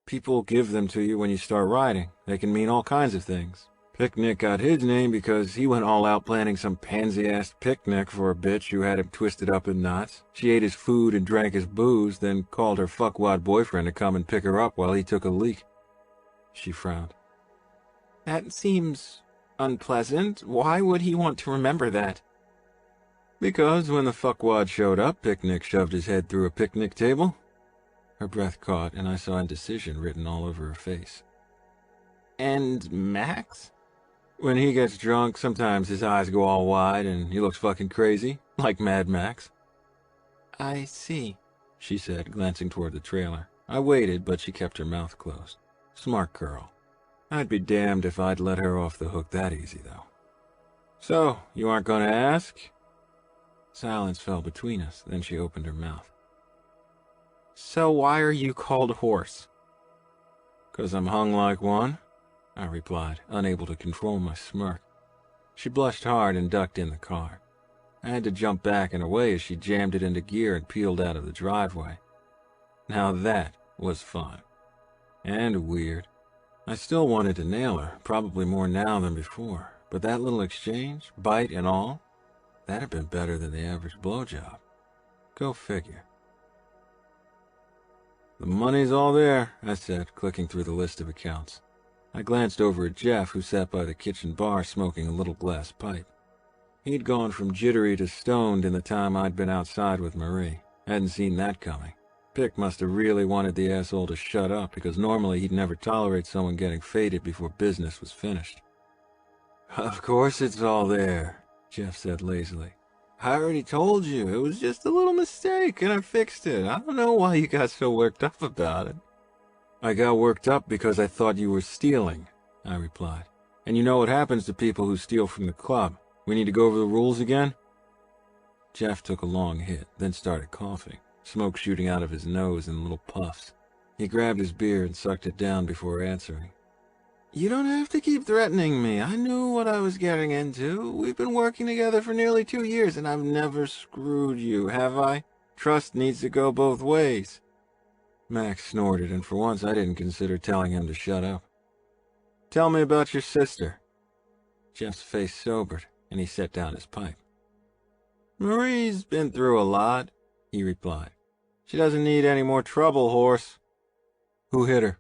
People give them to you when you start riding. They can mean all kinds of things. Picnic got his name because he went all out planning some pansy-ass picnic for a bitch who had him twisted up in knots. She ate his food and drank his booze, then called her fuckwad boyfriend to come and pick her up while he took a leak. She frowned. That seems unpleasant. Why would he want to remember that? Because when the fuckwad showed up, Picnic shoved his head through a picnic table. Her breath caught, and I saw indecision written all over her face. And Max? When he gets drunk, sometimes his eyes go all wide and he looks fucking crazy, like Mad Max. I see, she said, glancing toward the trailer. I waited, but she kept her mouth closed. Smart girl. I'd be damned if I'd let her off the hook that easy, though. So, you aren't going to ask? Silence fell between us, then she opened her mouth. So why are you called Horse? 'Cause I'm hung like one, I replied, unable to control my smirk. She blushed hard and ducked in the car. I had to jump back and away as she jammed it into gear and peeled out of the driveway. Now that was fun. And weird. I still wanted to nail her, probably more now than before, but that little exchange, bite and all, that had been better than the average blowjob. Go figure. The money's all there, I said, clicking through the list of accounts. I glanced over at Jeff, who sat by the kitchen bar smoking a little glass pipe. He'd gone from jittery to stoned in the time I'd been outside with Marie. Hadn't seen that coming. Pick must have really wanted the asshole to shut up, because normally he'd never tolerate someone getting faded before business was finished. Of course it's all there, Jeff said lazily. I already told you, it was just a little mistake, and I fixed it. I don't know why you got so worked up about it. I got worked up because I thought you were stealing, I replied. And you know what happens to people who steal from the club. We need to go over the rules again? Jeff took a long hit, then started coughing, smoke shooting out of his nose in little puffs. He grabbed his beer and sucked it down before answering. You don't have to keep threatening me. I knew what I was getting into. We've been working together for nearly 2 years, and I've never screwed you, have I? Trust needs to go both ways. Max snorted, and for once I didn't consider telling him to shut up. Tell me about your sister. Jeff's face sobered, and he set down his pipe. Marie's been through a lot, he replied. She doesn't need any more trouble, Horse. Who hit her?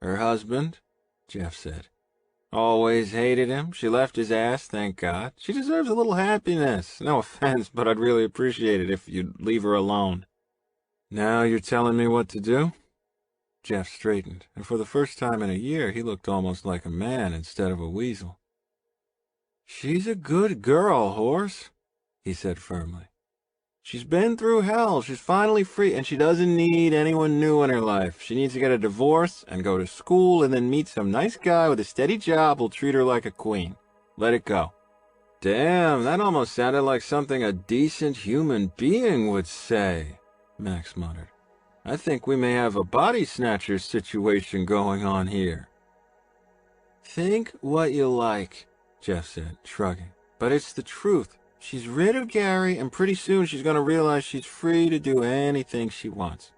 Her husband, Jeff said. Always hated him. She left his ass, thank God. She deserves a little happiness. No offense, but I'd really appreciate it if you'd leave her alone. Now you're telling me what to do? Jeff straightened, and for the first time in a year he looked almost like a man instead of a weasel. She's a good girl, Horse, he said firmly. She's been through hell. She's finally free, and she doesn't need anyone new in her life. She needs to get a divorce and go to school and then meet some nice guy with a steady job who'll treat her like a queen. Let it go. Damn, that almost sounded like something a decent human being would say, Max muttered. I think we may have a body snatcher situation going on here. Think what you like, Jeff said, shrugging. But it's the truth. She's rid of Gary, and pretty soon she's going to realize she's free to do anything she wants.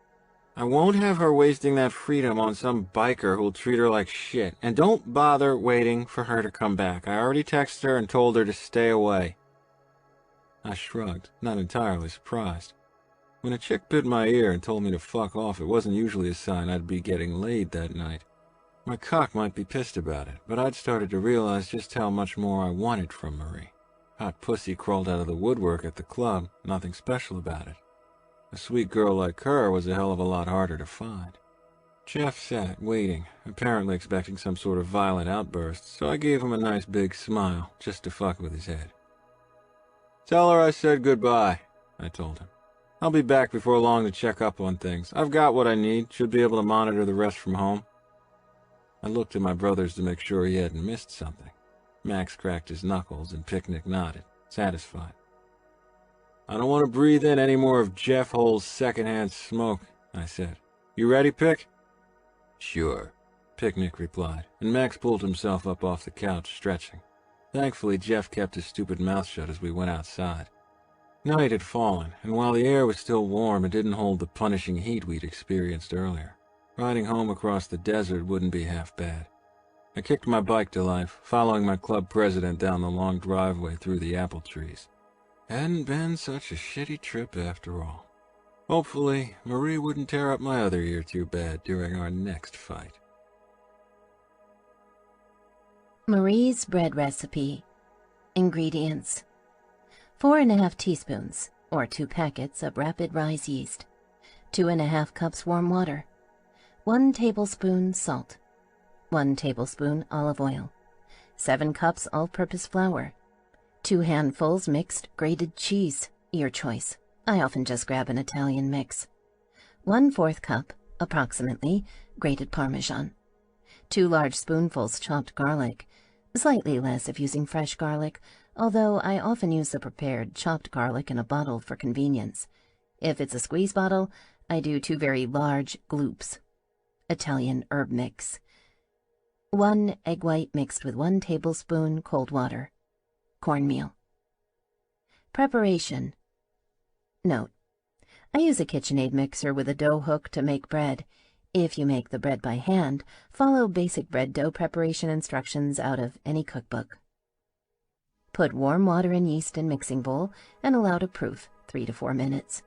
I won't have her wasting that freedom on some biker who'll treat her like shit. And don't bother waiting for her to come back. I already texted her and told her to stay away. I shrugged, not entirely surprised. When a chick bit my ear and told me to fuck off, it wasn't usually a sign I'd be getting laid that night. My cock might be pissed about it, but I'd started to realize just how much more I wanted from Marie. Hot pussy crawled out of the woodwork at the club, nothing special about it. A sweet girl like her was a hell of a lot harder to find. Jeff sat, waiting, apparently expecting some sort of violent outburst, so I gave him a nice big smile, just to fuck with his head. "Tell her I said goodbye," I told him. "I'll be back before long to check up on things. I've got what I need, should be able to monitor the rest from home." I looked at my brothers to make sure he hadn't missed something. Max cracked his knuckles and Picnic nodded, satisfied. "I don't want to breathe in any more of Jeff Hull's secondhand smoke," I said. "You ready, Pic?" "Sure," Picnic replied, and Max pulled himself up off the couch, stretching. Thankfully, Jeff kept his stupid mouth shut as we went outside. Night had fallen, and while the air was still warm, it didn't hold the punishing heat we'd experienced earlier. Riding home across the desert wouldn't be half bad. I kicked my bike to life, following my club president down the long driveway through the apple trees. Hadn't been such a shitty trip after all. Hopefully, Marie wouldn't tear up my other ear too bad during our next fight. Marie's bread recipe. Ingredients: 4½ teaspoons, or 2 packets of rapid rise yeast, 2½ cups warm water, 1 tablespoon salt, 1 tablespoon olive oil, 7 cups all-purpose flour, 2 handfuls mixed grated cheese, your choice. I often just grab an Italian mix. 1/4 cup, approximately, grated Parmesan, 2 large spoonfuls chopped garlic, slightly less if using fresh garlic, although I often use the prepared chopped garlic in a bottle for convenience. If it's a squeeze bottle, I do 2 very large gloops. Italian herb mix. 1 egg white mixed with 1 tablespoon cold water. Cornmeal. Preparation. Note: I use a KitchenAid mixer with a dough hook to make bread. If you make the bread by hand, follow basic bread dough preparation instructions out of any cookbook. Put warm water and yeast in mixing bowl and allow to proof 3 to 4 minutes.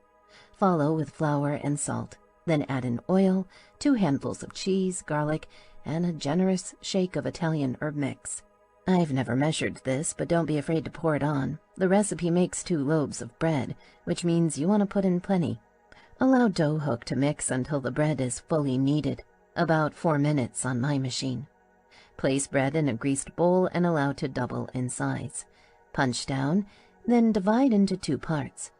Follow with flour and salt. Then add in oil, 2 handfuls of cheese, garlic, and a generous shake of Italian herb mix. I've never measured this, but don't be afraid to pour it on. The recipe makes 2 loaves of bread, which means you want to put in plenty. Allow dough hook to mix until the bread is fully kneaded, about 4 minutes on my machine. Place bread in a greased bowl and allow to double in size. Punch down, then divide into 2 parts.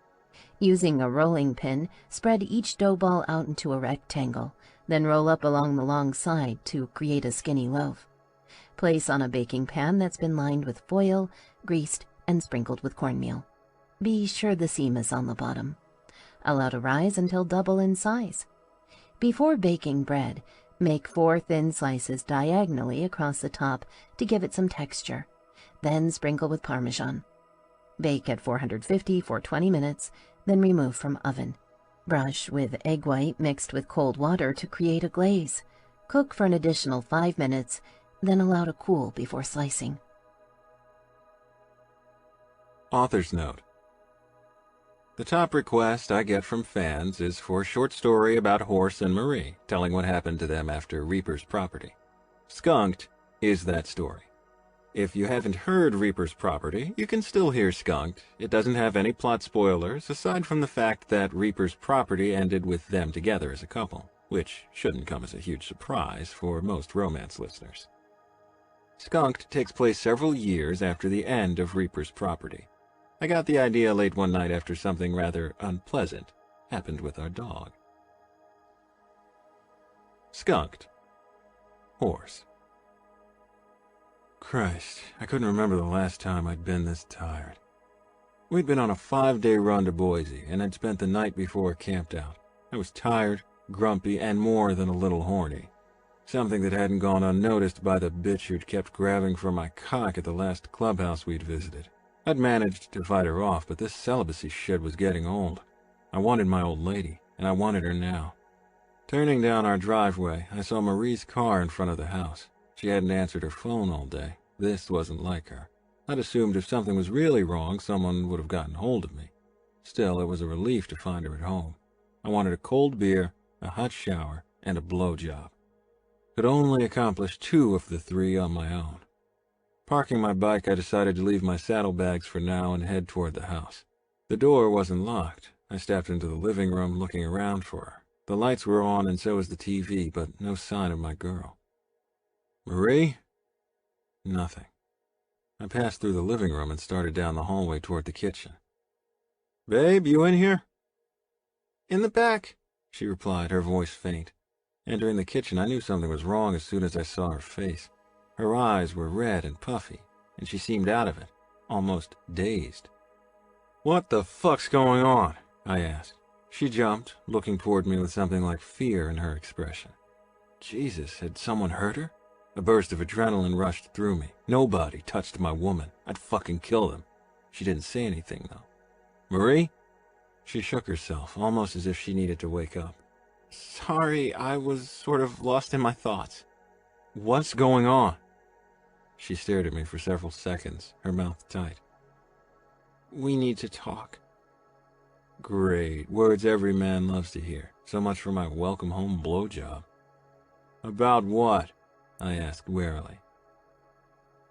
Using a rolling pin, spread each dough ball out into a rectangle, then roll up along the long side to create a skinny loaf. Place on a baking pan that's been lined with foil, greased, and sprinkled with cornmeal. Be sure the seam is on the bottom. Allow to rise until double in size. Before baking bread, make 4 thin slices diagonally across the top to give it some texture. Then sprinkle with Parmesan. Bake at 450 for 20 minutes, then remove from oven. Brush with egg white mixed with cold water to create a glaze. Cook for an additional 5 minutes, then allow to cool before slicing. Author's note. The top request I get from fans is for a short story about Horse and Marie, telling what happened to them after Reaper's property. Skunked is that story. If you haven't heard Reaper's Property, you can still hear Skunked. It doesn't have any plot spoilers, aside from the fact that Reaper's Property ended with them together as a couple, which shouldn't come as a huge surprise for most romance listeners. Skunked takes place several years after the end of Reaper's Property. I got the idea late one night after something rather unpleasant happened with our dog. Skunked. Horse. Christ, I couldn't remember the last time I'd been this tired. We'd been on a 5-day run to Boise, and I'd spent the night before camped out. I was tired, grumpy, and more than a little horny. Something that hadn't gone unnoticed by the bitch who'd kept grabbing for my cock at the last clubhouse we'd visited. I'd managed to fight her off, but this celibacy shit was getting old. I wanted my old lady, and I wanted her now. Turning down our driveway, I saw Marie's car in front of the house. She hadn't answered her phone all day. This wasn't like her. I'd assumed if something was really wrong, someone would have gotten hold of me. Still, it was a relief to find her at home. I wanted a cold beer, a hot shower, and a blowjob. could only accomplish 2 of the 3 on my own. Parking my bike, I decided to leave my saddlebags for now and head toward the house. The door wasn't locked. I stepped into the living room, looking around for her. The lights were on and so was the TV, but no sign of my girl. Marie? Nothing. I passed through the living room and started down the hallway toward the kitchen. Babe, you in here? In the back, she replied, her voice faint. Entering the kitchen, I knew something was wrong as soon as I saw her face. Her eyes were red and puffy, and she seemed out of it, almost dazed. What the fuck's going on? I asked. She jumped, looking toward me with something like fear in her expression. Jesus, had someone hurt her? A burst of adrenaline rushed through me. Nobody touched my woman. I'd fucking kill them. She didn't say anything, though. Marie? She shook herself, almost as if she needed to wake up. Sorry, I was sort of lost in my thoughts. What's going on? She stared at me for several seconds, her mouth tight. We need to talk. Great. Words every man loves to hear. So much for my welcome home blowjob. About what? I asked warily.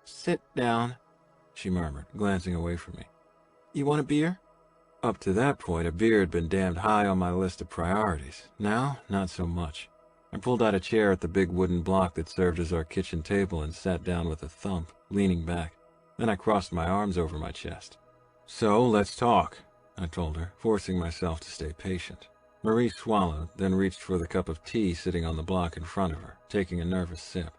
Sit down, she murmured, glancing away from me. You want a beer? Up to that point, a beer had been damned high on my list of priorities. Now, not so much. I pulled out a chair at the big wooden block that served as our kitchen table and sat down with a thump, leaning back. Then I crossed my arms over my chest. So, let's talk, I told her, forcing myself to stay patient. Marie swallowed, then reached for the cup of tea sitting on the block in front of her, taking a nervous sip.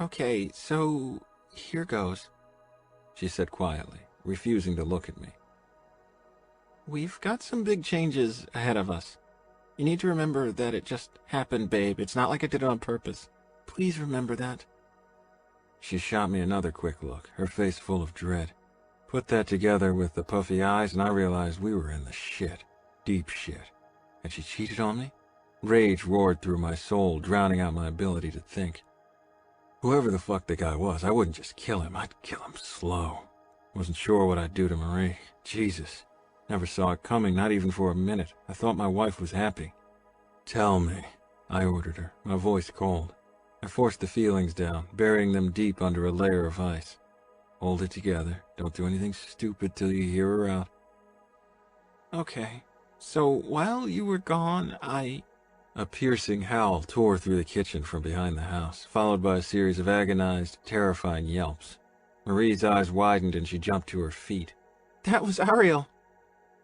Okay, so here goes, she said quietly, refusing to look at me. We've got some big changes ahead of us. You need to remember that it just happened, babe. It's not like I did it on purpose. Please remember that. She shot me another quick look, her face full of dread. Put that together with the puffy eyes, and I realized we were in the shit. Deep shit. Had she cheated on me? Rage roared through my soul, drowning out my ability to think. Whoever the fuck the guy was, I wouldn't just kill him. I'd kill him slow. Wasn't sure what I'd do to Marie. Jesus. Never saw it coming, not even for a minute. I thought my wife was happy. Tell me, I ordered her, my voice cold. I forced the feelings down, burying them deep under a layer of ice. Hold it together. Don't do anything stupid till you hear her out. Okay. So while you were gone, A piercing howl tore through the kitchen from behind the house, followed by a series of agonized, terrifying yelps. Marie's eyes widened and she jumped to her feet. That was Ariel!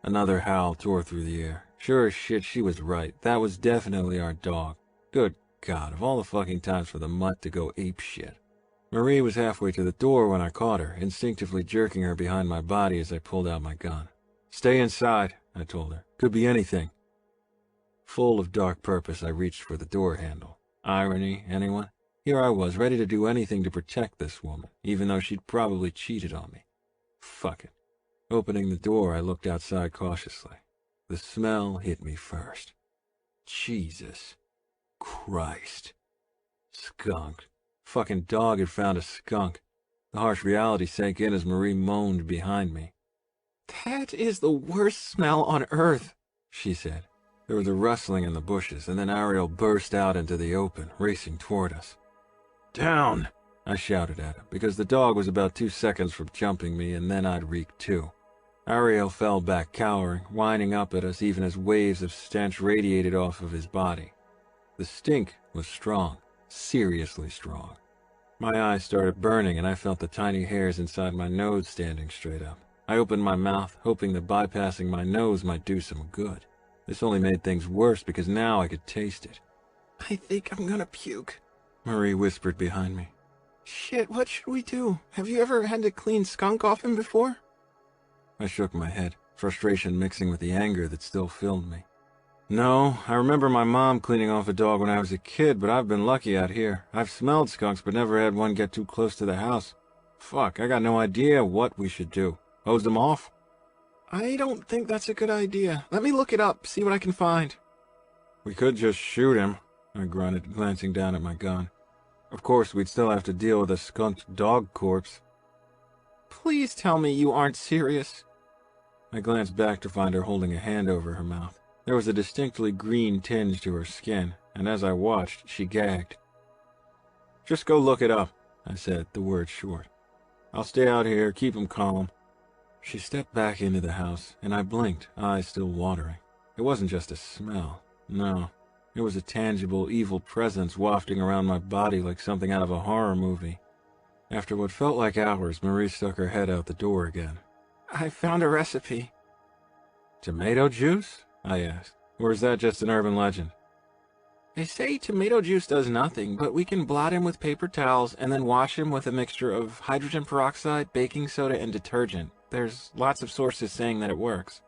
Another howl tore through the air. Sure as shit, she was right. That was definitely our dog. Good God, of all the fucking times for the mutt to go apeshit. Marie was halfway to the door when I caught her, instinctively jerking her behind my body as I pulled out my gun. Stay inside, I told her. Could be anything. Full of dark purpose, I reached for the door handle. Irony, anyone? Here I was, ready to do anything to protect this woman, even though she'd probably cheated on me. Fuck it. Opening the door, I looked outside cautiously. The smell hit me first. Jesus Christ. Skunk. Fucking dog had found a skunk. The harsh reality sank in as Marie moaned behind me. That is the worst smell on earth, she said. There was a rustling in the bushes, and then Ariel burst out into the open, racing toward us. Down! I shouted at him, because the dog was about 2 seconds from jumping me, and then I'd reek too. Ariel fell back, cowering, whining up at us even as waves of stench radiated off of his body. The stink was strong, seriously strong. My eyes started burning, and I felt the tiny hairs inside my nose standing straight up. I opened my mouth, hoping that bypassing my nose might do some good. This only made things worse because now I could taste it. I think I'm gonna puke, Marie whispered behind me. Shit, what should we do? Have you ever had to clean skunk off him before? I shook my head, frustration mixing with the anger that still filled me. No, I remember my mom cleaning off a dog when I was a kid, but I've been lucky out here. I've smelled skunks, but never had one get too close to the house. Fuck, I got no idea what we should do. Hose them off? I don't think that's a good idea. Let me look it up, see what I can find. We could just shoot him, I grunted, glancing down at my gun. Of course, we'd still have to deal with a skunked dog corpse. Please tell me you aren't serious. I glanced back to find her holding a hand over her mouth. There was a distinctly green tinge to her skin, and as I watched, she gagged. Just go look it up, I said, the word short. I'll stay out here, keep him calm. She stepped back into the house, and I blinked, eyes still watering. It wasn't just a smell. No. It was a tangible, evil presence wafting around my body like something out of a horror movie. After what felt like hours, Marie stuck her head out the door again. I found a recipe. Tomato juice? I asked. Or is that just an urban legend? They say tomato juice does nothing, but we can blot him with paper towels and then wash him with a mixture of hydrogen peroxide, baking soda, and detergent. There's lots of sources saying that it works.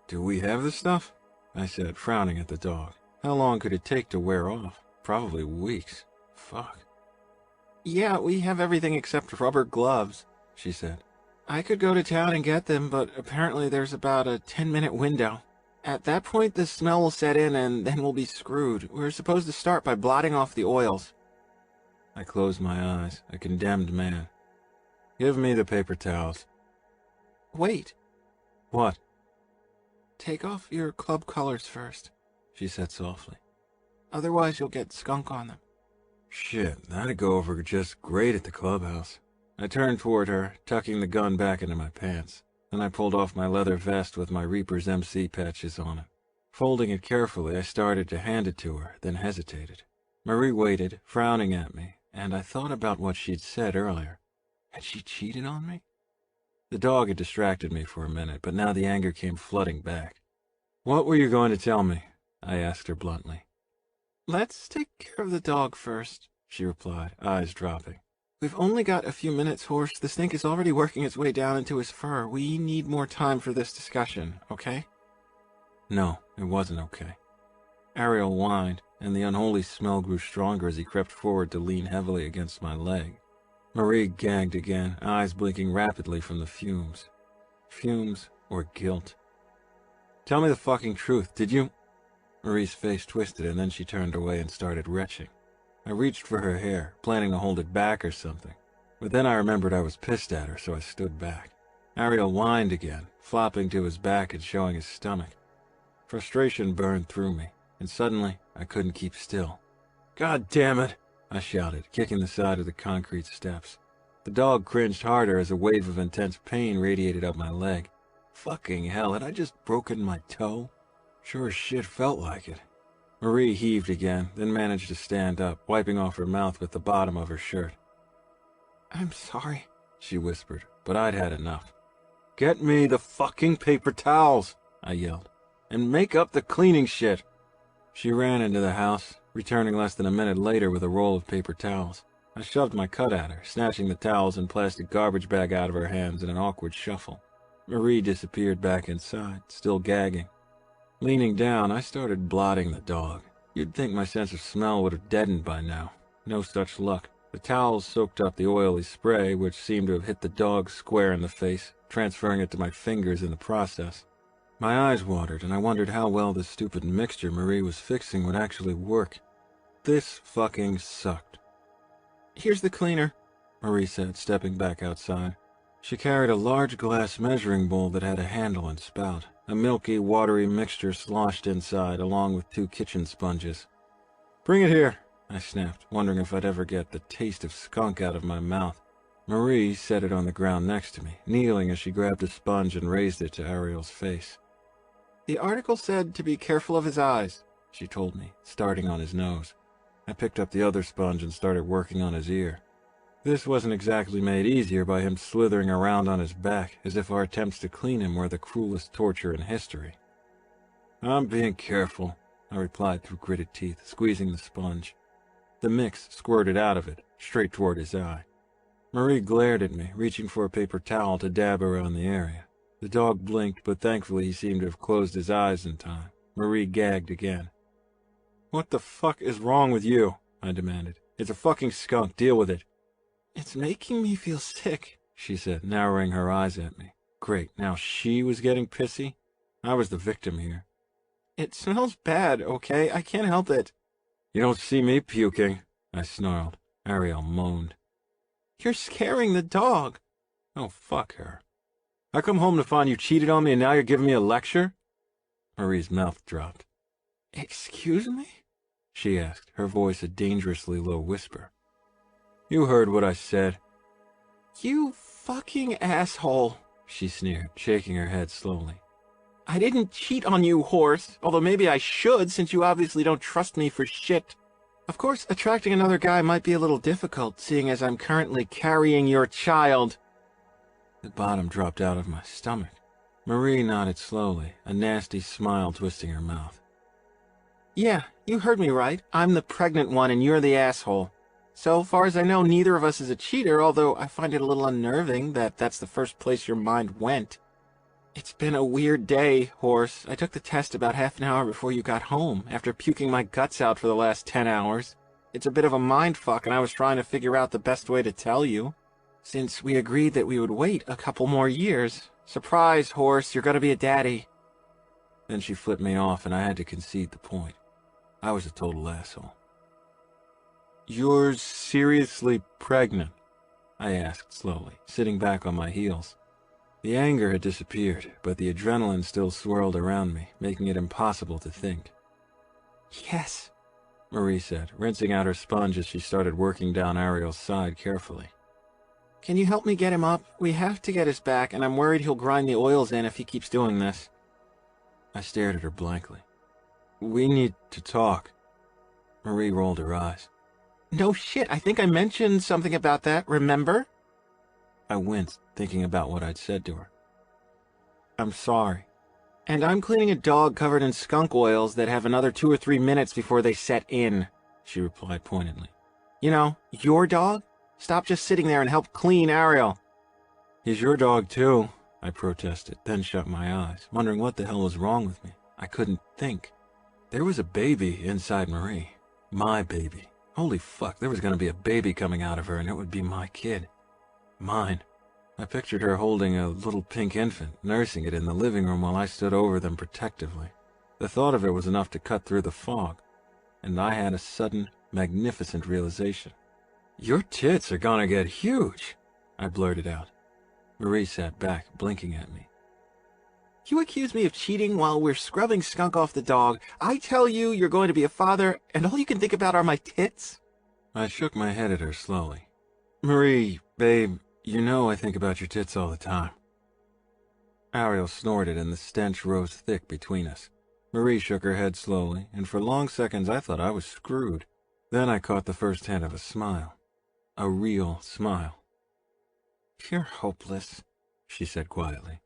Do we have the stuff? I said, frowning at the dog. How long could it take to wear off? Probably weeks. Fuck. Yeah, we have everything except rubber gloves, she said. I could go to town and get them, but apparently there's about a 10-minute window. At that point, the smell will set in and then we'll be screwed. We're supposed to start by blotting off the oils. I closed my eyes, a condemned man. Give me the paper towels. Wait. What? Take off your club colors first, she said softly. Otherwise you'll get skunk on them. Shit, that'd go over just great at the clubhouse. I turned toward her, tucking the gun back into my pants. Then I pulled off my leather vest with my Reaper's MC patches on it. Folding it carefully, I started to hand it to her, then hesitated. Marie waited, frowning at me, and I thought about what she'd said earlier. Had she cheated on me? The dog had distracted me for a minute, but now the anger came flooding back. What were you going to tell me? I asked her bluntly. Let's take care of the dog first, she replied, eyes dropping. We've only got a few minutes, Horse. The stink is already working its way down into his fur. We need more time for this discussion, okay? No, it wasn't okay. Ariel whined, and the unholy smell grew stronger as he crept forward to lean heavily against my leg. Marie gagged again, eyes blinking rapidly from the fumes. Fumes or guilt? Tell me the fucking truth, did you? Marie's face twisted and then she turned away and started retching. I reached for her hair, planning to hold it back or something. But then I remembered I was pissed at her, so I stood back. Ariel whined again, flopping to his back and showing his stomach. Frustration burned through me, and suddenly I couldn't keep still. God damn it! I shouted, kicking the side of the concrete steps. The dog cringed harder as a wave of intense pain radiated up my leg. Fucking hell, had I just broken my toe? Sure as shit felt like it. Marie heaved again, then managed to stand up, wiping off her mouth with the bottom of her shirt. I'm sorry, she whispered, but I'd had enough. Get me the fucking paper towels, I yelled, and make up the cleaning shit. She ran into the house, returning less than a minute later with a roll of paper towels. I shoved my cut at her, snatching the towels and plastic garbage bag out of her hands in an awkward shuffle. Marie disappeared back inside, still gagging. Leaning down, I started blotting the dog. You'd think my sense of smell would have deadened by now. No such luck. The towels soaked up the oily spray, which seemed to have hit the dog square in the face, transferring it to my fingers in the process. My eyes watered, and I wondered how well the stupid mixture Marie was fixing would actually work. This fucking sucked. Here's the cleaner, Marie said, stepping back outside. She carried a large glass measuring bowl that had a handle and spout. A milky, watery mixture sloshed inside, along with 2 kitchen sponges. Bring it here, I snapped, wondering if I'd ever get the taste of skunk out of my mouth. Marie set it on the ground next to me, kneeling as she grabbed a sponge and raised it to Ariel's face. The article said to be careful of his eyes, she told me, starting on his nose. I picked up the other sponge and started working on his ear. This wasn't exactly made easier by him slithering around on his back, as if our attempts to clean him were the cruelest torture in history. I'm being careful, I replied through gritted teeth, squeezing the sponge. The mix squirted out of it, straight toward his eye. Marie glared at me, reaching for a paper towel to dab around the area. The dog blinked, but thankfully he seemed to have closed his eyes in time. Marie gagged again. What the fuck is wrong with you? I demanded. It's a fucking skunk. Deal with it. It's making me feel sick, she said, narrowing her eyes at me. Great, now she was getting pissy? I was the victim here. It smells bad, okay? I can't help it. You don't see me puking, I snarled. Ariel moaned. You're scaring the dog. Oh, fuck her. I come home to find you cheated on me and now you're giving me a lecture? Marie's mouth dropped. Excuse me? She asked, her voice a dangerously low whisper. You heard what I said. You fucking asshole, she sneered, shaking her head slowly. I didn't cheat on you, horse, although maybe I should since you obviously don't trust me for shit. Of course, attracting another guy might be a little difficult, seeing as I'm currently carrying your child. The bottom dropped out of my stomach. Marie nodded slowly, a nasty smile twisting her mouth. Yeah, you heard me right. I'm the pregnant one and you're the asshole. So far as I know, neither of us is a cheater, although I find it a little unnerving that that's the first place your mind went. It's been a weird day, horse. I took the test about half an hour before you got home, after puking my guts out for the last 10 hours. It's a bit of a mindfuck, and I was trying to figure out the best way to tell you. Since we agreed that we would wait a couple more years. Surprise, horse, you're gonna be a daddy. Then she flipped me off, and I had to concede the point. I was a total asshole. You're seriously pregnant? I asked slowly, sitting back on my heels. The anger had disappeared, but the adrenaline still swirled around me, making it impossible to think. Yes, Marie said, rinsing out her sponge as she started working down Ariel's side carefully. Can you help me get him up? We have to get his back, and I'm worried he'll grind the oils in if he keeps doing this. I stared at her blankly. We need to talk. Marie rolled her eyes. No shit, I think I mentioned something about that, remember? I winced, thinking about what I'd said to her. I'm sorry. And I'm cleaning a dog covered in skunk oils that have another 2 or 3 minutes before they set in, she replied pointedly. You know, your dog? Stop just sitting there and help clean Ariel. He's your dog too, I protested, then shut my eyes, wondering what the hell was wrong with me. I couldn't think. There was a baby inside Marie. My baby. Holy fuck, there was going to be a baby coming out of her, and it would be my kid. Mine. I pictured her holding a little pink infant, nursing it in the living room while I stood over them protectively. The thought of it was enough to cut through the fog, and I had a sudden, magnificent realization. Your tits are gonna get huge, I blurted out. Marie sat back, blinking at me. You accuse me of cheating while we're scrubbing skunk off the dog. I tell you you're going to be a father, and all you can think about are my tits? I shook my head at her slowly. Marie, babe, you know I think about your tits all the time. Ariel snorted, and the stench rose thick between us. Marie shook her head slowly, and for long seconds I thought I was screwed. Then I caught the first hint of a smile. A real smile. You're hopeless, she said quietly.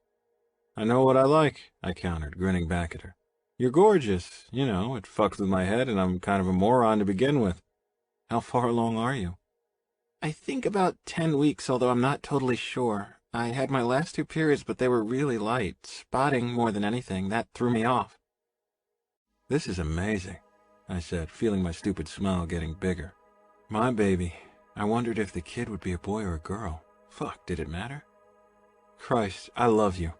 I know what I like, I countered, grinning back at her. You're gorgeous. You know, it fucks with my head, and I'm kind of a moron to begin with. How far along are you? I think about 10 weeks, although I'm not totally sure. I had my last 2 periods, but they were really light. Spotting more than anything. That threw me off. This is amazing, I said, feeling my stupid smile getting bigger. My baby. I wondered if the kid would be a boy or a girl. Fuck, did it matter? Christ, I love you.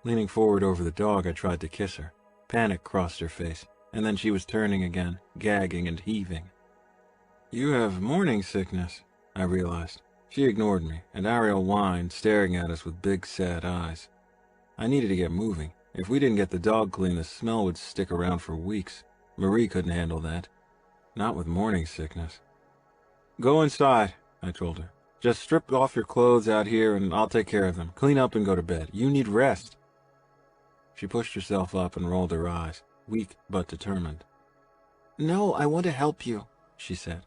Leaning forward over the dog, I tried to kiss her. Panic crossed her face, and then she was turning again, gagging and heaving. You have morning sickness, I realized. She ignored me, and Ariel whined, staring at us with big, sad eyes. I needed to get moving. If we didn't get the dog clean, the smell would stick around for weeks. Marie couldn't handle that. Not with morning sickness. Go inside, I told her. Just strip off your clothes out here, and I'll take care of them. Clean up and go to bed. You need rest. She pushed herself up and rolled her eyes, weak but determined. No, I want to help you, she said.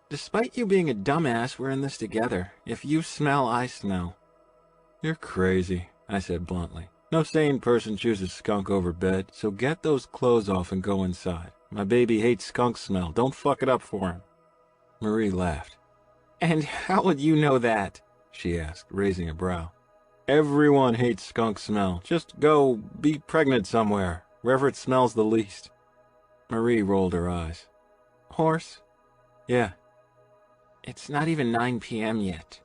Despite you being a dumbass, we're in this together. If you smell, I smell. You're crazy, I said bluntly. No sane person chooses skunk over bed, so get those clothes off and go inside. My baby hates skunk smell. Don't fuck it up for him. Marie laughed. And how would you know that? She asked, raising a brow. Everyone hates skunk smell. Just go be pregnant somewhere, wherever it smells the least. Marie rolled her eyes. Horse? Yeah. It's not even 9 p.m. yet,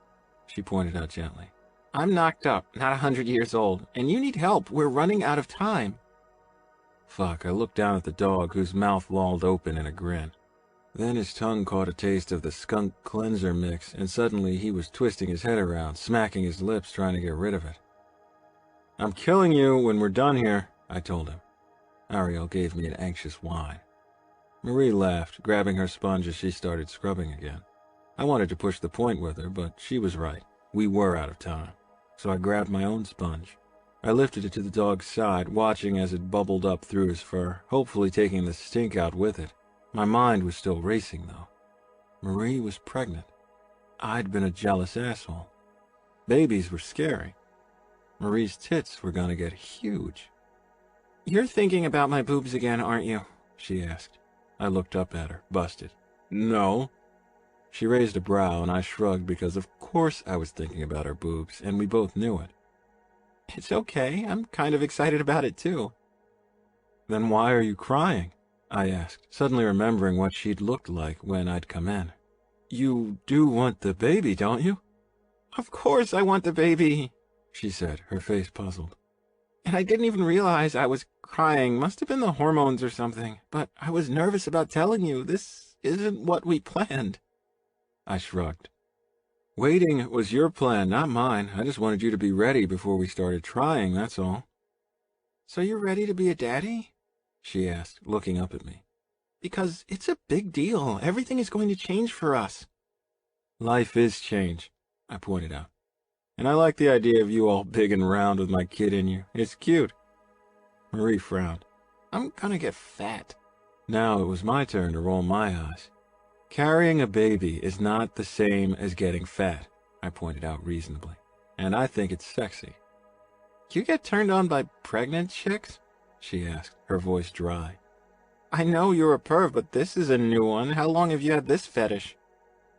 she pointed out gently. I'm knocked up, not 100 years old, and you need help. We're running out of time. Fuck, I looked down at the dog, whose mouth lolled open in a grin. Then his tongue caught a taste of the skunk cleanser mix, and suddenly he was twisting his head around, smacking his lips, trying to get rid of it. I'm killing you when we're done here, I told him. Ariel gave me an anxious whine. Marie laughed, grabbing her sponge as she started scrubbing again. I wanted to push the point with her, but she was right. We were out of time. So I grabbed my own sponge. I lifted it to the dog's side, watching as it bubbled up through his fur, hopefully taking the stink out with it. My mind was still racing, though. Marie was pregnant. I'd been a jealous asshole. Babies were scary. Marie's tits were gonna get huge. "You're thinking about my boobs again, aren't you?" she asked. I looked up at her, busted. No. She raised a brow, and I shrugged because of course I was thinking about her boobs, and we both knew it. "It's okay. I'm kind of excited about it, too." Then why are you crying? I asked, suddenly remembering what she'd looked like when I'd come in. You do want the baby, don't you? "Of course I want the baby," she said, her face puzzled. "And I didn't even realize I was crying. Must have been the hormones or something. But I was nervous about telling you. This isn't what we planned." I shrugged. Waiting was your plan, not mine. I just wanted you to be ready before we started trying, that's all. "So you're ready to be a daddy?" she asked, looking up at me. "Because it's a big deal. Everything is going to change for us." Life is change, I pointed out. And I like the idea of you all big and round with my kid in you. It's cute. Marie frowned. "I'm gonna get fat." Now it was my turn to roll my eyes. Carrying a baby is not the same as getting fat, I pointed out reasonably. And I think it's sexy. "You get turned on by pregnant chicks?" she asked, her voice dry. "I know you're a perv, but this is a new one. How long have you had this fetish?"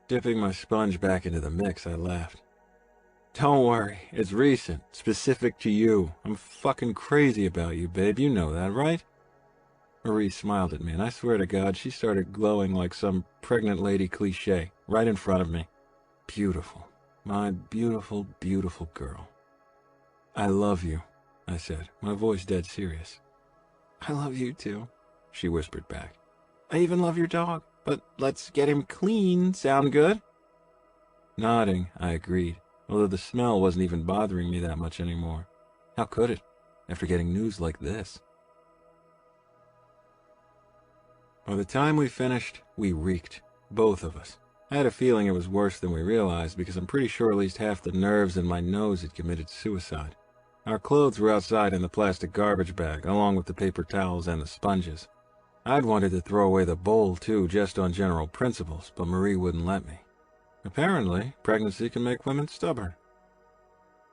Dipping my sponge back into the mix, I laughed. Don't worry, it's recent, specific to you. I'm fucking crazy about you, babe. You know that, right? Marie smiled at me, and I swear to God, she started glowing like some pregnant lady cliche, right in front of me. Beautiful. My beautiful, beautiful girl. I love you, I said, my voice dead serious. "I love you too," she whispered back. "I even love your dog, but let's get him clean. Sound good?" Nodding, I agreed, although the smell wasn't even bothering me that much anymore. How could it, after getting news like this? By the time we finished, we reeked, both of us. I had a feeling it was worse than we realized because I'm pretty sure at least half the nerves in my nose had committed suicide. Our clothes were outside in the plastic garbage bag, along with the paper towels and the sponges. I'd wanted to throw away the bowl, too, just on general principles, but Marie wouldn't let me. Apparently, pregnancy can make women stubborn.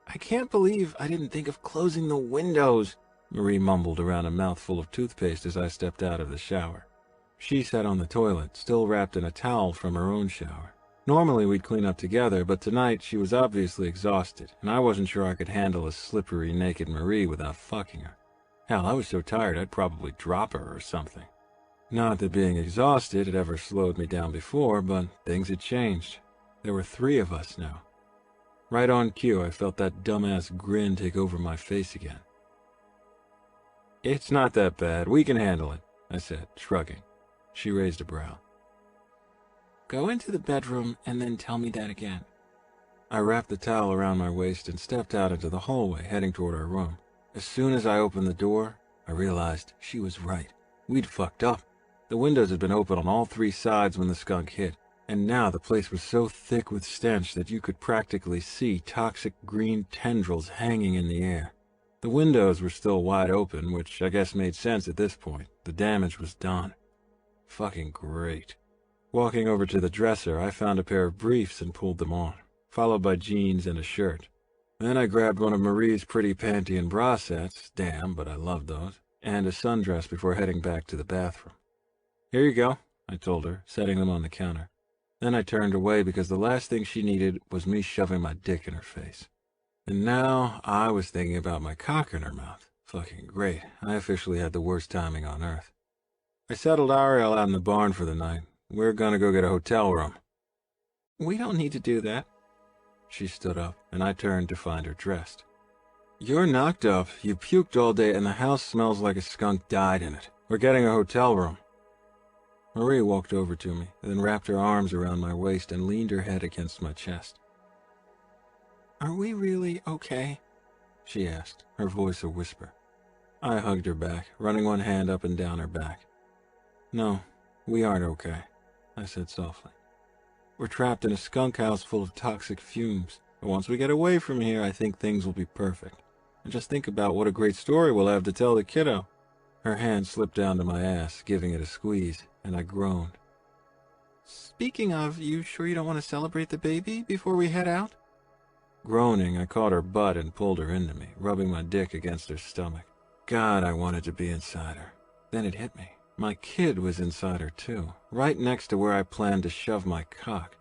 "I can't believe I didn't think of closing the windows," Marie mumbled around a mouthful of toothpaste as I stepped out of the shower. She sat on the toilet, still wrapped in a towel from her own shower. Normally we'd clean up together, but tonight she was obviously exhausted, and I wasn't sure I could handle a slippery, naked Marie without fucking her. Hell, I was so tired I'd probably drop her or something. Not that being exhausted had ever slowed me down before, but things had changed. There were 3 of us now. Right on cue, I felt that dumbass grin take over my face again. "It's not that bad. We can handle it," I said, shrugging. She raised a brow. "Go into the bedroom and then tell me that again." I wrapped the towel around my waist and stepped out into the hallway, heading toward our room. As soon as I opened the door, I realized she was right. We'd fucked up. The windows had been open on all 3 sides when the skunk hit, and now the place was so thick with stench that you could practically see toxic green tendrils hanging in the air. The windows were still wide open, which I guess made sense at this point. The damage was done. Fucking great. Walking over to the dresser, I found a pair of briefs and pulled them on, followed by jeans and a shirt. Then I grabbed one of Marie's pretty panty and bra sets, damn, but I loved those, and a sundress before heading back to the bathroom. "Here you go," I told her, setting them on the counter. Then I turned away because the last thing she needed was me shoving my dick in her face. And now I was thinking about my cock in her mouth. Fucking great. I officially had the worst timing on earth. I settled Ariel out in the barn for the night. We're gonna go get a hotel room. "We don't need to do that." She stood up, and I turned to find her dressed. "You're knocked up, you puked all day, and the house smells like a skunk died in it. We're getting a hotel room." Marie walked over to me, then wrapped her arms around my waist and leaned her head against my chest. "Are we really okay?" she asked, her voice a whisper. I hugged her back, running one hand up and down her back. "No, we aren't okay," I said softly. We're trapped in a skunk house full of toxic fumes. But once we get away from here, I think things will be perfect. And just think about what a great story we'll have to tell the kiddo." Her hand slipped down to my ass, giving it a squeeze, and I groaned. "Speaking of, you sure you don't want to celebrate the baby before we head out?" Groaning, I caught her butt and pulled her into me, rubbing my dick against her stomach. God, I wanted to be inside her. Then it hit me. My kid was inside her too, right next to where I planned to shove my cock.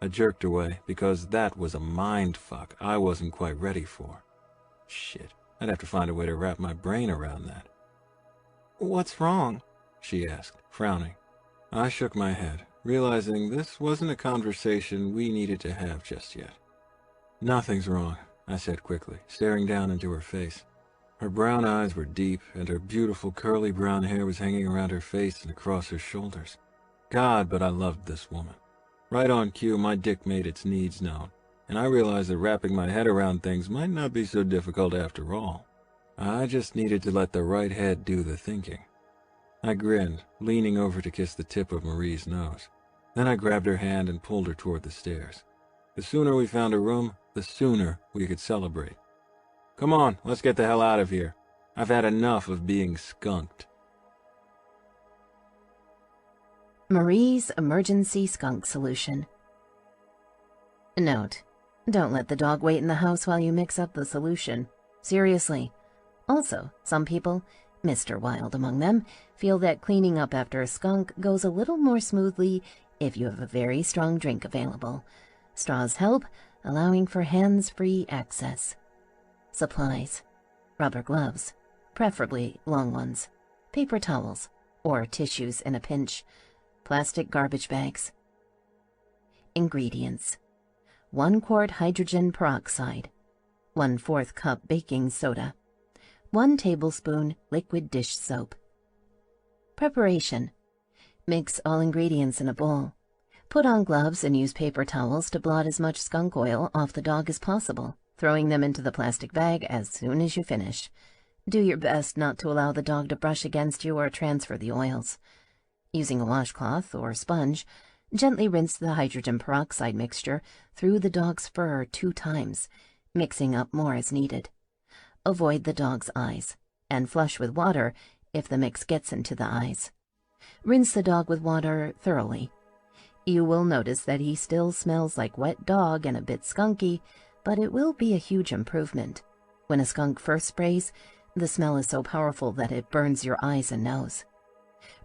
I jerked away, because that was a mind fuck I wasn't quite ready for. Shit, I'd have to find a way to wrap my brain around that. "What's wrong?" she asked, frowning. I shook my head, realizing this wasn't a conversation we needed to have just yet. "Nothing's wrong," I said quickly, staring down into her face. Her brown eyes were deep, and her beautiful curly brown hair was hanging around her face and across her shoulders. God, but I loved this woman. Right on cue, my dick made its needs known, and I realized that wrapping my head around things might not be so difficult after all. I just needed to let the right head do the thinking. I grinned, leaning over to kiss the tip of Marie's nose. Then I grabbed her hand and pulled her toward the stairs. The sooner we found a room, the sooner we could celebrate. "Come on, let's get the hell out of here. I've had enough of being skunked." Marie's emergency skunk solution. Note: don't let the dog wait in the house while you mix up the solution. Seriously. Also, some people, Mr. Wylde among them, feel that cleaning up after a skunk goes a little more smoothly if you have a very strong drink available. Straws help, allowing for hands-free access. Supplies: rubber gloves, preferably long ones, paper towels, or tissues in a pinch, plastic garbage bags. Ingredients: 1 quart hydrogen peroxide, 1/4 cup baking soda, 1 tablespoon liquid dish soap. Preparation: mix all ingredients in a bowl. Put on gloves and use paper towels to blot as much skunk oil off the dog as possible, throwing them into the plastic bag as soon as you finish. Do your best not to allow the dog to brush against you or transfer the oils. Using a washcloth or sponge, gently rinse the hydrogen peroxide mixture through the dog's fur 2 times, mixing up more as needed. Avoid the dog's eyes, and flush with water if the mix gets into the eyes. Rinse the dog with water thoroughly. You will notice that he still smells like wet dog and a bit skunky, but it will be a huge improvement. When a skunk first sprays, the smell is so powerful that it burns your eyes and nose.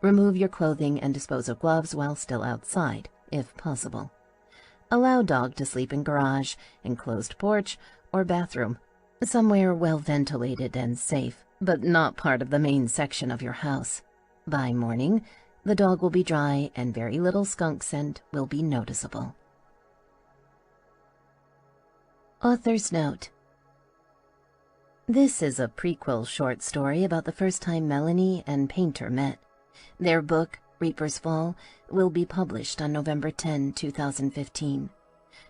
Remove your clothing and dispose of gloves while still outside, if possible. Allow dog to sleep in garage, enclosed porch, or bathroom, somewhere well ventilated and safe, but not part of the main section of your house. By morning, the dog will be dry and very little skunk scent will be noticeable. Author's note: this is a prequel short story about the first time Melanie and Painter met. Their book, Reaper's Fall, will be published on November 10, 2015.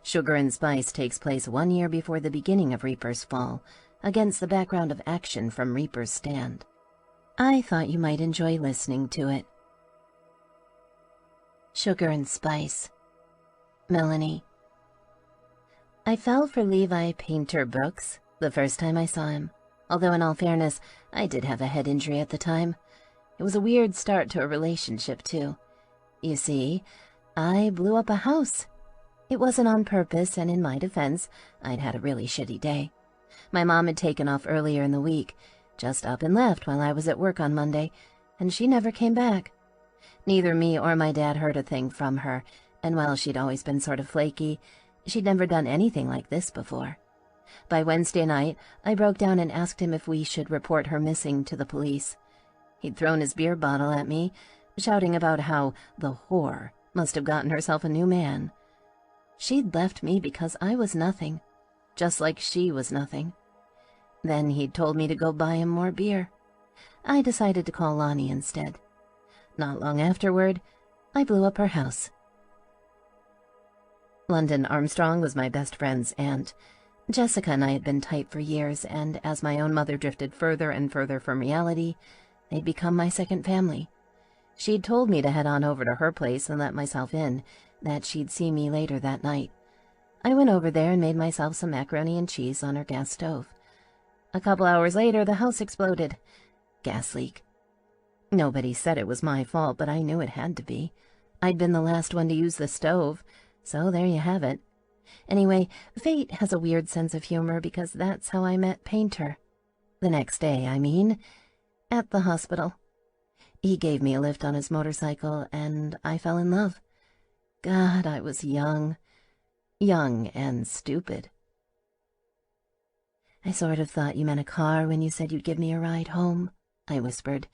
Sugar and Spice takes place 1 year before the beginning of Reaper's Fall, against the background of action from Reaper's Stand. I thought you might enjoy listening to it. Sugar and Spice. Melanie. I fell for Levi Painter Brooks the first time I saw him, although in all fairness, I did have a head injury at the time. It was a weird start to a relationship, too. You see, I blew up a house. It wasn't on purpose, and in my defense, I'd had a really shitty day. My mom had taken off earlier in the week, just up and left while I was at work on Monday, and she never came back. Neither me or my dad heard a thing from her, and while she'd always been sort of flaky, she'd never done anything like this before. By Wednesday night, I broke down and asked him if we should report her missing to the police. He'd thrown his beer bottle at me, shouting about how the whore must have gotten herself a new man. She'd left me because I was nothing, just like she was nothing. Then he'd told me to go buy him more beer. I decided to call Lonnie instead. Not long afterward, I blew up her house. London Armstrong was my best friend's aunt. Jessica and I had been tight for years, and as my own mother drifted further and further from reality, they'd become my second family. She'd told me to head on over to her place and let myself in, that she'd see me later that night. I went over there and made myself some macaroni and cheese on her gas stove. A couple hours later, the house exploded. Gas leak. Nobody said it was my fault, but I knew it had to be. I'd been the last one to use the stove, so there you have it. Anyway, fate has a weird sense of humor because that's how I met Painter. The next day, I mean, at the hospital. He gave me a lift on his motorcycle, and I fell in love. God, I was young. Young and stupid. I sort of thought you meant a car when you said you'd give me a ride home, I whispered,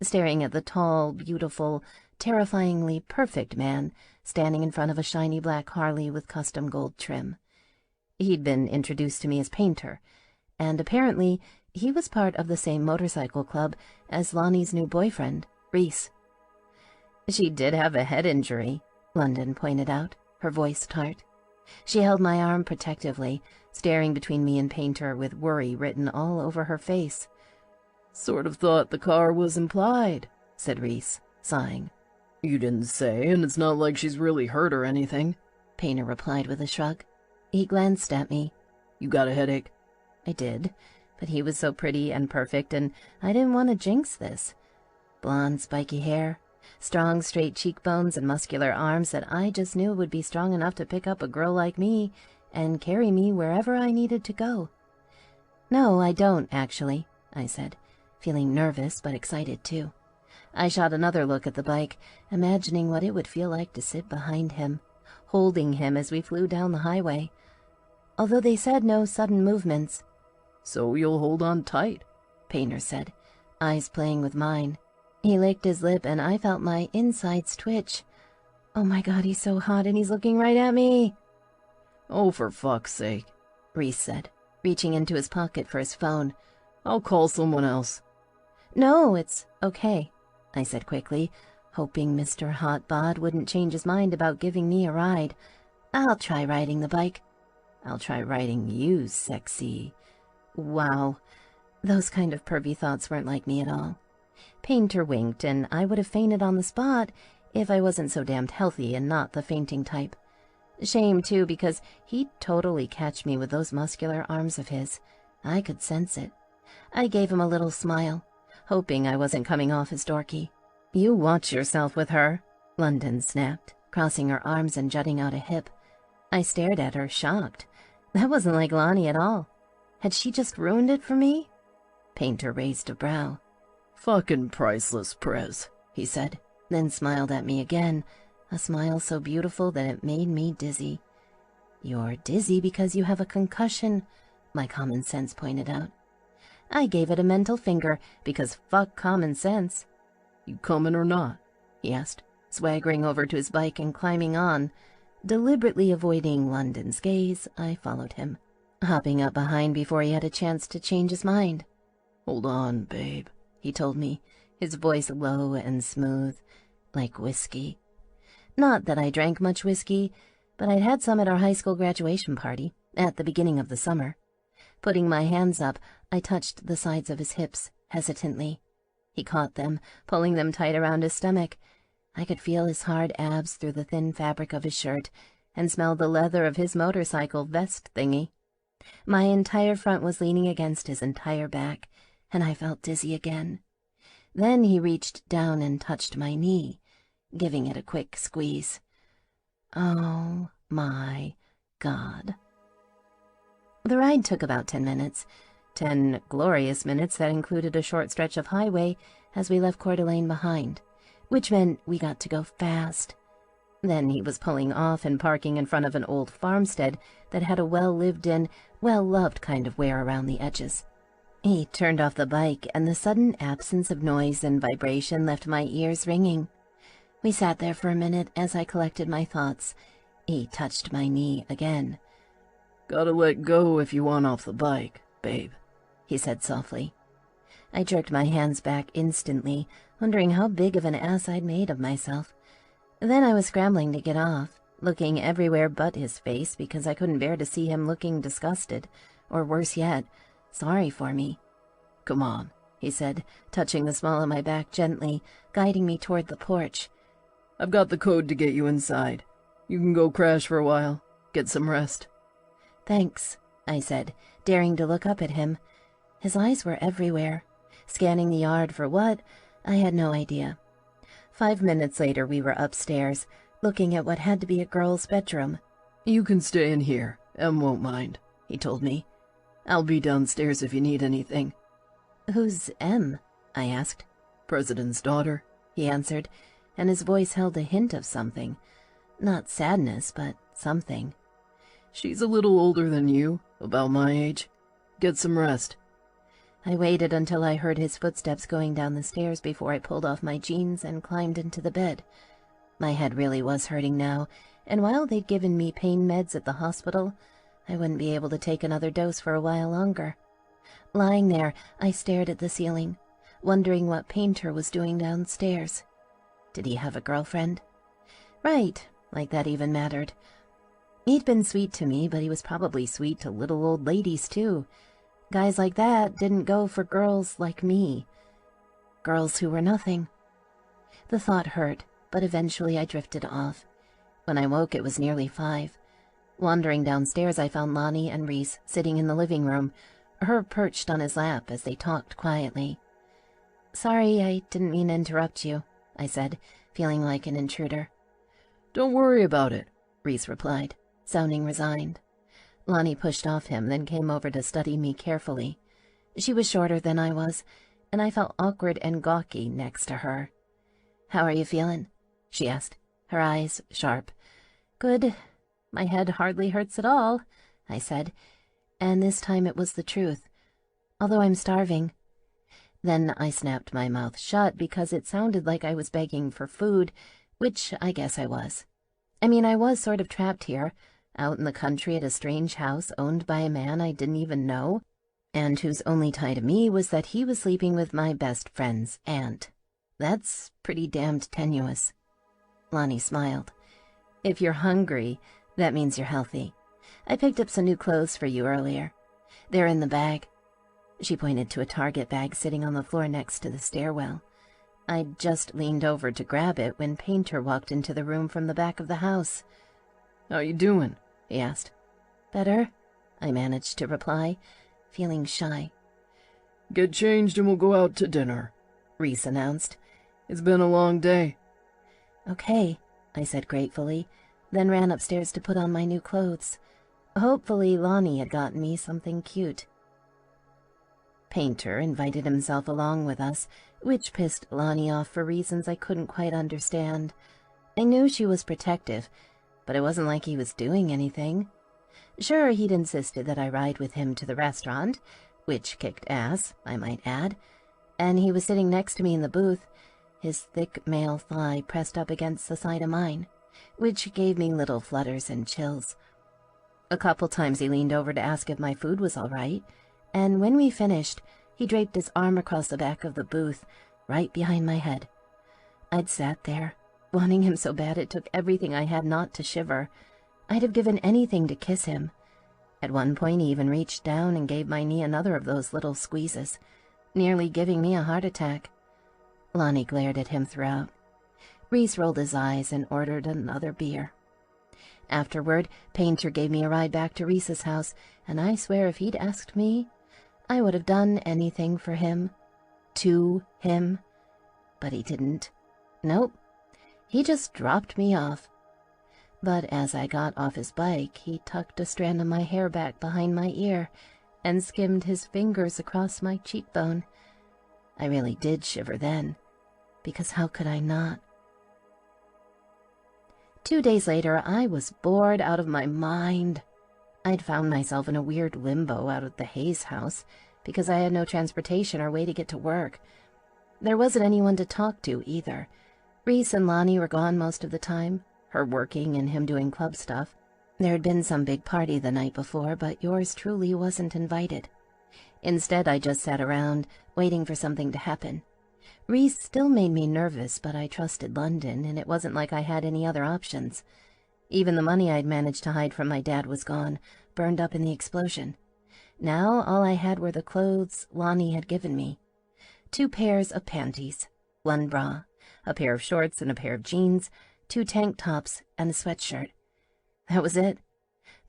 staring at the tall, beautiful, terrifyingly perfect man standing in front of a shiny black Harley with custom gold trim. He'd been introduced to me as Painter, and apparently he was part of the same motorcycle club as Lonnie's new boyfriend, Reese. She did have a head injury, London pointed out, her voice tart. She held my arm protectively, staring between me and Painter with worry written all over her face. Sort of thought the car was implied, said Reese, sighing. You didn't say, and it's not like she's really hurt or anything, Painter replied with a shrug. He glanced at me. You got a headache? I did, but he was so pretty and perfect, and I didn't want to jinx this. Blonde, spiky hair, strong, straight cheekbones and muscular arms that I just knew would be strong enough to pick up a girl like me and carry me wherever I needed to go. No, I don't, actually, I said, feeling nervous but excited too. I shot another look at the bike, imagining what it would feel like to sit behind him, holding him as we flew down the highway. Although they said no sudden movements. So you'll hold on tight, Painter said, eyes playing with mine. He licked his lip and I felt my insides twitch. Oh my God, he's so hot and he's looking right at me. Oh, for fuck's sake, Reese said, reaching into his pocket for his phone. I'll call someone else. No, it's okay, I said quickly, hoping Mr. Hotbod wouldn't change his mind about giving me a ride. I'll try riding the bike. I'll try riding you, sexy. Wow, those kind of pervy thoughts weren't like me at all. Painter winked, and I would have fainted on the spot if I wasn't so damned healthy and not the fainting type. Shame, too, because he'd totally catch me with those muscular arms of his. I could sense it. I gave him a little smile, hoping I wasn't coming off as dorky. You watch yourself with her, London snapped, crossing her arms and jutting out a hip. I stared at her, shocked. That wasn't like Lonnie at all. Had she just ruined it for me? Painter raised a brow. Fucking priceless, Prez, he said, then smiled at me again, a smile so beautiful that it made me dizzy. You're dizzy because you have a concussion, my common sense pointed out. I gave it a mental finger because fuck common sense. You coming or not? He asked, swaggering over to his bike and climbing on. Deliberately avoiding London's gaze, I followed him, hopping up behind before he had a chance to change his mind. Hold on, babe, he told me, his voice low and smooth, like whiskey. Not that I drank much whiskey, but I'd had some at our high school graduation party at the beginning of the summer. Putting my hands up, I touched the sides of his hips, hesitantly. He caught them, pulling them tight around his stomach. I could feel his hard abs through the thin fabric of his shirt and smell the leather of his motorcycle vest thingy. My entire front was leaning against his entire back, and I felt dizzy again. Then he reached down and touched my knee, giving it a quick squeeze. Oh, my God. The ride took about 10 minutes, 10 glorious minutes that included a short stretch of highway as we left Coeur d'Alene behind, which meant we got to go fast. Then he was pulling off and parking in front of an old farmstead that had a well-lived-in, well-loved kind of wear around the edges. He turned off the bike, and the sudden absence of noise and vibration left my ears ringing. We sat there for a minute as I collected my thoughts. He touched my knee again. Gotta let go if you want off the bike, babe, he said softly. I jerked my hands back instantly, wondering how big of an ass I'd made of myself. Then I was scrambling to get off, looking everywhere but his face because I couldn't bear to see him looking disgusted, or worse yet, sorry for me. Come on, he said, touching the small of my back gently, guiding me toward the porch. I've got the code to get you inside. You can go crash for a while. Get some rest. Thanks, I said, daring to look up at him. His eyes were everywhere, scanning the yard for what, I had no idea. 5 minutes later we were upstairs, looking at what had to be a girl's bedroom. You can stay in here. Em won't mind, he told me. I'll be downstairs if you need anything. Who's Em? I asked. President's daughter, he answered, and his voice held a hint of something. Not sadness, but something. She's a little older than you, about my age. Get some rest. I waited until I heard his footsteps going down the stairs before I pulled off my jeans and climbed into the bed. My head really was hurting now, and while they'd given me pain meds at the hospital, I wouldn't be able to take another dose for a while longer. Lying there, I stared at the ceiling, wondering what Painter was doing downstairs. Did he have a girlfriend? Right, like that even mattered. He'd been sweet to me, but he was probably sweet to little old ladies, too. Guys like that didn't go for girls like me. Girls who were nothing. The thought hurt, but eventually I drifted off. When I woke, it was nearly 5. Wandering downstairs, I found Lonnie and Reese sitting in the living room, her perched on his lap as they talked quietly. Sorry, I didn't mean to interrupt you, I said, feeling like an intruder. Don't worry about it, Reese replied, sounding resigned. Lonnie pushed off him, then came over to study me carefully. She was shorter than I was, and I felt awkward and gawky next to her. How are you feeling? She asked, her eyes sharp. Good. My head hardly hurts at all, I said, and this time it was the truth, although I'm starving. Then I snapped my mouth shut because it sounded like I was begging for food, which I guess I was. I mean, I was sort of trapped here, out in the country at a strange house owned by a man I didn't even know, and whose only tie to me was that he was sleeping with my best friend's aunt. That's pretty damned tenuous. Lonnie smiled. If you're hungry, that means you're healthy. I picked up some new clothes for you earlier. They're in the bag. She pointed to a Target bag sitting on the floor next to the stairwell. I'd just leaned over to grab it when Painter walked into the room from the back of the house. How you doing? He asked. Better, I managed to reply, feeling shy. Get changed and we'll go out to dinner, Reese announced. It's been a long day. Okay, I said gratefully, then ran upstairs to put on my new clothes. Hopefully Lonnie had gotten me something cute. Painter invited himself along with us, which pissed Lonnie off for reasons I couldn't quite understand. I knew she was protective, but it wasn't like he was doing anything. Sure, he'd insisted that I ride with him to the restaurant, which kicked ass, I might add, and he was sitting next to me in the booth, his thick male thigh pressed up against the side of mine, which gave me little flutters and chills. A couple times he leaned over to ask if my food was all right, and when we finished, he draped his arm across the back of the booth, right behind my head. I'd sat there, wanting him so bad it took everything I had not to shiver. I'd have given anything to kiss him. At one point he even reached down and gave my knee another of those little squeezes, nearly giving me a heart attack. Lonnie glared at him throughout. Reese rolled his eyes and ordered another beer. Afterward, Painter gave me a ride back to Reese's house, and I swear if he'd asked me, I would have done anything for him. To him. But he didn't. Nope. He just dropped me off. But as I got off his bike, he tucked a strand of my hair back behind my ear and skimmed his fingers across my cheekbone. I really did shiver then, because how could I not? 2 days later, I was bored out of my mind. I'd found myself in a weird limbo out at the Hayes house because I had no transportation or way to get to work. There wasn't anyone to talk to either. Reese and Lonnie were gone most of the time, her working and him doing club stuff. There had been some big party the night before, but yours truly wasn't invited. Instead, I just sat around, waiting for something to happen. Reese still made me nervous, but I trusted London, and it wasn't like I had any other options. Even the money I'd managed to hide from my dad was gone, burned up in the explosion. Now all I had were the clothes Lonnie had given me. 2 pairs of panties, 1 bra, a pair of shorts and a pair of jeans, 2 tank tops, and a sweatshirt. That was it.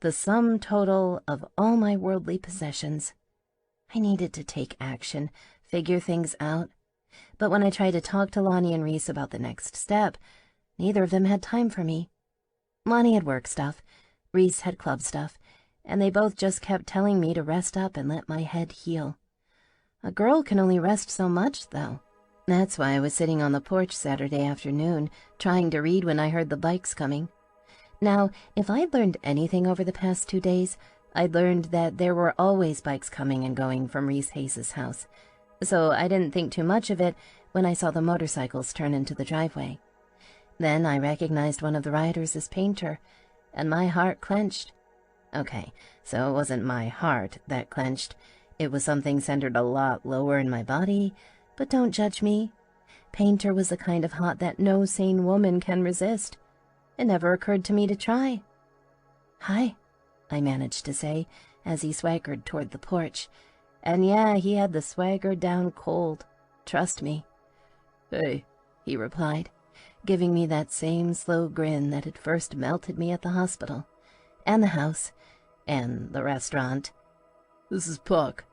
The sum total of all my worldly possessions. I needed to take action, figure things out. But when I tried to talk to Lonnie and Reese about the next step, neither of them had time for me. Lonnie had work stuff, Reese had club stuff, and they both just kept telling me to rest up and let my head heal. A girl can only rest so much, though. That's why I was sitting on the porch Saturday afternoon, trying to read when I heard the bikes coming. Now, if I'd learned anything over the past 2 days, I'd learned that there were always bikes coming and going from Reese Hayes' house, so I didn't think too much of it when I saw the motorcycles turn into the driveway. Then I recognized one of the riders as Painter, and my heart clenched. Okay, so it wasn't my heart that clenched. It was something centered a lot lower in my body, but don't judge me. Painter was the kind of hot that no sane woman can resist. It never occurred to me to try. "Hi," I managed to say as he swaggered toward the porch. And yeah, he had the swagger down cold. Trust me. "Hey," he replied, giving me that same slow grin that had first melted me at the hospital, and the house, and the restaurant. "This is Puck.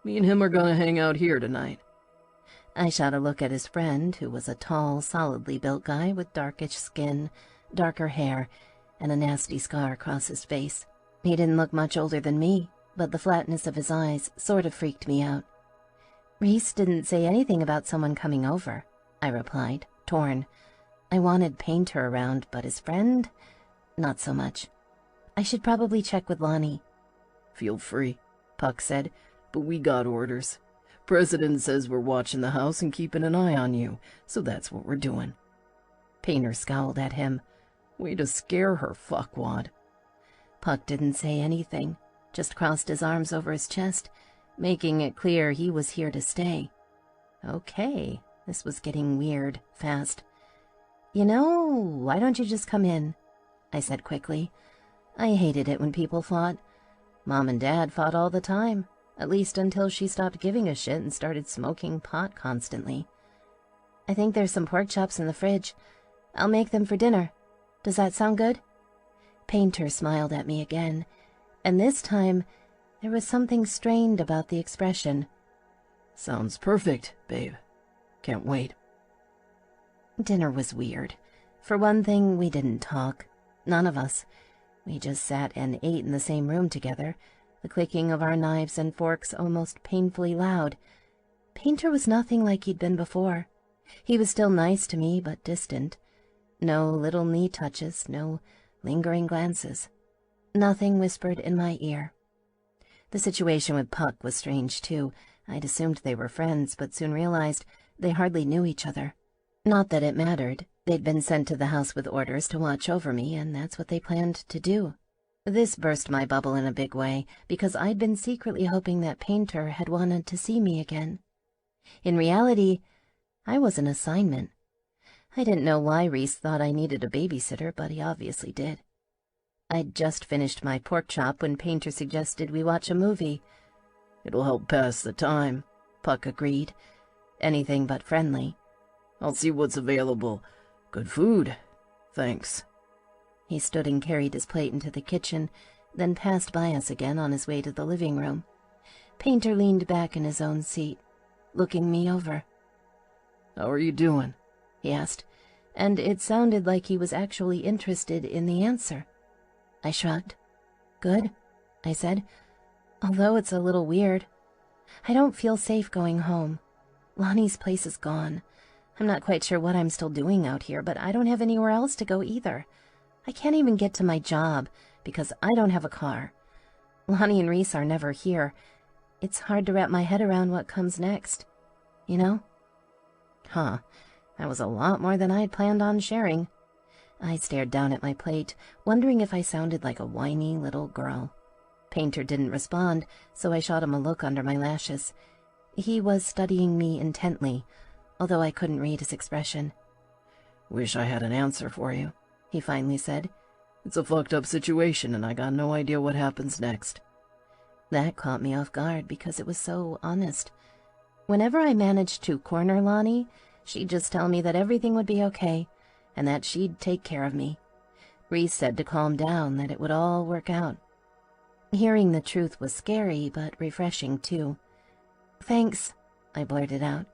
Me and him are gonna hang out here tonight." I shot a look at his friend, who was a tall, solidly built guy with darkish skin, darker hair, and a nasty scar across his face. He didn't look much older than me, but the flatness of his eyes sort of freaked me out. "Reese didn't say anything about someone coming over," I replied, torn. I wanted Painter around, but his friend? Not so much. I should probably check with Lonnie. "Feel free," Puck said, "but we got orders. President says we're watching the house and keeping an eye on you, so that's what we're doing." Painter scowled at him. "Way to scare her, fuckwad." Puck didn't say anything, just crossed his arms over his chest, making it clear he was here to stay. Okay, this was getting weird, fast. "You know, why don't you just come in?" I said quickly. I hated it when people fought. Mom and Dad fought all the time, at least until she stopped giving a shit and started smoking pot constantly. "I think there's some pork chops in the fridge. I'll make them for dinner. Does that sound good?" Painter smiled at me again, and this time there was something strained about the expression. "Sounds perfect, babe. Can't wait." Dinner was weird. For one thing, we didn't talk. None of us. We just sat and ate in the same room together, the clicking of our knives and forks almost painfully loud. Painter was nothing like he'd been before. He was still nice to me, but distant. No little knee touches, no lingering glances. Nothing whispered in my ear. The situation with Puck was strange, too. I'd assumed they were friends, but soon realized they hardly knew each other. Not that it mattered. They'd been sent to the house with orders to watch over me, and that's what they planned to do. This burst my bubble in a big way, because I'd been secretly hoping that Painter had wanted to see me again. In reality, I was an assignment. I didn't know why Reese thought I needed a babysitter, but he obviously did. I'd just finished my pork chop when Painter suggested we watch a movie. "It'll help pass the time," Puck agreed. Anything but friendly. "I'll see what's available. Good food. Thanks." He stood and carried his plate into the kitchen, then passed by us again on his way to the living room. Painter leaned back in his own seat, looking me over. "How are you doing?" he asked, and it sounded like he was actually interested in the answer. I shrugged. "Good," I said, although it's a little weird. I don't feel safe going home. Lonnie's place is gone. I'm not quite sure what I'm still doing out here, but I don't have anywhere else to go either. I can't even get to my job because I don't have a car. Lonnie and Reese are never here. It's hard to wrap my head around what comes next. You know? Huh. That was a lot more than I'd planned on sharing. I stared down at my plate, wondering if I sounded like a whiny little girl. Painter didn't respond, so I shot him a look under my lashes. He was studying me intently, although I couldn't read his expression. "Wish I had an answer for you," he finally said. "It's a fucked up situation, and I got no idea what happens next." That caught me off guard because it was so honest. Whenever I managed to corner Lonnie, she'd just tell me that everything would be okay, and that she'd take care of me. Reese said to calm down, that it would all work out. Hearing the truth was scary, but refreshing too. "Thanks," I blurted out.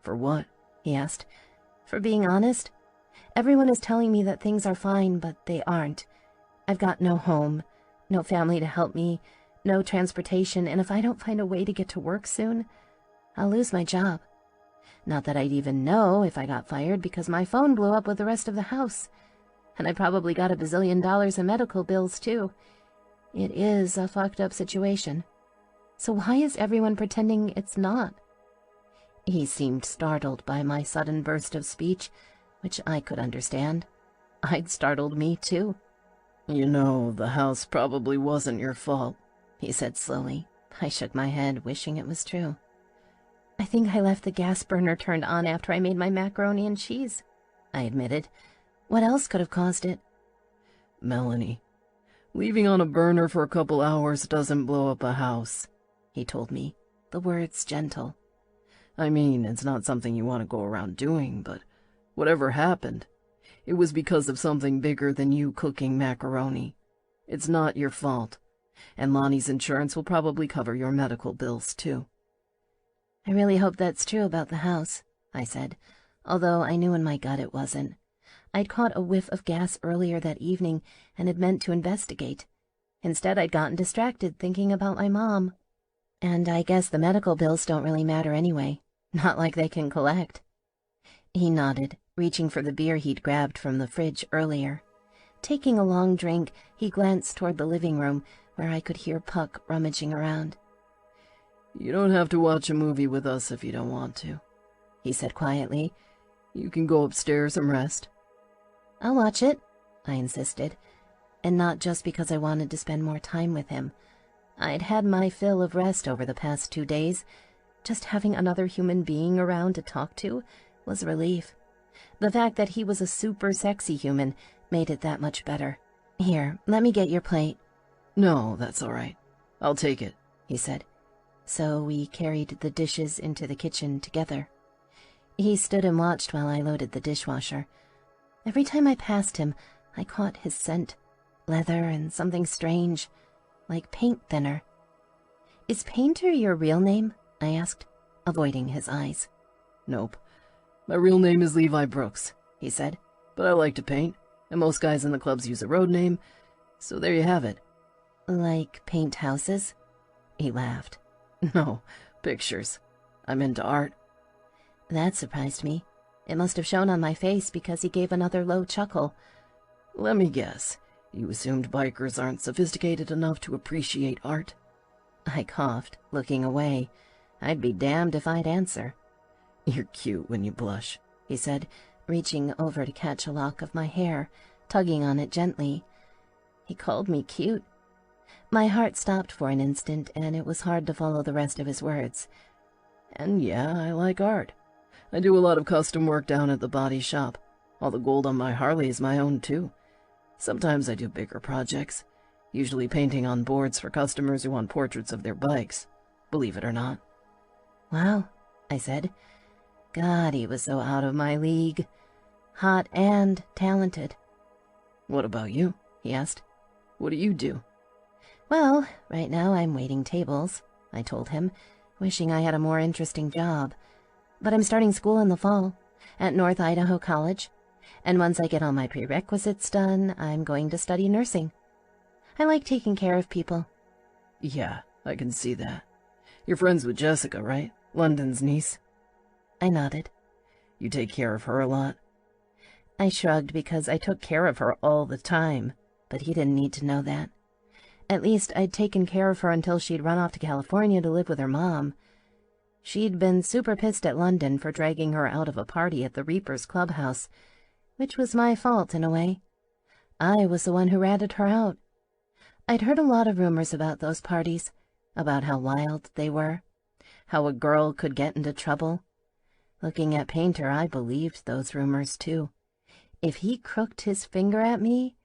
"For what?" he asked. "For being honest. Everyone is telling me that things are fine, but they aren't. I've got no home, no family to help me, no transportation, and if I don't find a way to get to work soon, I'll lose my job. Not that I'd even know if I got fired, because my phone blew up with the rest of the house. And I probably got $1 bazillion in medical bills, too. It is a fucked up situation. So why is everyone pretending it's not?" He seemed startled by my sudden burst of speech, which I could understand. I'd startled me, too. "You know, the house probably wasn't your fault," he said slowly. I shook my head, wishing it was true. "I think I left the gas burner turned on after I made my macaroni and cheese," I admitted. "What else could have caused it?" "Melanie, leaving on a burner for a couple hours doesn't blow up a house," he told me, the words gentle. "I mean, it's not something you want to go around doing, but whatever happened, it was because of something bigger than you cooking macaroni. It's not your fault, and Lonnie's insurance will probably cover your medical bills, too." "I really hope that's true about the house," I said, although I knew in my gut it wasn't. I'd caught a whiff of gas earlier that evening and had meant to investigate. Instead, I'd gotten distracted thinking about my mom. And I guess the medical bills don't really matter anyway. Not like they can collect. He nodded, reaching for the beer he'd grabbed from the fridge earlier. Taking a long drink, he glanced toward the living room, where I could hear Puck rummaging around. "You don't have to watch a movie with us if you don't want to," he said quietly. "You can go upstairs and rest." "I'll watch it," I insisted, and not just because I wanted to spend more time with him. I'd had my fill of rest over the past 2 days. Just having another human being around to talk to was a relief. The fact that he was a super sexy human made it that much better. "Here, let me get your plate." "No, that's all right. I'll take it," he said. So we carried the dishes into the kitchen together. He stood and watched while I loaded the dishwasher. Every time I passed him, I caught his scent, leather and something strange, like paint thinner. "Is Painter your real name?" I asked, avoiding his eyes. "Nope. My real name is Levi Brooks," he said, "but I like to paint, and most guys in the clubs use a road name, so there you have it." "Like paint houses?" He laughed. "No, pictures. I'm into art." That surprised me. It must have shown on my face because he gave another low chuckle. "Let me guess. You assumed bikers aren't sophisticated enough to appreciate art?" I coughed, looking away. I'd be damned if I'd answer. "You're cute when you blush," he said, reaching over to catch a lock of my hair, tugging on it gently. He called me cute. My heart stopped for an instant, and it was hard to follow the rest of his words. "And yeah, I like art. I do a lot of custom work down at the body shop. All the gold on my Harley is my own, too. Sometimes I do bigger projects, usually painting on boards for customers who want portraits of their bikes, believe it or not." "Wow," I said. God, he was so out of my league. Hot and talented. "What about you?" he asked. "What do you do?" "Well, right now I'm waiting tables," I told him, wishing I had a more interesting job. "But I'm starting school in the fall, at North Idaho College, and once I get all my prerequisites done, I'm going to study nursing. I like taking care of people." "Yeah, I can see that. You're friends with Jessica, right? London's niece?" I nodded. "You take care of her a lot?" I shrugged because I took care of her all the time, but he didn't need to know that. At least I'd taken care of her until she'd run off to California to live with her mom. She'd been super pissed at London for dragging her out of a party at the Reapers clubhouse, which was my fault in a way. I was the one who ratted her out. I'd heard a lot of rumors about those parties, about how wild they were, how a girl could get into trouble. Looking at Painter, I believed those rumors too. If he crooked his finger at me,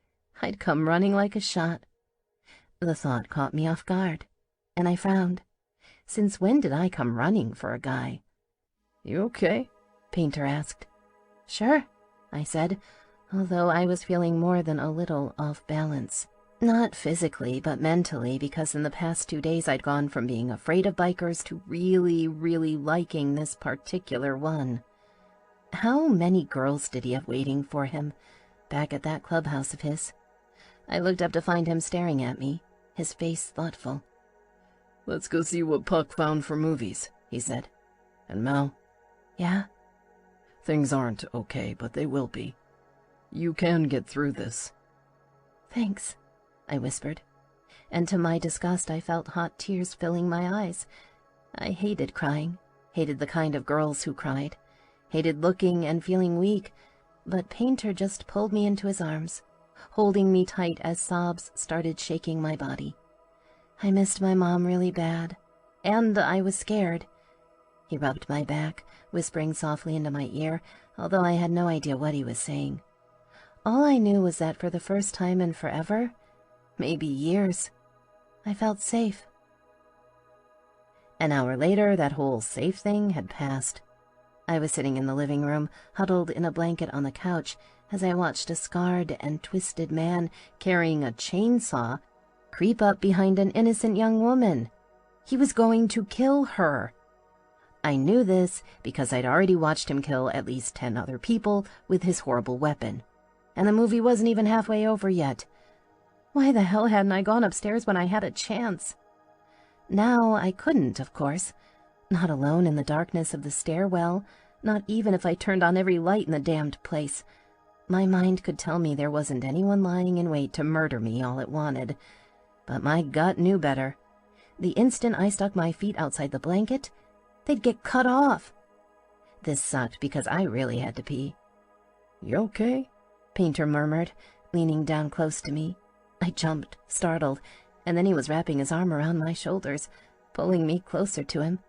I'd come running like a shot. The thought caught me off guard, and I frowned. Since when did I come running for a guy? "You okay?" Painter asked. "Sure," I said, although I was feeling more than a little off balance. Not physically, but mentally, because in the past 2 days I'd gone from being afraid of bikers to really, really liking this particular one. How many girls did he have waiting for him back at that clubhouse of his? I looked up to find him staring at me, his face thoughtful. "Let's go see what Puck found for movies," he said. "And Mel?" "Yeah?" "Things aren't okay, but they will be. You can get through this." "Thanks," I whispered, and to my disgust I felt hot tears filling my eyes. I hated crying, hated the kind of girls who cried, hated looking and feeling weak, but Painter just pulled me into his arms, holding me tight as sobs started shaking my body. I missed my mom really bad, and I was scared. He rubbed my back, whispering softly into my ear, although I had no idea what he was saying. All I knew was that for the first time in forever, maybe years, I felt safe. An hour later, that whole safe thing had passed. I was sitting in the living room, huddled in a blanket on the couch, as I watched a scarred and twisted man carrying a chainsaw creep up behind an innocent young woman. He was going to kill her. I knew this because I'd already watched him kill at least 10 other people with his horrible weapon. And the movie wasn't even halfway over yet. Why the hell hadn't I gone upstairs when I had a chance? Now I couldn't, of course. Not alone in the darkness of the stairwell, not even if I turned on every light in the damned place. My mind could tell me there wasn't anyone lying in wait to murder me all it wanted. But my gut knew better. The instant I stuck my feet outside the blanket, they'd get cut off. This sucked because I really had to pee. "You okay?" Painter murmured, leaning down close to me. I jumped, startled, and then he was wrapping his arm around my shoulders, pulling me closer to him.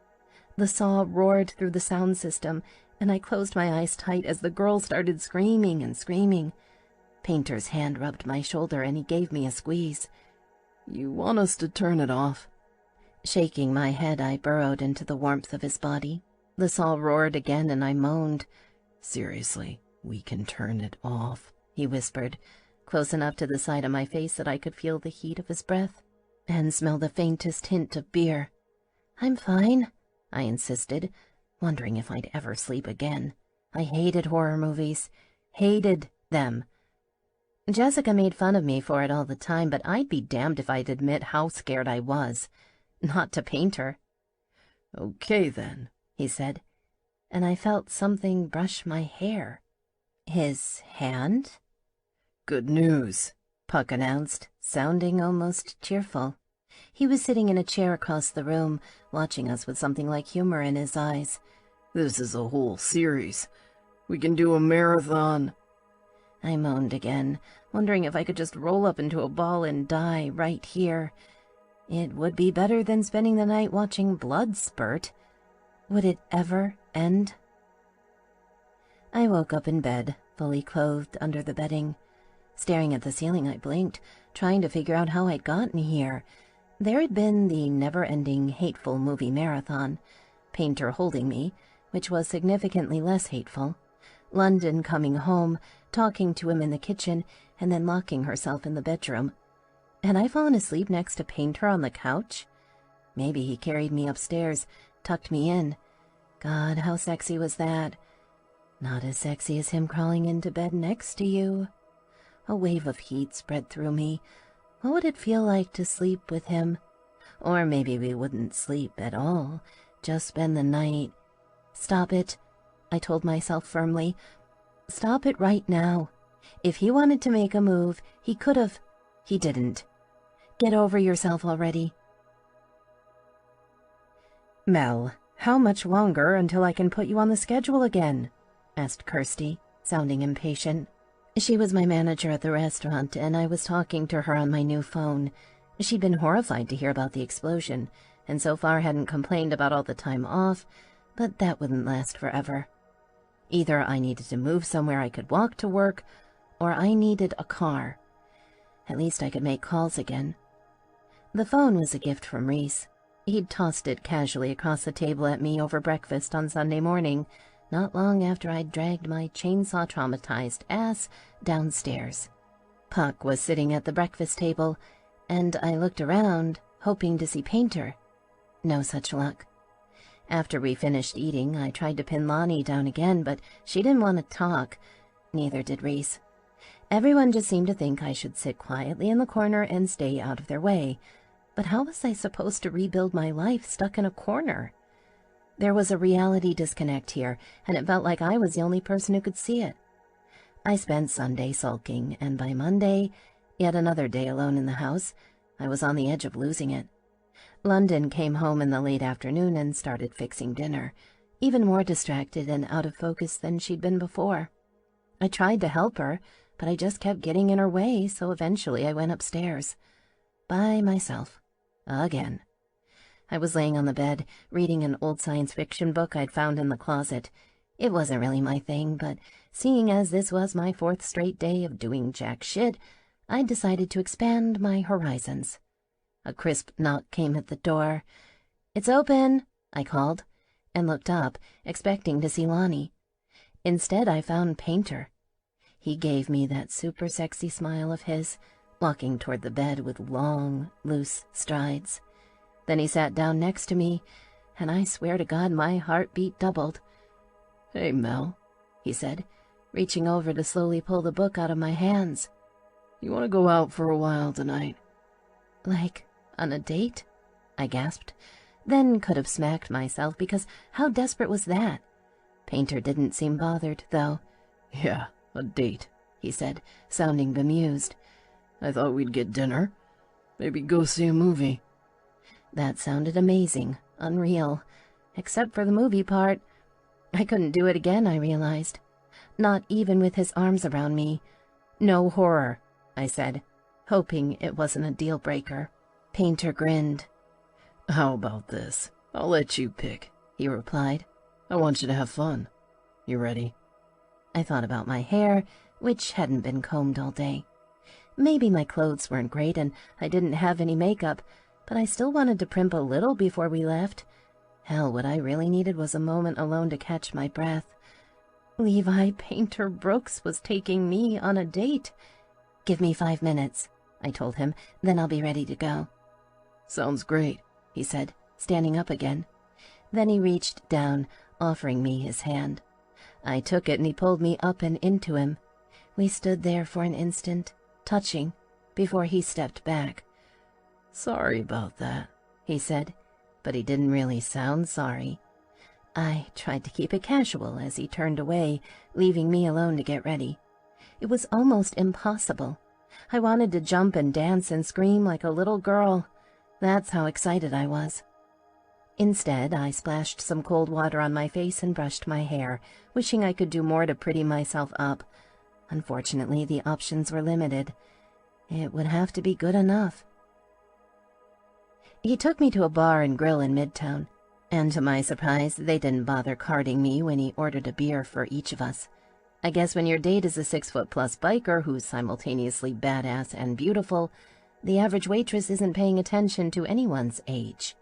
The saw roared through the sound system, and I closed my eyes tight as the girl started screaming and screaming. Painter's hand rubbed my shoulder, and he gave me a squeeze. "You want us to turn it off?" Shaking my head, I burrowed into the warmth of his body. The saw roared again, and I moaned. "Seriously, we can turn it off," he whispered, close enough to the side of my face that I could feel the heat of his breath and smell the faintest hint of beer. "I'm fine," I insisted, wondering if I'd ever sleep again. I hated horror movies. Hated them. Jessica made fun of me for it all the time, but I'd be damned if I'd admit how scared I was. Not to Painter. "Okay, then," he said, and I felt something brush my hair. His hand? "Good news," Puck announced, sounding almost cheerful. He was sitting in a chair across the room, watching us with something like humor in his eyes. "This is a whole series. We can do a marathon." I moaned again, wondering if I could just roll up into a ball and die right here. It would be better than spending the night watching blood spurt. Would it ever end? I woke up in bed, fully clothed under the bedding. Staring at the ceiling, I blinked, trying to figure out how I'd gotten here. There had been the never-ending hateful movie marathon, Painter holding me, which was significantly less hateful, London coming home, talking to him in the kitchen, and then locking herself in the bedroom. Had I fallen asleep next to Painter on the couch? Maybe he carried me upstairs, tucked me in. God, how sexy was that? Not as sexy as him crawling into bed next to you. A wave of heat spread through me. What would it feel like to sleep with him? Or maybe we wouldn't sleep at all, just spend the night. Stop it, I told myself firmly. Stop it right now. If he wanted to make a move, he could have. He didn't. Get over yourself already. Mel, how much longer until I can put you on the schedule again? Asked Kirsty, sounding impatient. She was my manager at the restaurant, and I was talking to her on my new phone. She'd been horrified to hear about the explosion, and so far hadn't complained about all the time off, but that wouldn't last forever. Either I needed to move somewhere I could walk to work, or I needed a car. At least I could make calls again. The phone was a gift from Reese. He'd tossed it casually across the table at me over breakfast on Sunday morning, not long after I'd dragged my chainsaw-traumatized ass downstairs. Puck was sitting at the breakfast table, and I looked around, hoping to see Painter. No such luck. After we finished eating, I tried to pin Lonnie down again, but she didn't want to talk. Neither did Reese. Everyone just seemed to think I should sit quietly in the corner and stay out of their way. But how was I supposed to rebuild my life stuck in a corner? There was a reality disconnect here, and it felt like I was the only person who could see it. I spent Sunday sulking, and by Monday, yet another day alone in the house, I was on the edge of losing it. London came home in the late afternoon and started fixing dinner, even more distracted and out of focus than she'd been before. I tried to help her, but I just kept getting in her way, so eventually I went upstairs. By myself. Again. I was laying on the bed, reading an old science fiction book I'd found in the closet. It wasn't really my thing, but seeing as this was my 4th straight day of doing jack shit, I decided to expand my horizons. A crisp knock came at the door. "It's open," I called, and looked up, expecting to see Lonnie. Instead, I found Painter. He gave me that super sexy smile of his, walking toward the bed with long, loose strides. Then he sat down next to me, and I swear to God my heartbeat doubled. "Hey, Mel," he said, reaching over to slowly pull the book out of my hands. "You want to go out for a while tonight?" "Like, on a date?" I gasped, then could have smacked myself because how desperate was that? Painter didn't seem bothered, though. "Yeah, a date," he said, sounding bemused. "I thought we'd get dinner. Maybe go see a movie." That sounded amazing, unreal, except for the movie part. I couldn't do it again, I realized. Not even with his arms around me. "No horror," I said, hoping it wasn't a deal-breaker. Painter grinned. "How about this? I'll let you pick," he replied. "I want you to have fun. You ready?" I thought about my hair, which hadn't been combed all day. Maybe my clothes weren't great and I didn't have any makeup, but I still wanted to primp a little before we left. Hell, what I really needed was a moment alone to catch my breath. Levi Painter Brooks was taking me on a date. "Give me 5 minutes," I told him, "then I'll be ready to go." "Sounds great," he said, standing up again. Then he reached down, offering me his hand. I took it and he pulled me up and into him. We stood there for an instant, touching, before he stepped back. "Sorry about that," he said, but he didn't really sound sorry. I tried to keep it casual as he turned away, leaving me alone to get ready. It was almost impossible. I wanted to jump and dance and scream like a little girl. That's how excited I was. Instead, I splashed some cold water on my face and brushed my hair, wishing I could do more to pretty myself up. Unfortunately, the options were limited. It would have to be good enough. He took me to a bar and grill in Midtown, and to my surprise, they didn't bother carding me when he ordered a beer for each of us. I guess when your date is a 6-foot-plus biker who's simultaneously badass and beautiful, the average waitress isn't paying attention to anyone's age.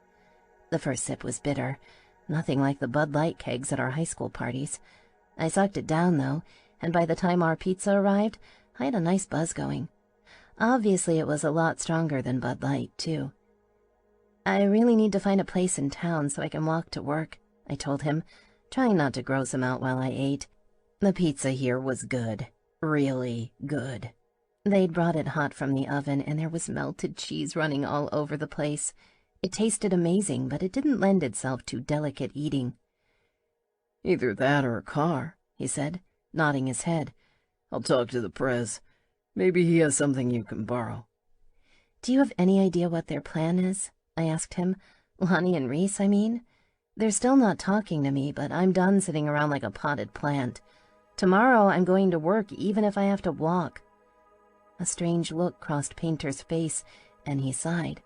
The first sip was bitter, nothing like the Bud Light kegs at our high school parties. I sucked it down, though, and by the time our pizza arrived, I had a nice buzz going. Obviously, it was a lot stronger than Bud Light, too. "I really need to find a place in town so I can walk to work," I told him, trying not to gross him out while I ate. The pizza here was good. Really good. They'd brought it hot from the oven, and there was melted cheese running all over the place. It tasted amazing, but it didn't lend itself to delicate eating. "Either that or a car," he said, nodding his head. "I'll talk to the prez. Maybe he has something you can borrow." "Do you have any idea what their plan is?" I asked him. "Lonnie and Reese, I mean. They're still not talking to me, but I'm done sitting around like a potted plant. Tomorrow I'm going to work even if I have to walk." A strange look crossed Painter's face, and he sighed.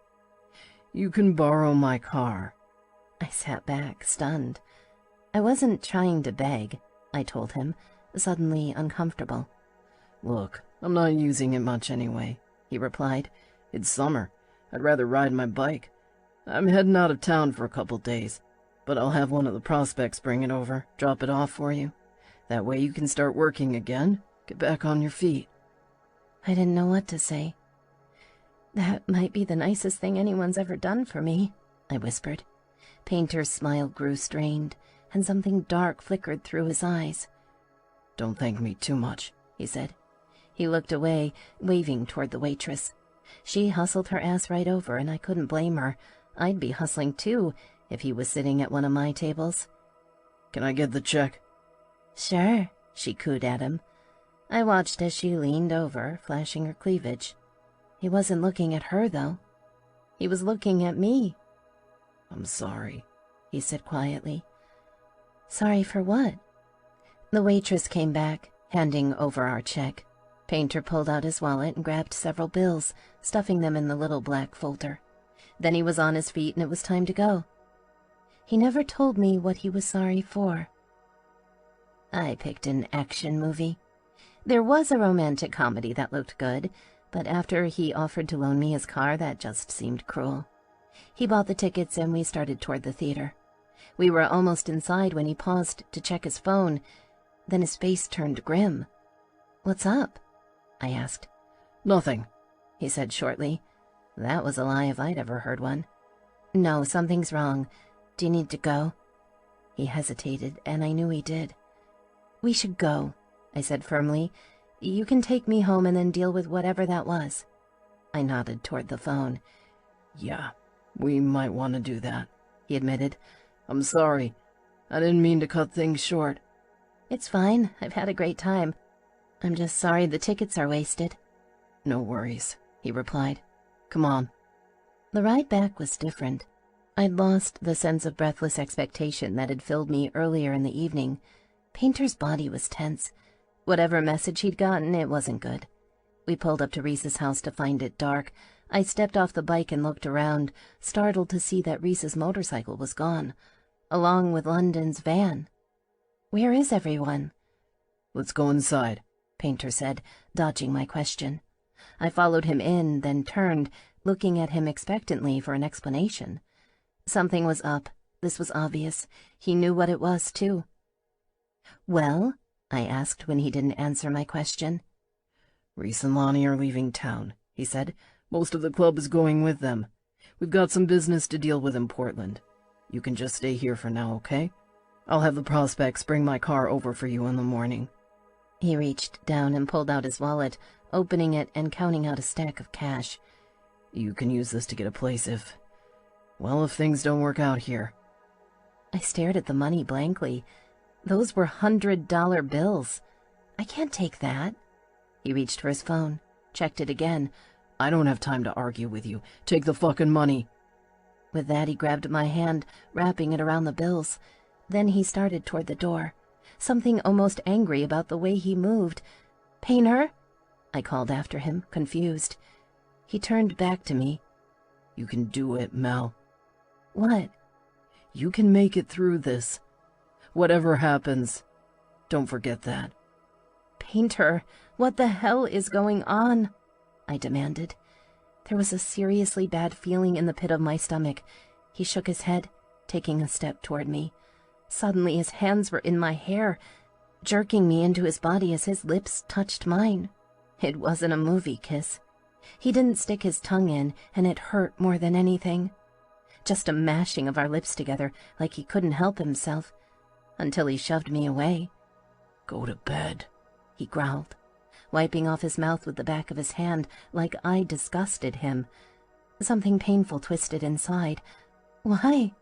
"You can borrow my car." I sat back, stunned. I wasn't trying to beg, I told him, suddenly uncomfortable. "Look, I'm not using it much anyway," he replied. "It's summer. I'd rather ride my bike. I'm heading out of town for a couple days. but I'll have one of the prospects bring it over, drop it off for you. That way you can start working again, get back on your feet. I didn't know what to say. That might be the nicest thing anyone's ever done for me, I whispered. Painter's smile grew strained, and something dark flickered through his eyes. Don't thank me too much, he said. He looked away, waving toward the waitress. She hustled her ass right over, and I couldn't blame her. I'd be hustling too, if he was sitting at one of my tables. Can I get the check? Sure, she cooed at him. I watched as she leaned over, flashing her cleavage. He wasn't looking at her, though. He was looking at me. I'm sorry, he said quietly. Sorry for what? The waitress came back, handing over our check. Painter pulled out his wallet and grabbed several bills, stuffing them in the little black folder. Then he was on his feet and it was time to go. He never told me what he was sorry for. I picked an action movie. There was a romantic comedy that looked good, but after he offered to loan me his car, that just seemed cruel. He bought the tickets and we started toward the theater. We were almost inside when he paused to check his phone. Then his face turned grim. What's up? I asked. Nothing, he said shortly. That was a lie if I'd ever heard one. No, something's wrong. Do you need to go? He hesitated, and I knew he did. We should go, I said firmly. You can take me home and then deal with whatever that was. I nodded toward the phone. Yeah, we might want to do that, he admitted. I'm sorry. I didn't mean to cut things short. It's fine. I've had a great time. I'm just sorry the tickets are wasted. No worries, he replied. Come on. The ride back was different. I'd lost the sense of breathless expectation that had filled me earlier in the evening. Painter's body was tense. Whatever message he'd gotten, it wasn't good. We pulled up to Reese's house to find it dark. I stepped off the bike and looked around, startled to see that Reese's motorcycle was gone, along with London's van. Where is everyone? Let's go inside, Painter said, dodging my question. I followed him in, then turned, looking at him expectantly for an explanation. Something was up. This was obvious. He knew what it was, too. Well? I asked when he didn't answer my question. Reese and Lonnie are leaving town, he said. Most of the club is going with them. We've got some business to deal with in Portland. You can just stay here for now, okay? I'll have the prospects bring my car over for you in the morning. He reached down and pulled out his wallet, opening it and counting out a stack of cash. You can use this to get a place if things don't work out here. I stared at the money blankly. Those were $100 bills. I can't take that. He reached for his phone, checked it again. I don't have time to argue with you. Take the fucking money. With that, he grabbed my hand, wrapping it around the bills. Then he started toward the door, something almost angry about the way he moved. Painter? I called after him, confused. He turned back to me. You can do it, Mel. What? You can make it through this. Whatever happens, don't forget that. Painter, what the hell is going on? I demanded. There was a seriously bad feeling in the pit of my stomach. He shook his head, taking a step toward me. Suddenly his hands were in my hair, jerking me into his body as his lips touched mine. It wasn't a movie kiss. He didn't stick his tongue in, and it hurt more than anything. Just a mashing of our lips together, like he couldn't help himself, until he shoved me away. Go to bed, he growled, wiping off his mouth with the back of his hand like I disgusted him. Something painful twisted inside. Why?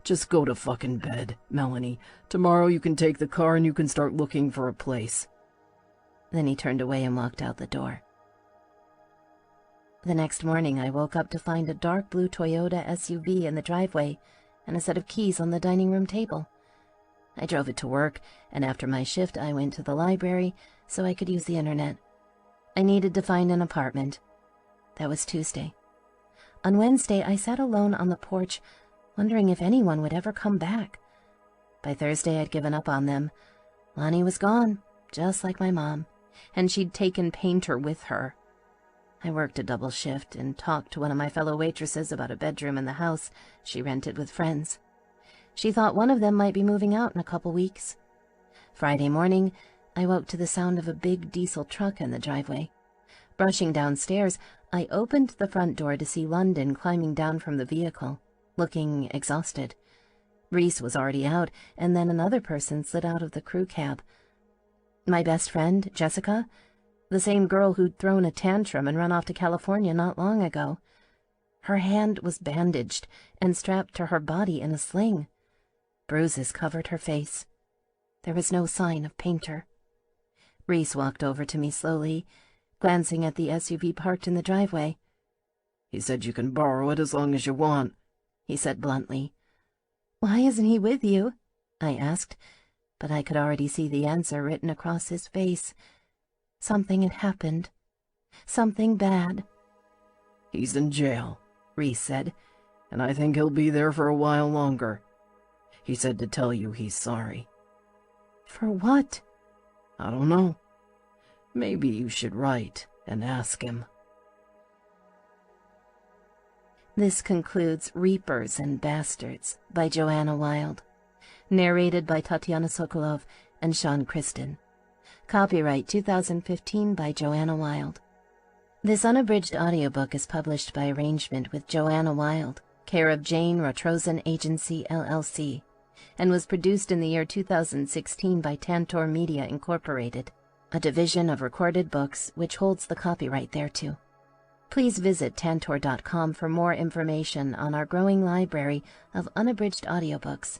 Just go to fucking bed, Melanie. Tomorrow you can take the car and you can start looking for a place. Then he turned away and walked out the door. The next morning I woke up to find a dark blue Toyota SUV in the driveway and a set of keys on the dining room table. I drove it to work, and after my shift I went to the library so I could use the internet. I needed to find an apartment. That was Tuesday. On Wednesday I sat alone on the porch, wondering if anyone would ever come back. By Thursday I'd given up on them. Lonnie was gone, just like my mom, and she'd taken Painter with her. I worked a double shift and talked to one of my fellow waitresses about a bedroom in the house she rented with friends. She thought one of them might be moving out in a couple weeks. Friday morning, I woke to the sound of a big diesel truck in the driveway. Brushing downstairs, I opened the front door to see London climbing down from the vehicle, looking exhausted. Reese was already out, and then another person slid out of the crew cab. My best friend, Jessica, the same girl who'd thrown a tantrum and run off to California not long ago. Her hand was bandaged and strapped to her body in a sling. Bruises covered her face. There was no sign of Painter. Reese walked over to me slowly, glancing at the SUV parked in the driveway. "He said you can borrow it as long as you want," he said bluntly. "Why isn't he with you?" I asked, but I could already see the answer written across his face. Something had happened. Something bad. "He's in jail," Reese said, "and I think he'll be there for a while longer. He said to tell you he's sorry." "For what?" "I don't know. Maybe you should write and ask him." This concludes Reapers and Bastards by Joanna Wylde, narrated by Tatiana Sokolov and Sean Kristen. Copyright 2015 by Joanna Wylde. This unabridged audiobook is published by arrangement with Joanna Wylde, care of Jane Rotrozen Agency, LLC, and was produced in the year 2016 by Tantor Media Incorporated, a division of Recorded Books which holds the copyright thereto. Please visit tantor.com for more information on our growing library of unabridged audiobooks